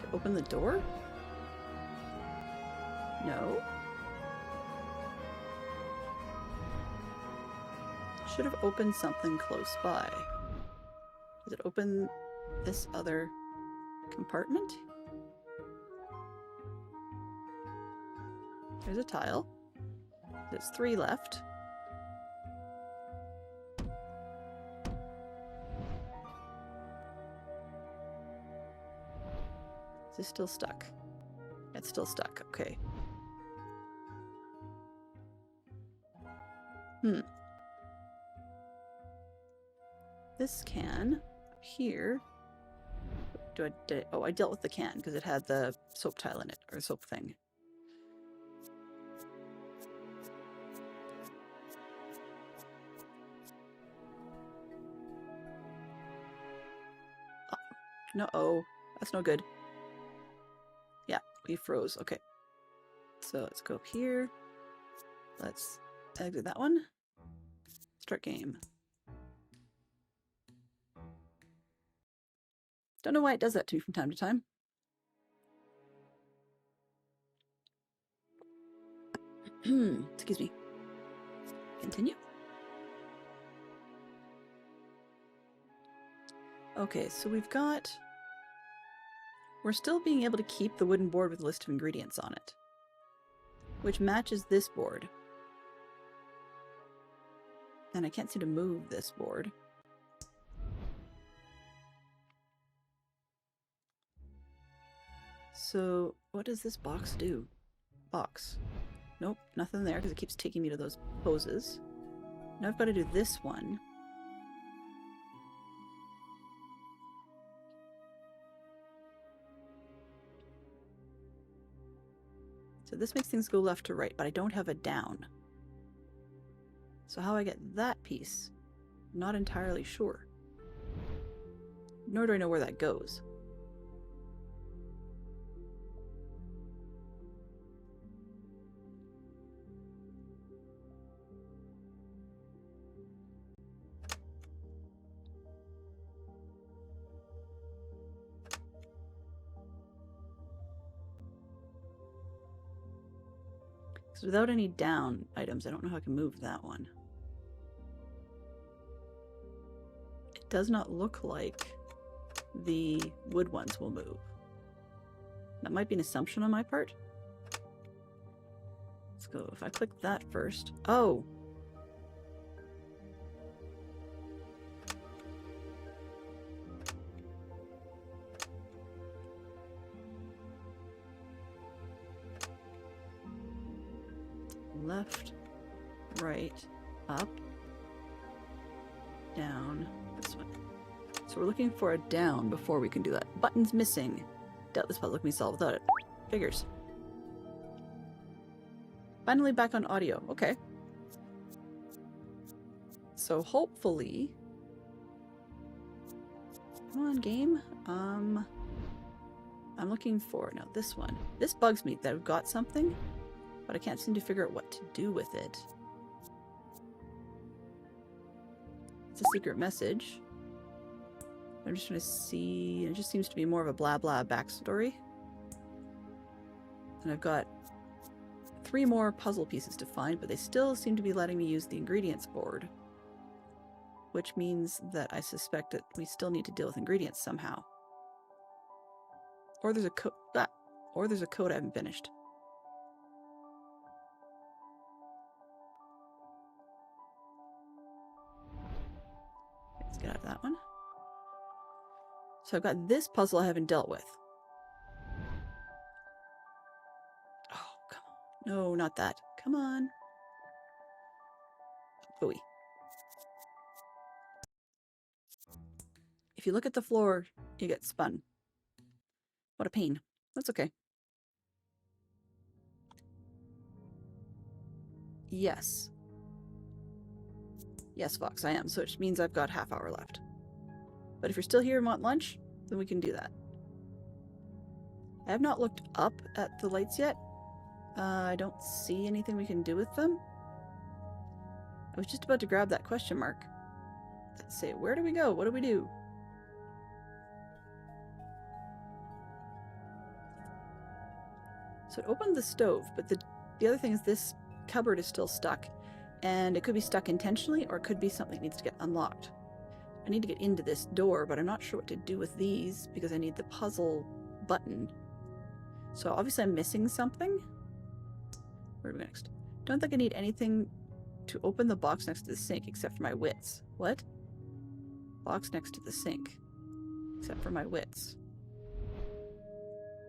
To open the door? No. Should have opened something close by. Does it open this other compartment? There's a tile. There's 3 left. Is this still stuck? It's still stuck. Okay. This can here. Oh, I dealt with the can because it had the soap tile in it, or soap thing. No, that's no good. Yeah, we froze. Okay. So let's go up here. Let's exit that one. Start game. Don't know why it does that to me from time to time. Excuse me. Continue. Okay, so we're still being able to keep the wooden board with a list of ingredients on it, which matches this board. And I can't seem to move this board. So what does this box do? Box. Nope, nothing there because it keeps taking me to those poses. Now I've got to do this one. So this makes things go left to right, but I don't have a down. So how I get that piece, I'm not entirely sure. Nor do I know where that goes. So without any down items, I don't know how I can move that one. It does not look like the wood ones will move. That might be an assumption on my part. Let's go. If I click that first. Oh! Left, right, up, down, this one. So we're looking for a down before we can do that. Button's missing. Doubt this puzzle can be solved without it. Figures. Finally back on audio. Okay. So hopefully... Come on, game. I'm looking for... No, this one. This bugs me that I've got something, but I can't seem to figure out what to do with it. It's a secret message. I'm just trying to see... It just seems to be more of a blah blah backstory. And I've got 3 more puzzle pieces to find, but they still seem to be letting me use the ingredients board. Which means that I suspect that we still need to deal with ingredients somehow. Or there's a code... Or there's a code I haven't finished. Let's get out of that one. So I've got this puzzle I haven't dealt with. Oh, come on. No, not that. Come on. Ooey. If you look at the floor, you get spun. What a pain. That's okay. Yes. Yes, Fox, I am. So it means I've got half hour left. But if you're still here and want lunch, then we can do that. I have not looked up at the lights yet. I don't see anything we can do with them. I was just about to grab that question mark. Let's say, where do we go? What do we do? So it opened the stove, but the other thing is this cupboard is still stuck. And it could be stuck intentionally, or it could be something that needs to get unlocked. I need to get into this door, but I'm not sure what to do with these because I need the puzzle button. So obviously I'm missing something. Where do we go next? Don't think I need anything to open the box next to the sink except for my wits. What? Box next to the sink. Except for my wits.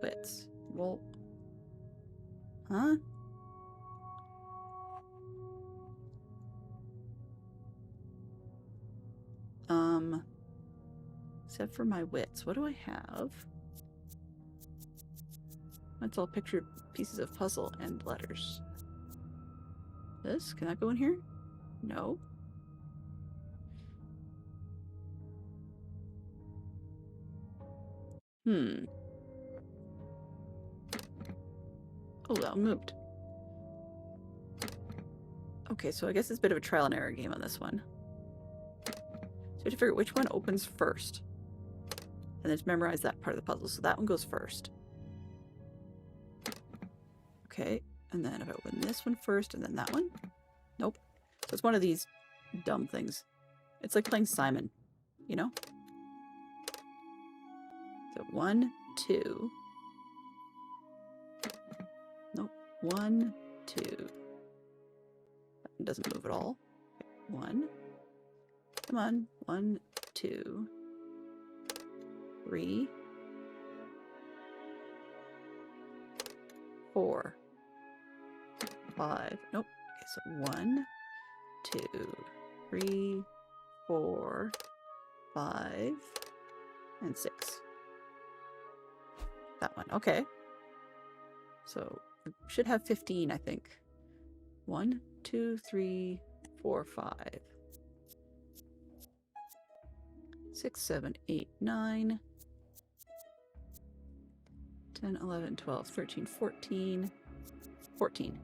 Wits. Well... Huh? Except for my wits. What do I have? That's all pictured pieces of puzzle and letters. This? Can that go in here? No. Oh, that one moved. Okay, so I guess it's a bit of a trial and error game on this one. So you have to figure out which one opens first. And then to memorize that part of the puzzle. So that one goes first. Okay, and then if I open this one first and then that one. Nope. So it's one of these dumb things. It's like playing Simon, you know? So 1, 2. Nope. 1, 2. That one doesn't move at all. Okay, 1. Come on. 1, 2. 3. 4. 5. Nope. Okay, so 1, 2, 3, 4, 5, and 6. That one. Okay. So should have 15, I think. 1, 2, 3, 4, 5. 6, 7, 8, 9. 10, 11, 12, 13, 14. 14.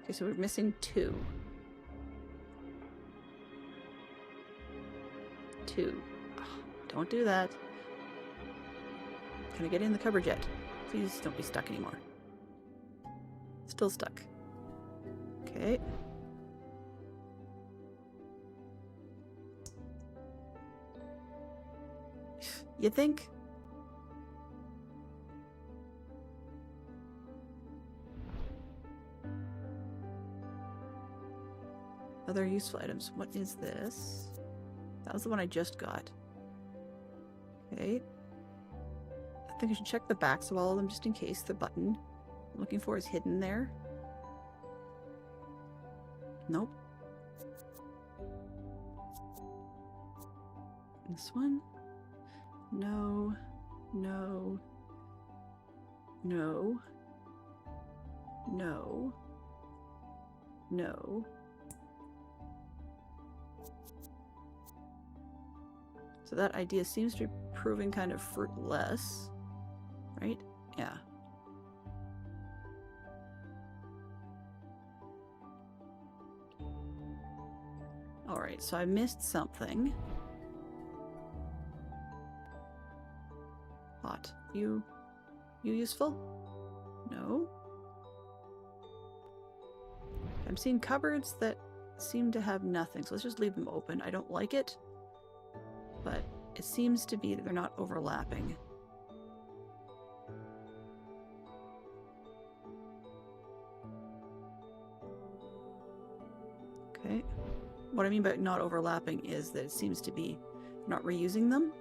Okay, so we're missing 2. 2. Oh, don't do that. Can I get in the cupboard yet? Please don't be stuck anymore. Still stuck. Okay. You think? Other useful items. What is this? That was the one I just got. Okay. I think I should check the backs of all of them just in case the button I'm looking for is hidden there. Nope. This one? No. No. No. No. No. So that idea seems to be proving kind of fruitless, right? Yeah. Alright, so I missed something. Hot. You useful? No? I'm seeing cupboards that seem to have nothing, so let's just leave them open. I don't like it, but it seems to be that they're not overlapping. Okay. What I mean by not overlapping is that it seems to be not reusing them.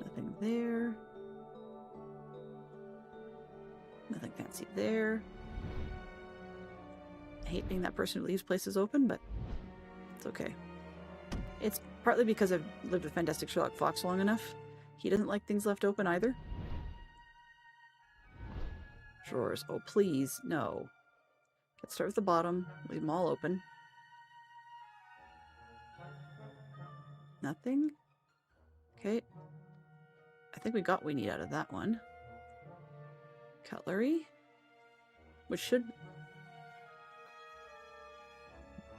Nothing there. Nothing fancy there. I hate being that person who leaves places open, but it's okay. It's partly because I've lived with Fantastic Sherlock Fox long enough. He doesn't like things left open either. Drawers. Oh, please, no. Let's start with the bottom. Leave them all open. Nothing? Okay. I think we got what we need out of that one. Cutlery? Which should...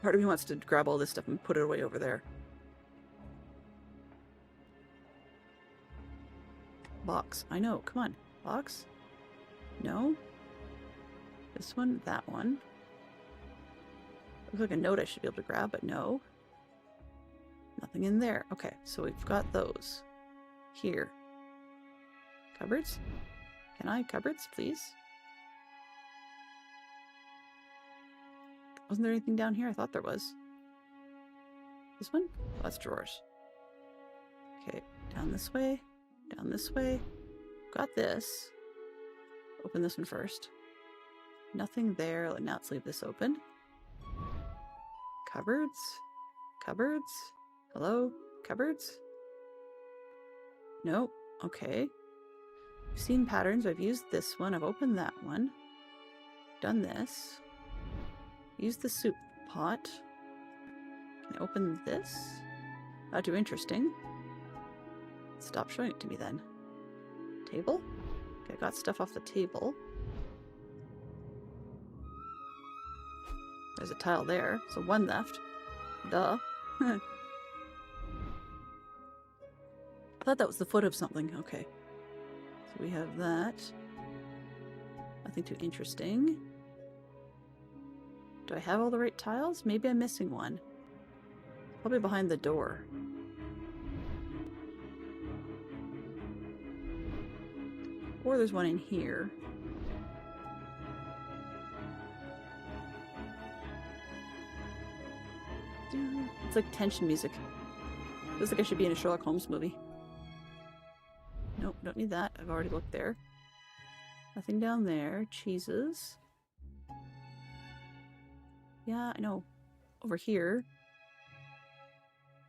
Part of me wants to grab all this stuff and put it away over there. Box. I know. Come on. Box? No? This one? That one? Looks like a note I should be able to grab, but no. Nothing in there. Okay, so we've got those. Here. Cupboards? Can I? Cupboards, please? Wasn't there anything down here? I thought there was. This one? Oh, that's drawers. Okay, down this way. Down this way. Got this. Open this one first. Nothing there. Now let's leave this open. Cupboards? Cupboards? Hello? Cupboards? Nope. Okay. I've seen patterns. I've used this one. I've opened that one. Done this. Use the soup pot. Can I open this? Not too interesting. Stop showing it to me then. Table? Okay, I got stuff off the table. There's a tile there, so one left. Duh. I thought that was the foot of something. Okay. So we have that. Nothing too interesting. Do I have all the right tiles? Maybe I'm missing one. Probably behind the door. Or there's one in here. It's like tension music. Feels like I should be in a Sherlock Holmes movie. Nope, don't need that. I've already looked there. Nothing down there. Cheeses. Yeah, I know. Over here.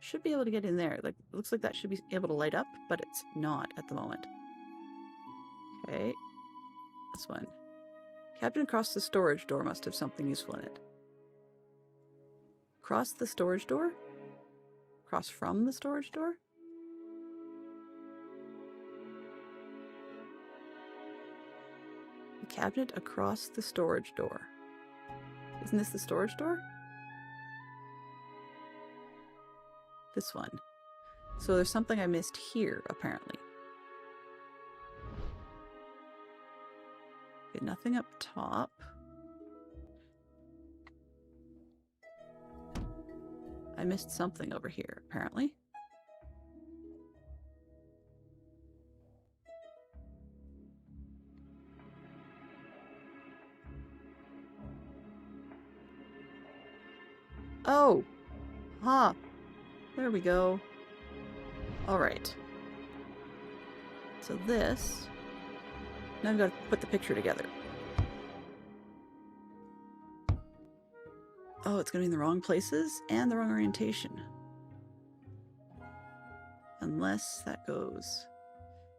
Should be able to get in there. Like, it looks like that should be able to light up, but it's not at the moment. Okay. This one. Cabinet across the storage door must have something useful in it. Across the storage door? Across from the storage door? The cabinet across the storage door. Isn't this the storage door? This one. So there's something I missed here, apparently. Okay, nothing up top. I missed something over here, apparently. Oh! Ha! There we go. Alright. So this... Now I've got to put the picture together. Oh, it's going to be in the wrong places and the wrong orientation. Unless that goes...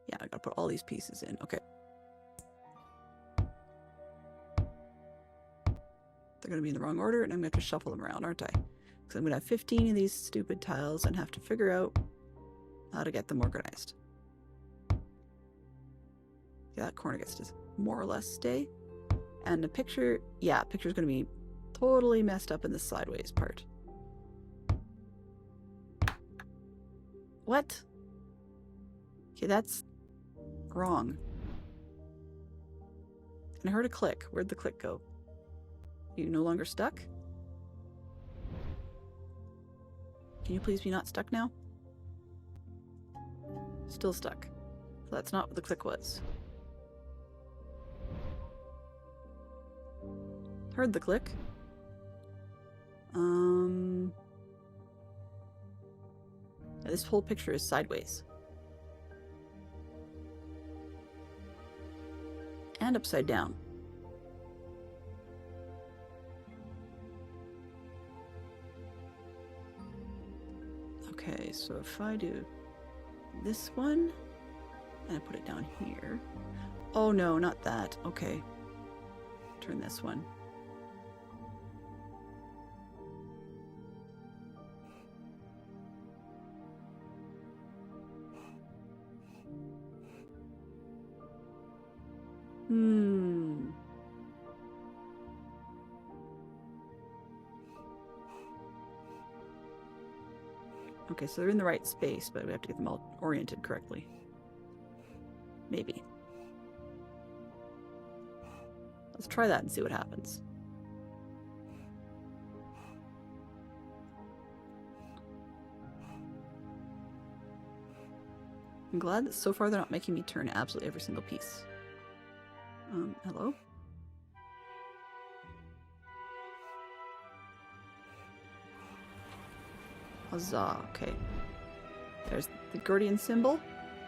Yeah, I got to put all these pieces in. Okay. They're going to be in the wrong order, and I'm going to have to shuffle them around, aren't I? Because I'm going to have 15 of these stupid tiles and have to figure out how to get them organized. Yeah, that corner gets to more or less stay. And the picture, yeah, picture's going to be totally messed up in the sideways part. What? Okay, that's wrong. And I heard a click. Where'd the click go? You no longer stuck? Can you please be not stuck now? Still stuck. So that's not what the click was. Heard the click. This whole picture is sideways. And upside down. Okay, so if I do this one, and I put it down here. Oh no, not that. Okay. Turn this one. Okay, so they're in the right space, but we have to get them all oriented correctly. Maybe. Let's try that and see what happens. I'm glad that so far they're not making me turn absolutely every single piece. Hello? Huzzah, okay. There's the Gordian symbol,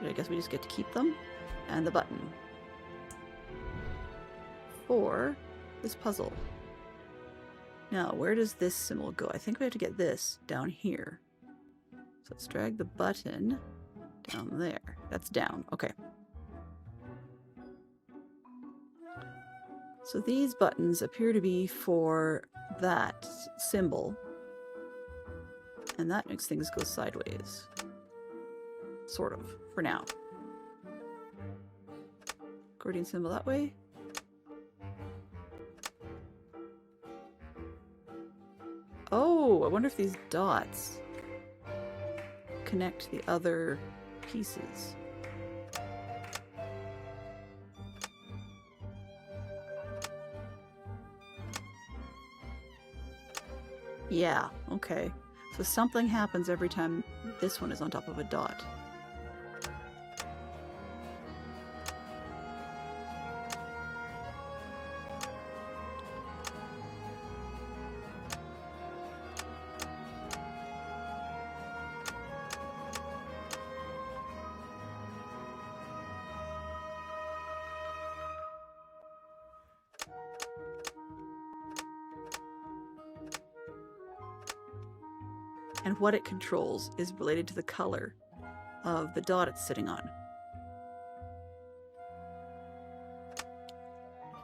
but I guess we just get to keep them, and the button. For this puzzle. Now, where does this symbol go? I think we have to get this down here. So let's drag the button down there. That's down, okay. So these buttons appear to be for that symbol. And that makes things go sideways. Sort of, for now. Gordian symbol that way. Oh, I wonder if these dots connect the other pieces. Yeah, okay. So something happens every time this one is on top of a dot. and what it controls is related to the color of the dot it's sitting on.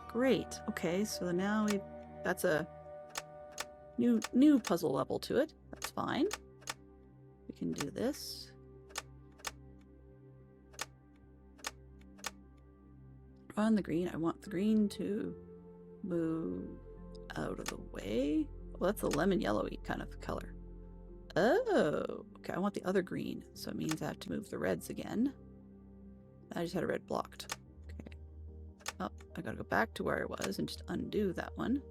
Great. Okay, so now that's a new puzzle level to it. That's fine. We can do this. On the green, I want the green to move out of the way. Well, that's a lemon yellowy kind of color. Oh, okay, I want the other green, so it means I have to move the reds again. I just had a red blocked. Okay. Oh, I gotta go back to where I was and just undo that one.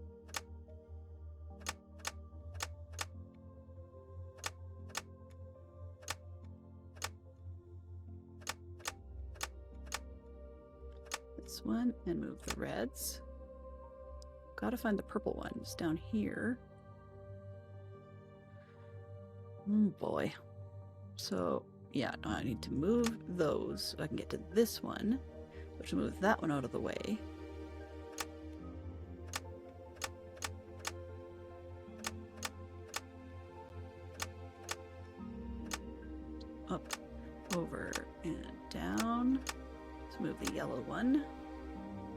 This one, and move the reds. Gotta find the purple ones down here. Oh boy. So, yeah, I need to move those so I can get to this one, which will move that one out of the way. Up, over, and down. Let's move the yellow one.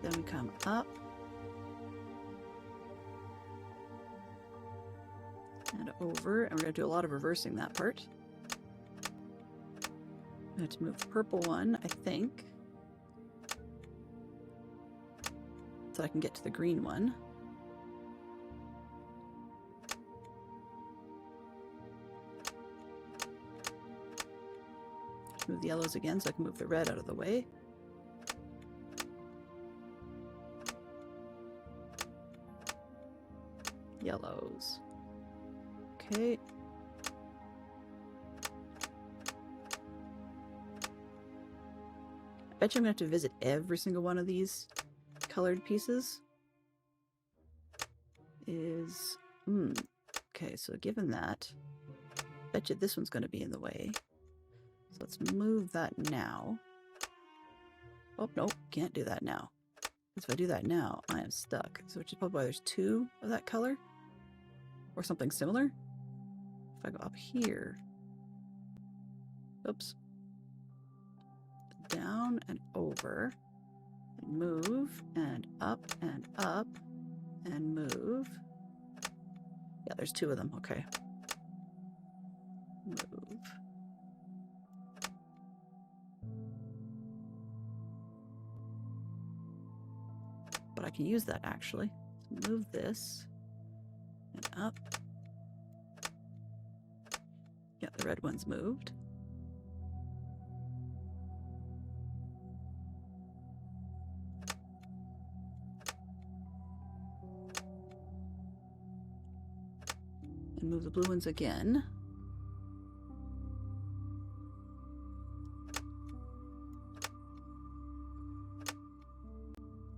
Then we come up. And over, and we're going to do a lot of reversing that part. I have to move the purple one, I think, so I can get to the green one. Move the yellows again so I can move the red out of the way. Yellows. Okay. I bet you I'm gonna have to visit every single one of these colored pieces. Okay, so given that, I bet you this one's gonna be in the way. So let's move that now. Oh, nope, can't do that now. Because if I do that now, I am stuck. So which is probably why there's two of that color. Or something similar. If I go up here. Oops. Down and over. And move. And up and up. And move. Yeah, there's two of them. Okay. Move. But I can use that actually. So move this. And up. Yeah, the red one's moved. And move the blue ones again.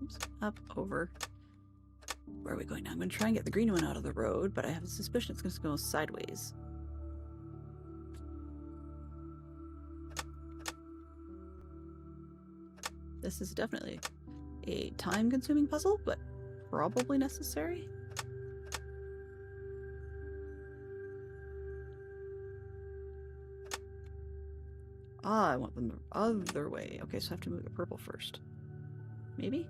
Oops, up, over. Where are we going now? I'm going to try and get the green one out of the road, but I have a suspicion it's going to go sideways. This is definitely a time-consuming puzzle, but probably necessary. Ah, I want them the other way. Okay, so I have to move the purple first. Maybe?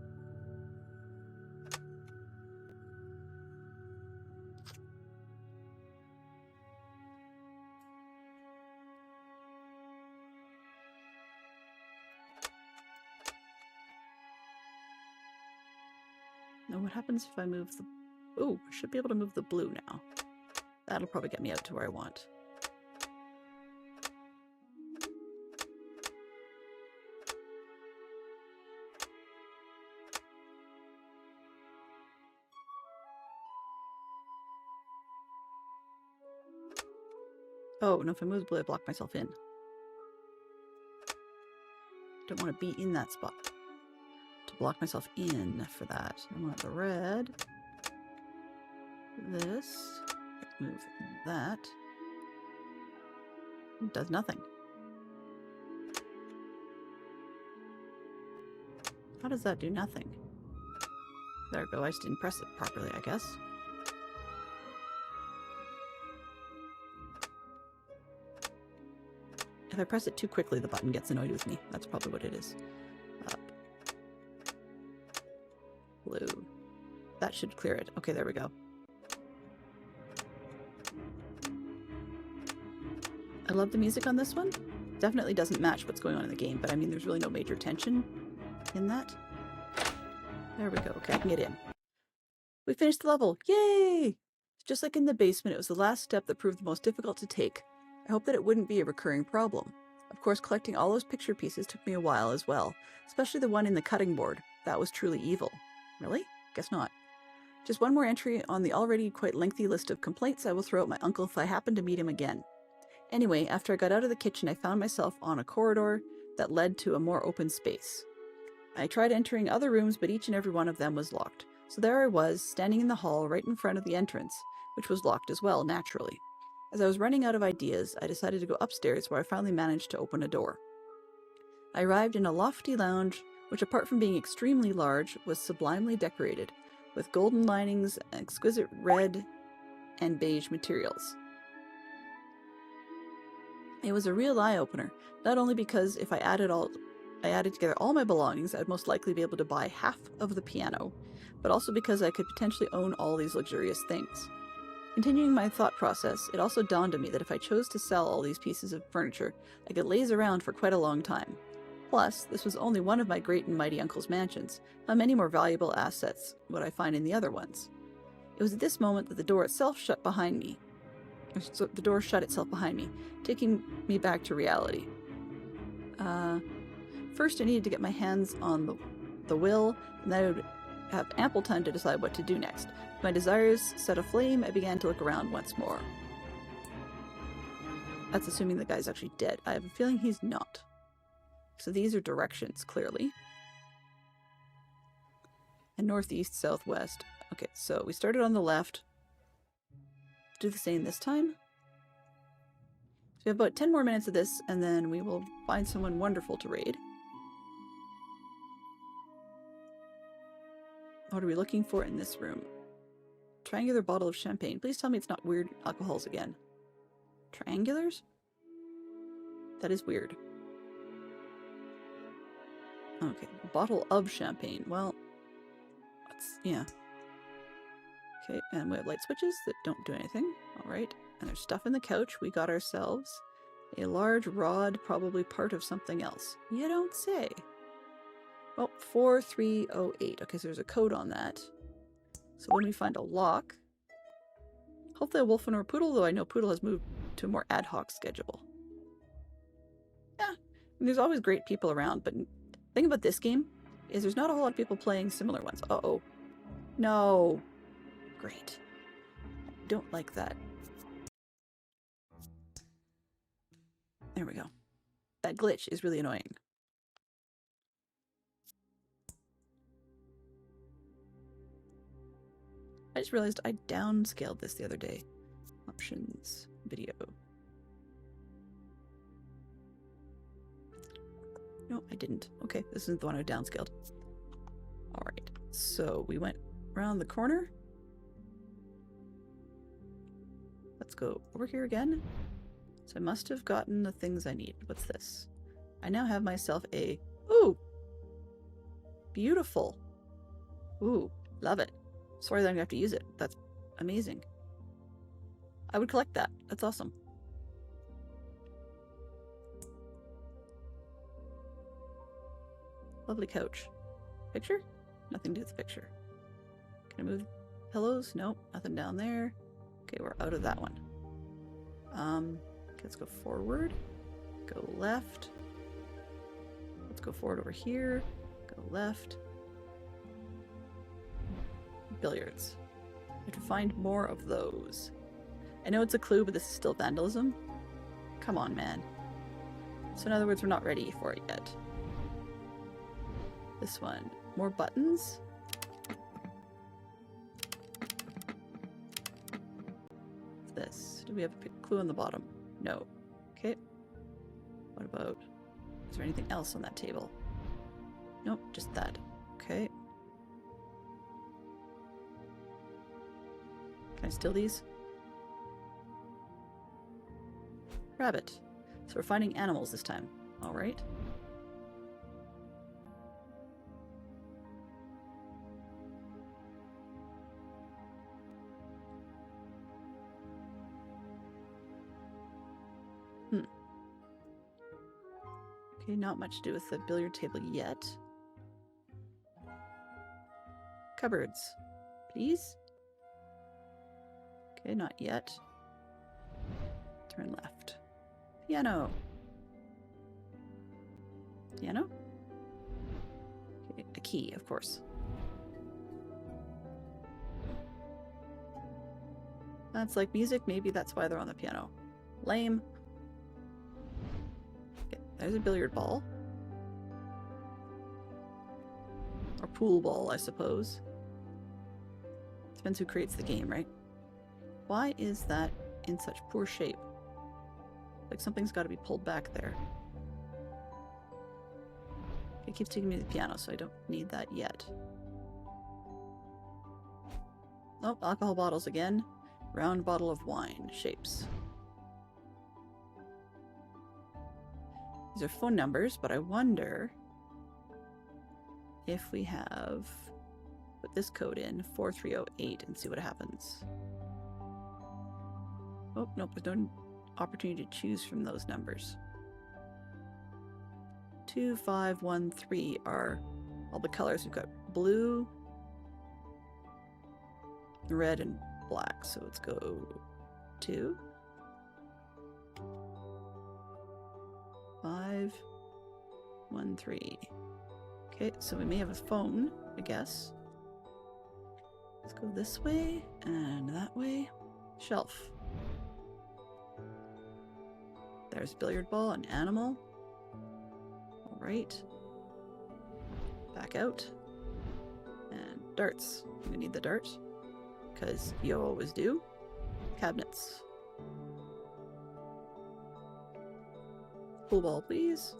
Now what happens if I move the... Oh, I should be able to move the blue now. That'll probably get me out to where I want. Oh, no, if I move the blue, I block myself in. Don't want to be in that spot. To block myself in for that. I want the red. This. Let's move that. It does nothing. How does that do nothing? There we go, I just didn't press it properly, I guess. If I press it too quickly, the button gets annoyed with me. That's probably what it is. Up. Blue. That should clear it. Okay, there we go. I love the music on this one. Definitely doesn't match what's going on in the game, but I mean, there's really no major tension in that. There we go. Okay, I can get in. We finished the level. Yay! Just like in the basement, it was the last step that proved the most difficult to take. I hoped that it wouldn't be a recurring problem. Of course, collecting all those picture pieces took me a while as well, especially the one in the cutting board. That was truly evil. Really? Guess not. Just one more entry on the already quite lengthy list of complaints I will throw at my uncle if I happen to meet him again. Anyway, after I got out of the kitchen, I found myself on a corridor that led to a more open space. I tried entering other rooms, but each and every one of them was locked. So there I was, standing in the hall right in front of the entrance, which was locked as well, naturally. As I was running out of ideas, I decided to go upstairs, where I finally managed to open a door. I arrived in a lofty lounge, which apart from being extremely large, was sublimely decorated, with golden linings and exquisite red and beige materials. It was a real eye-opener, not only because if I added together all my belongings, I'd most likely be able to buy half of the piano, but also because I could potentially own all these luxurious things. Continuing my thought process, it also dawned on me that if I chose to sell all these pieces of furniture, I could laze around for quite a long time. Plus, this was only one of my great and mighty uncle's mansions. How many more valuable assets would I find in the other ones? It was at this moment that the door itself shut behind me. So the door shut itself behind me, taking me back to reality. First I needed to get my hands on the will, and then I would have ample time to decide what to do next. With my desires set aflame, I began to look around once more. That's assuming the guy's actually dead. I have a feeling he's not. So these are directions, clearly. And northeast, southwest. Okay, so we started on the left. Do the same this time. So we have about 10 more minutes of this, and then we will find someone wonderful to raid. What are we looking for in this room? Triangular bottle of champagne. Please tell me it's not weird alcohols again. Triangulars? That is weird. Okay, bottle of champagne. Well, yeah. Okay, and we have light switches that don't do anything. Alright, and there's stuff in the couch. We got ourselves a large rod, probably part of something else. You don't say. Well, 4308. Okay, so there's a code on that. So when we find a lock, hopefully a wolf and a poodle, though I know poodle has moved to a more ad hoc schedule. Yeah, and there's always great people around, but the thing about this game is there's not a whole lot of people playing similar ones. Uh-oh. No. Great. I don't like that. There we go. That glitch is really annoying. I just realized I downscaled this the other day. Options, video. No, I didn't. Okay, this isn't the one I downscaled. Alright, so we went around the corner. Let's go over here again. So I must have gotten the things I need. What's this? I now have myself a... Ooh! Beautiful! Ooh, love it. Sorry that I'm gonna have to use it. That's amazing. I would collect that. That's awesome. Lovely couch. Picture? Nothing to do with the picture. Can I move pillows? Nope, nothing down there. Okay, we're out of that one. Let's go forward. Go left. Let's go forward over here. Go left. Billiards. I have to find more of those. I know it's a clue, but this is still vandalism. Come on, man. So in other words, we're not ready for it yet. This one. More buttons? What's this? Do we have a clue on the bottom? No. Okay. What about... Is there anything else on that table? Nope, just that. Okay. Can I steal these? Rabbit. So we're finding animals this time. All right. Okay, not much to do with the billiard table yet. Cupboards, please. Okay, not yet. Turn left. Piano. Piano? Okay, a key, of course. That's like music, maybe that's why they're on the piano. Lame. Okay, there's a billiard ball. Or pool ball, I suppose. Depends who creates the game, right? Why is that in such poor shape? Like something's got to be pulled back there. It keeps taking me to the piano, so I don't need that yet. Oh, alcohol bottles again. Round bottle of wine. Shapes. These are phone numbers, but I wonder if we have... Put this code in, 4308, and see what happens. Oh, nope, there's no opportunity to choose from those numbers. 2, 5, 1, 3 are all the colors. We've got blue, red, and black. So let's go 2, 5, 1, 3. Okay, so we may have a phone, I guess. Let's go this way and that way. Shelf. There's a billiard ball, an animal. Alright. Back out. And darts. We need the dart, because you always do. Cabinets. Pool ball, please.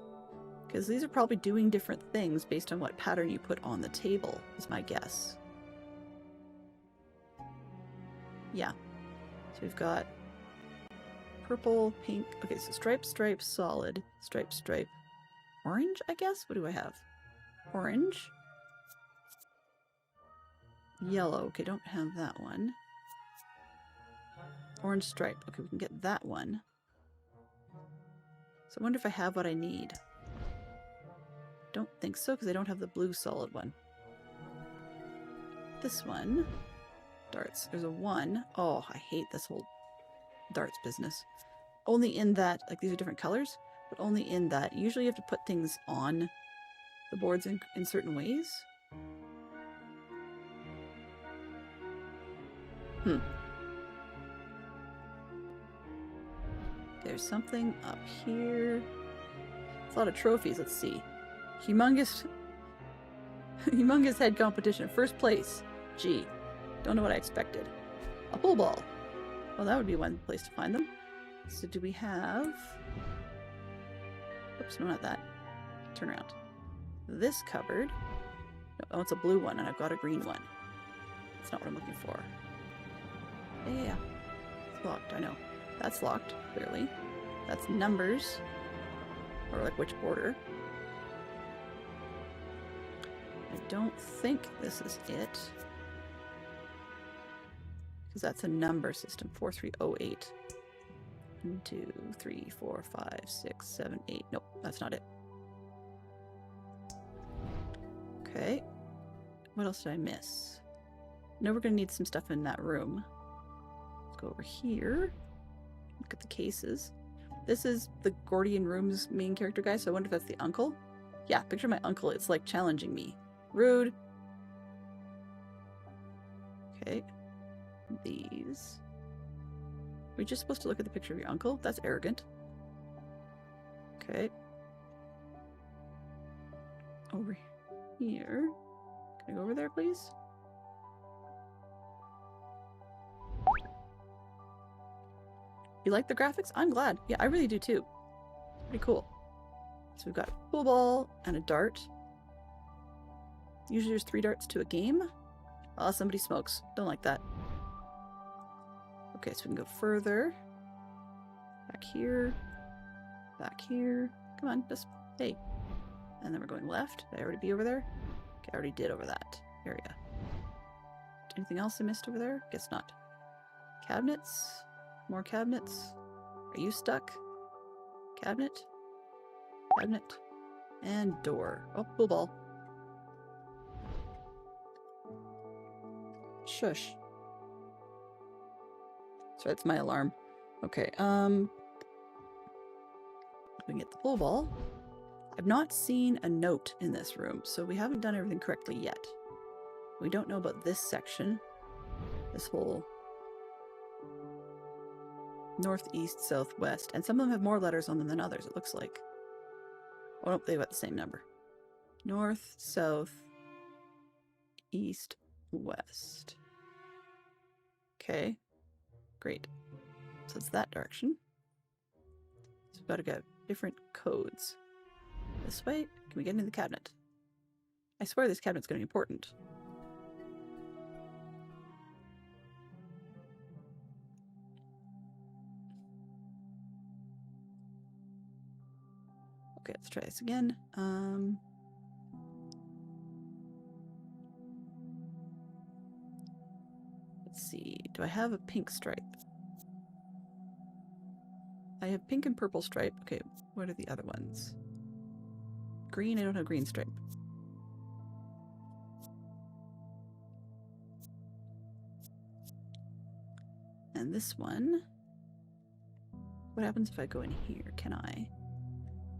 Because these are probably doing different things based on what pattern you put on the table, is my guess. Yeah. So we've got purple, pink. Okay, so stripe, stripe, solid, stripe, stripe. Orange, I guess? What do I have? Orange. Yellow. Okay, don't have that one. Orange stripe. Okay, we can get that one. So I wonder if I have what I need. Don't think so, because I don't have the blue solid one. This one. Darts. There's a 1. Oh, I hate this whole darts business. Only in that, like these are different colors, but only in that usually you have to put things on the boards in certain ways. There's something up here. It's a lot of trophies. Let's see. Humongous head competition. First place. Gee. Don't know what I expected. A pool ball. Well, that would be one place to find them. So do we have... Oops, no, not that. Turn around. This cupboard. Oh, it's a blue one, and I've got a green one. That's not what I'm looking for. Yeah. It's locked, I know. That's locked, clearly. That's numbers. Or like which order. I don't think this is it. Because that's a number system. 4308. 1, 2, 3, 4, 5, 6, 7, 8. Nope, that's not it. Okay. What else did I miss? I know we're going to need some stuff in that room. Let's go over here. Look at the cases. This is the Gordian room's main character guy, so I wonder if that's the uncle. Yeah, picture my uncle. It's like challenging me. Rude. Okay. These. Are we just supposed to look at the picture of your uncle? That's arrogant. Okay. Over here. Can I go over there, please? You like the graphics? I'm glad. Yeah, I really do too. Pretty cool. So we've got a pool ball and a dart. Usually there's 3 darts to a game. Oh, somebody smokes. Don't like that. Okay, so we can go further. Back here. Back here. Come on, just, hey. And then we're going left. Did I already be over there? Okay, I already did over that area. Anything else I missed over there? Guess not. Cabinets? More cabinets? Are you stuck? Cabinet? Cabinet? And door. Oh, pool ball. Shush. Sorry, that's my alarm. Okay, we can get the pool ball. I've not seen a note in this room, so we haven't done everything correctly yet. We don't know about this section. This whole northeast, southwest, and some of them have more letters on them than others, it looks like. Oh, nope, they've got the same number. North, south, east, west. Okay, great. So it's that direction. So we've got to get different codes. This way? Can we get into the cabinet? I swear this cabinet's going to be important. Okay, let's try this again. Let's see. Do I have a pink stripe? I have pink and purple stripe. Okay, what are the other ones? Green, I don't have green stripe. And this one, what happens if I go in here? Can I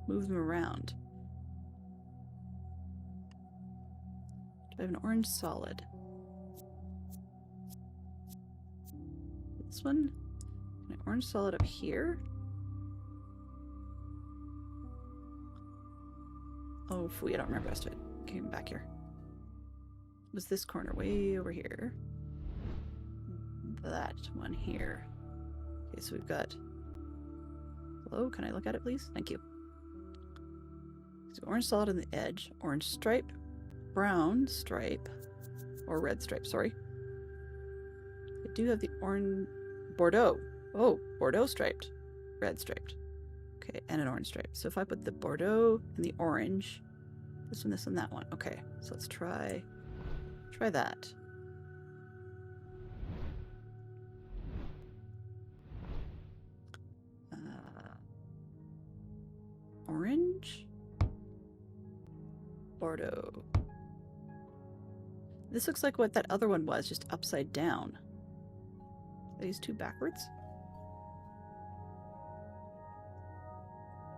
move them around? Do I have an orange solid? This one? An orange solid up here? Oh, phooey, I don't remember. I was came back here. Was this corner way over here? That one here. Okay, so we've got... Hello, can I look at it, please? Thank you. So orange solid on the edge, orange stripe, brown stripe, or red stripe, sorry. I do have the orange... Bordeaux. Oh, Bordeaux striped. Red striped. Okay, and an orange stripe. So if I put the Bordeaux and the orange, this one, that one. Okay, so let's try that. Orange, Bordeaux. This looks like what that other one was, just upside down. Are these two backwards?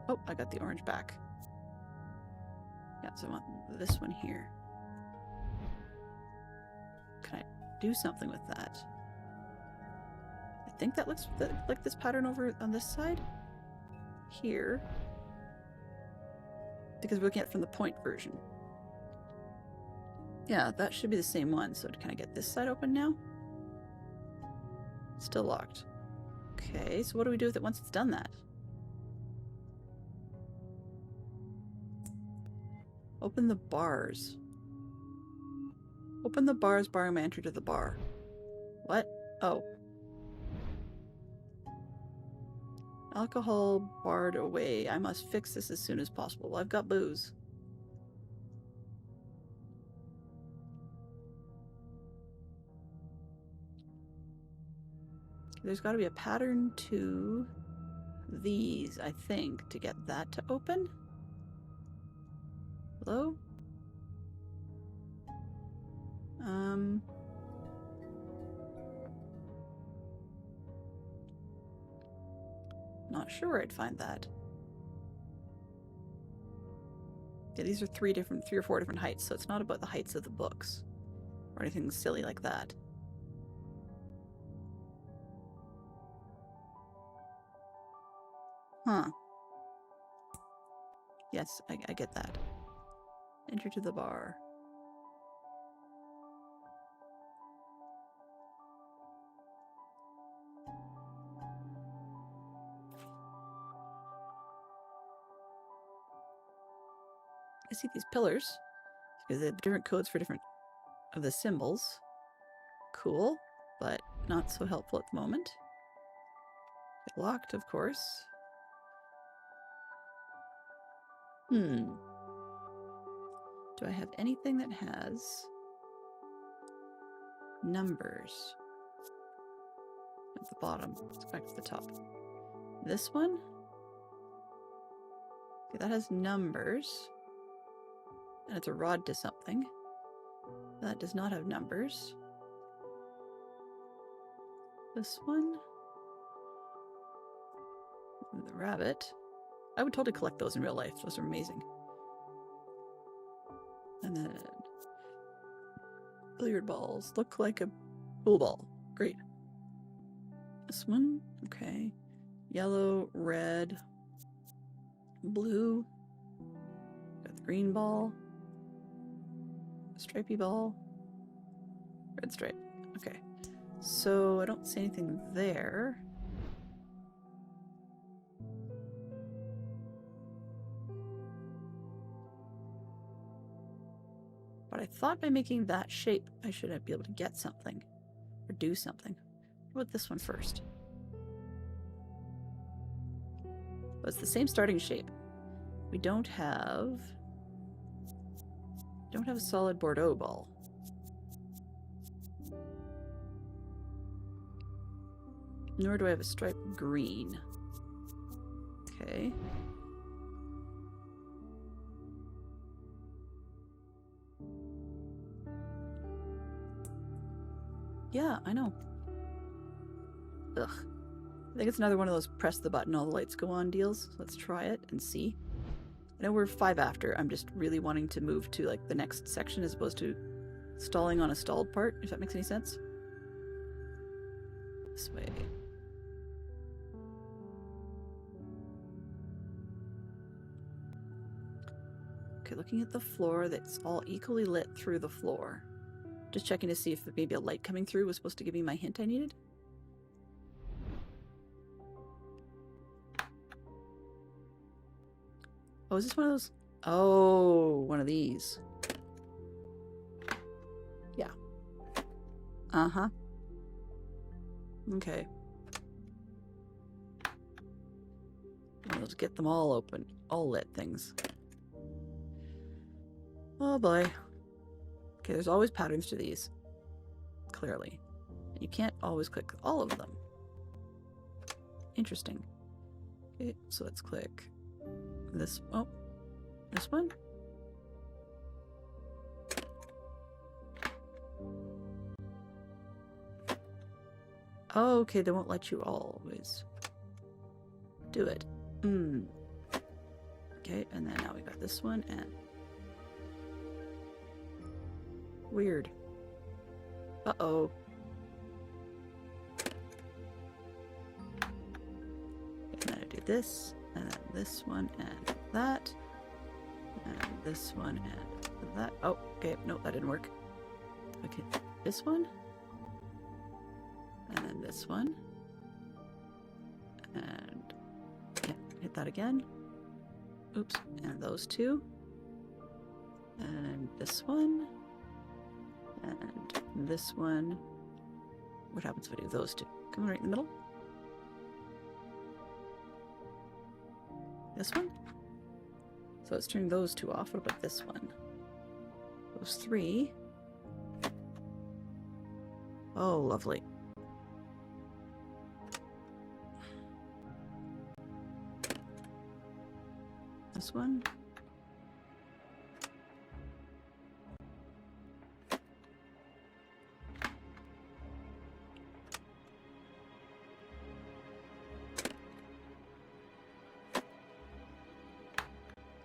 Oh, I got the orange back. Yeah, so I want this one here. Can I do something with that? I think that looks like this pattern over on this side. Here. Because we're looking at it from the point version. Yeah, that should be the same one. So can I get this side open now? Still locked. Okay, so what do we do with it once it's done that? Open the bars. Open the bars barring my entry to the bar. What? Oh. Alcohol barred away. I must fix this as soon as possible. Well, I've got booze. There's got to be a pattern to these, I think, to get that to open. Hello? Not sure where I'd find that. Yeah, these are three or four different heights, so it's not about the heights of the books or anything silly like that. Huh. Yes, I get that. Enter to the bar. I see these pillars because they have different codes for different of the symbols. Cool, but not so helpful at the moment. Get locked, of course. Do I have anything that has numbers at the bottom? Let's go back to the top. This one? Okay, that has numbers. And it's a rod to something. That does not have numbers. This one? The rabbit. I would totally collect those in real life. Those are amazing. And then billiard balls look like a pool ball. Great. This one, okay. Yellow, red, blue. Got the green ball. Stripy ball. Red stripe. Okay. So I don't see anything there. But I thought by making that shape, I should be able to get something. Or do something. What about this one first? Well, it's the same starting shape. We don't have a solid Bordeaux ball. Nor do I have a striped green. Okay. Yeah, I know. Ugh. I think it's another one of those press the button, all the lights go on deals. So let's try it and see. I know we're 5 after. I'm just really wanting to move to like the next section as opposed to stalling on a stalled part, if that makes any sense. This way. Okay, looking at the floor, that's all equally lit through the floor. Just checking to see if maybe a light coming through was supposed to give me my hint I needed. Oh, is this one of those? Oh, one of these. Yeah. Uh-huh. Okay. Let's get them all open. All lit things. Oh boy. Okay, there's always patterns to these. Clearly. You can't always click all of them. Interesting. Okay, so let's click this. Oh, this one? Oh, okay, they won't let you always do it. Okay, and then now we got this one and weird. Uh-oh. And then I do this, and then this one, and that, and this one, and that. Oh, okay, nope, that didn't work. Okay, this one, and then this one, and yeah, hit that again. Oops, and those two, and this one, and this one. What happens if I do those two? Come right in the middle. This one? So let's turn those two off. What about this one? Those three. Oh, lovely. This one.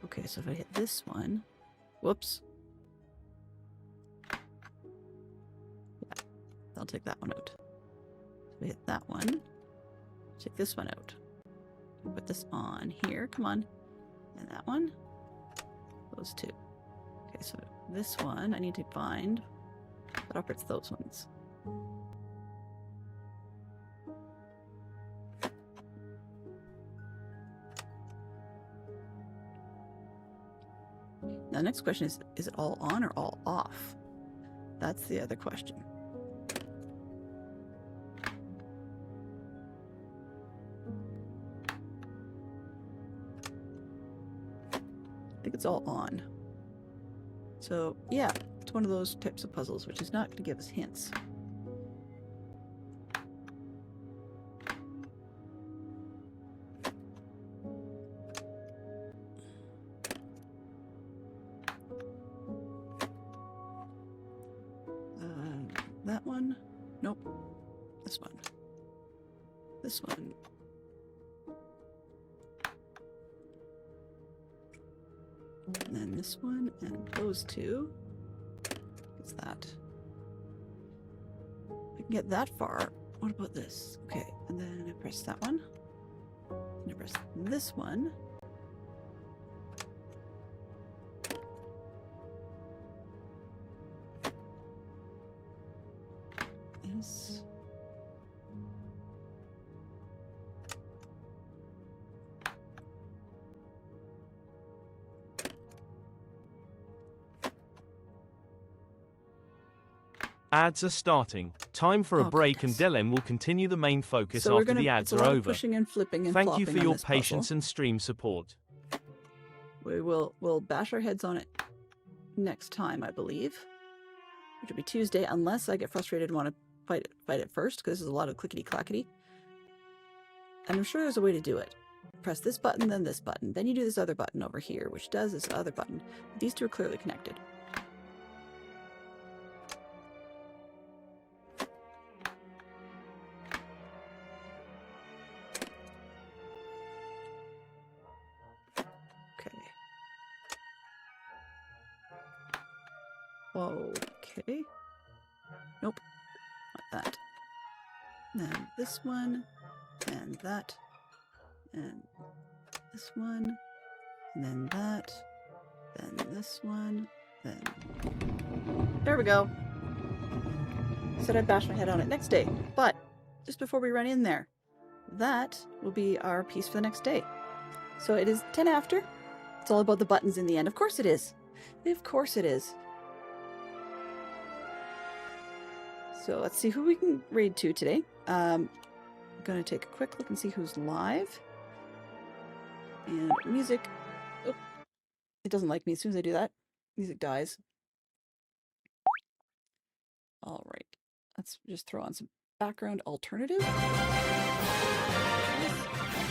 Okay, so if I hit this one, whoops. Yeah, I'll take that one out. So I hit that one, take this one out. Put this on here, come on. And that one, those two. Okay, so this one, I need to find that operates those ones. Now, the next question is it all on or all off? That's the other question. think it's all on. So yeah, it's one of those types of puzzles which is not going to give us hints. That one? Nope. This one. This one. And then this one, and those two. What's that? I can get that far. What about this? Okay, and then I press that one. And I press this one. This. Ads are starting. Time for a break, and Dylan will continue the main focus after the ads are over. Pushing and flipping and Thank you for your patience and stream support. We'll bash our heads on it next time, I believe, which will be Tuesday, unless I get frustrated and want to fight it first, because this is a lot of clickety clackety. And I'm sure there's a way to do it. Press this button, then this button, then you do this other button over here, which does this other button. These two are clearly connected. Okay. Nope. Not that. Then this one, and that, and this one, and then that, then this one, then... There we go. Said I'd bash my head on it next day, but just before we run in there, that will be our piece for the next day. So it is 10 after. It's all about the buttons in the end. Of course it is. Of course it is. So let's see who we can raid to today. I'm going to take a quick look and see who's live. And music. Oh, it doesn't like me as soon as I do that. Music dies. All right. Let's just throw on some background alternative. Who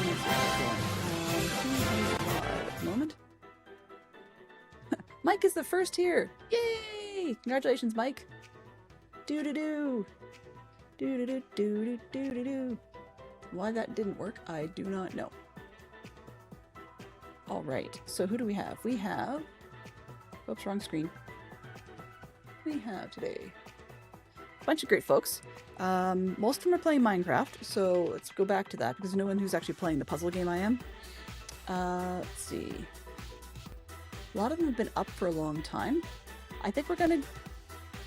is live at the moment? Mike is the first here. Yay! Congratulations, Mike. Do-do-do. Do-do-do-do-do-do-do. Why that didn't work, I do not know. Alright, so who do we have? We have... Oops, wrong screen. We have today a bunch of great folks. Most of them are playing Minecraft, so let's go back to that, because there's no one who's actually playing the puzzle game I am. Let's see. A lot of them have been up for a long time. I think we're gonna...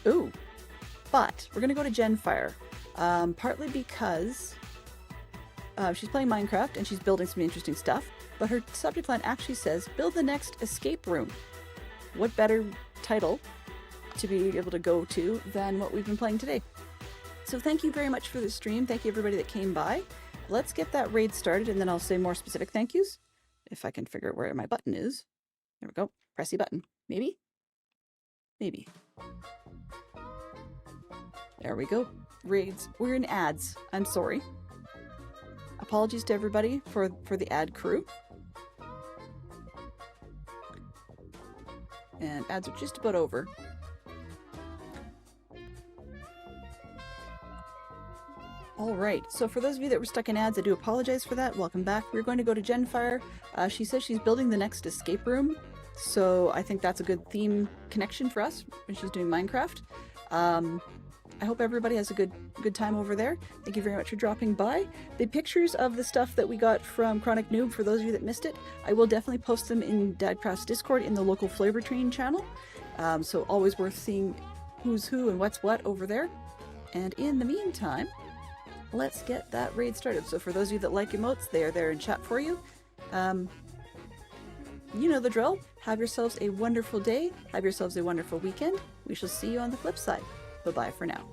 Ooh! But we're going to go to Genfire, partly because she's playing Minecraft and she's building some interesting stuff, but her subject line actually says, build the next escape room. What better title to be able to go to than what we've been playing today? So thank you very much for the stream. Thank you everybody that came by. Let's get that raid started, and then I'll say more specific thank yous. If I can figure out where my button is. There we go. Pressy button. Maybe? Maybe. There we go. Raids. We're in ads. I'm sorry. Apologies to everybody for the ad crew. And ads are just about over. Alright, so for those of you that were stuck in ads, I do apologize for that. Welcome back. We're going to go to Genfire. She says she's building the next escape room, so I think that's a good theme connection for us when she's doing Minecraft. I hope everybody has a good time over there. Thank you very much for dropping by. The pictures of the stuff that we got from Chronic Noob, for those of you that missed it, I will definitely post them in Dadcraft's Discord in the local Flavor Train channel. So always worth seeing who's who and what's what over there. And in the meantime, let's get that raid started. So for those of you that like emotes, they are there in chat for you. You know the drill. Have yourselves a wonderful day. Have yourselves a wonderful weekend. We shall see you on the flip side. Bye-bye for now.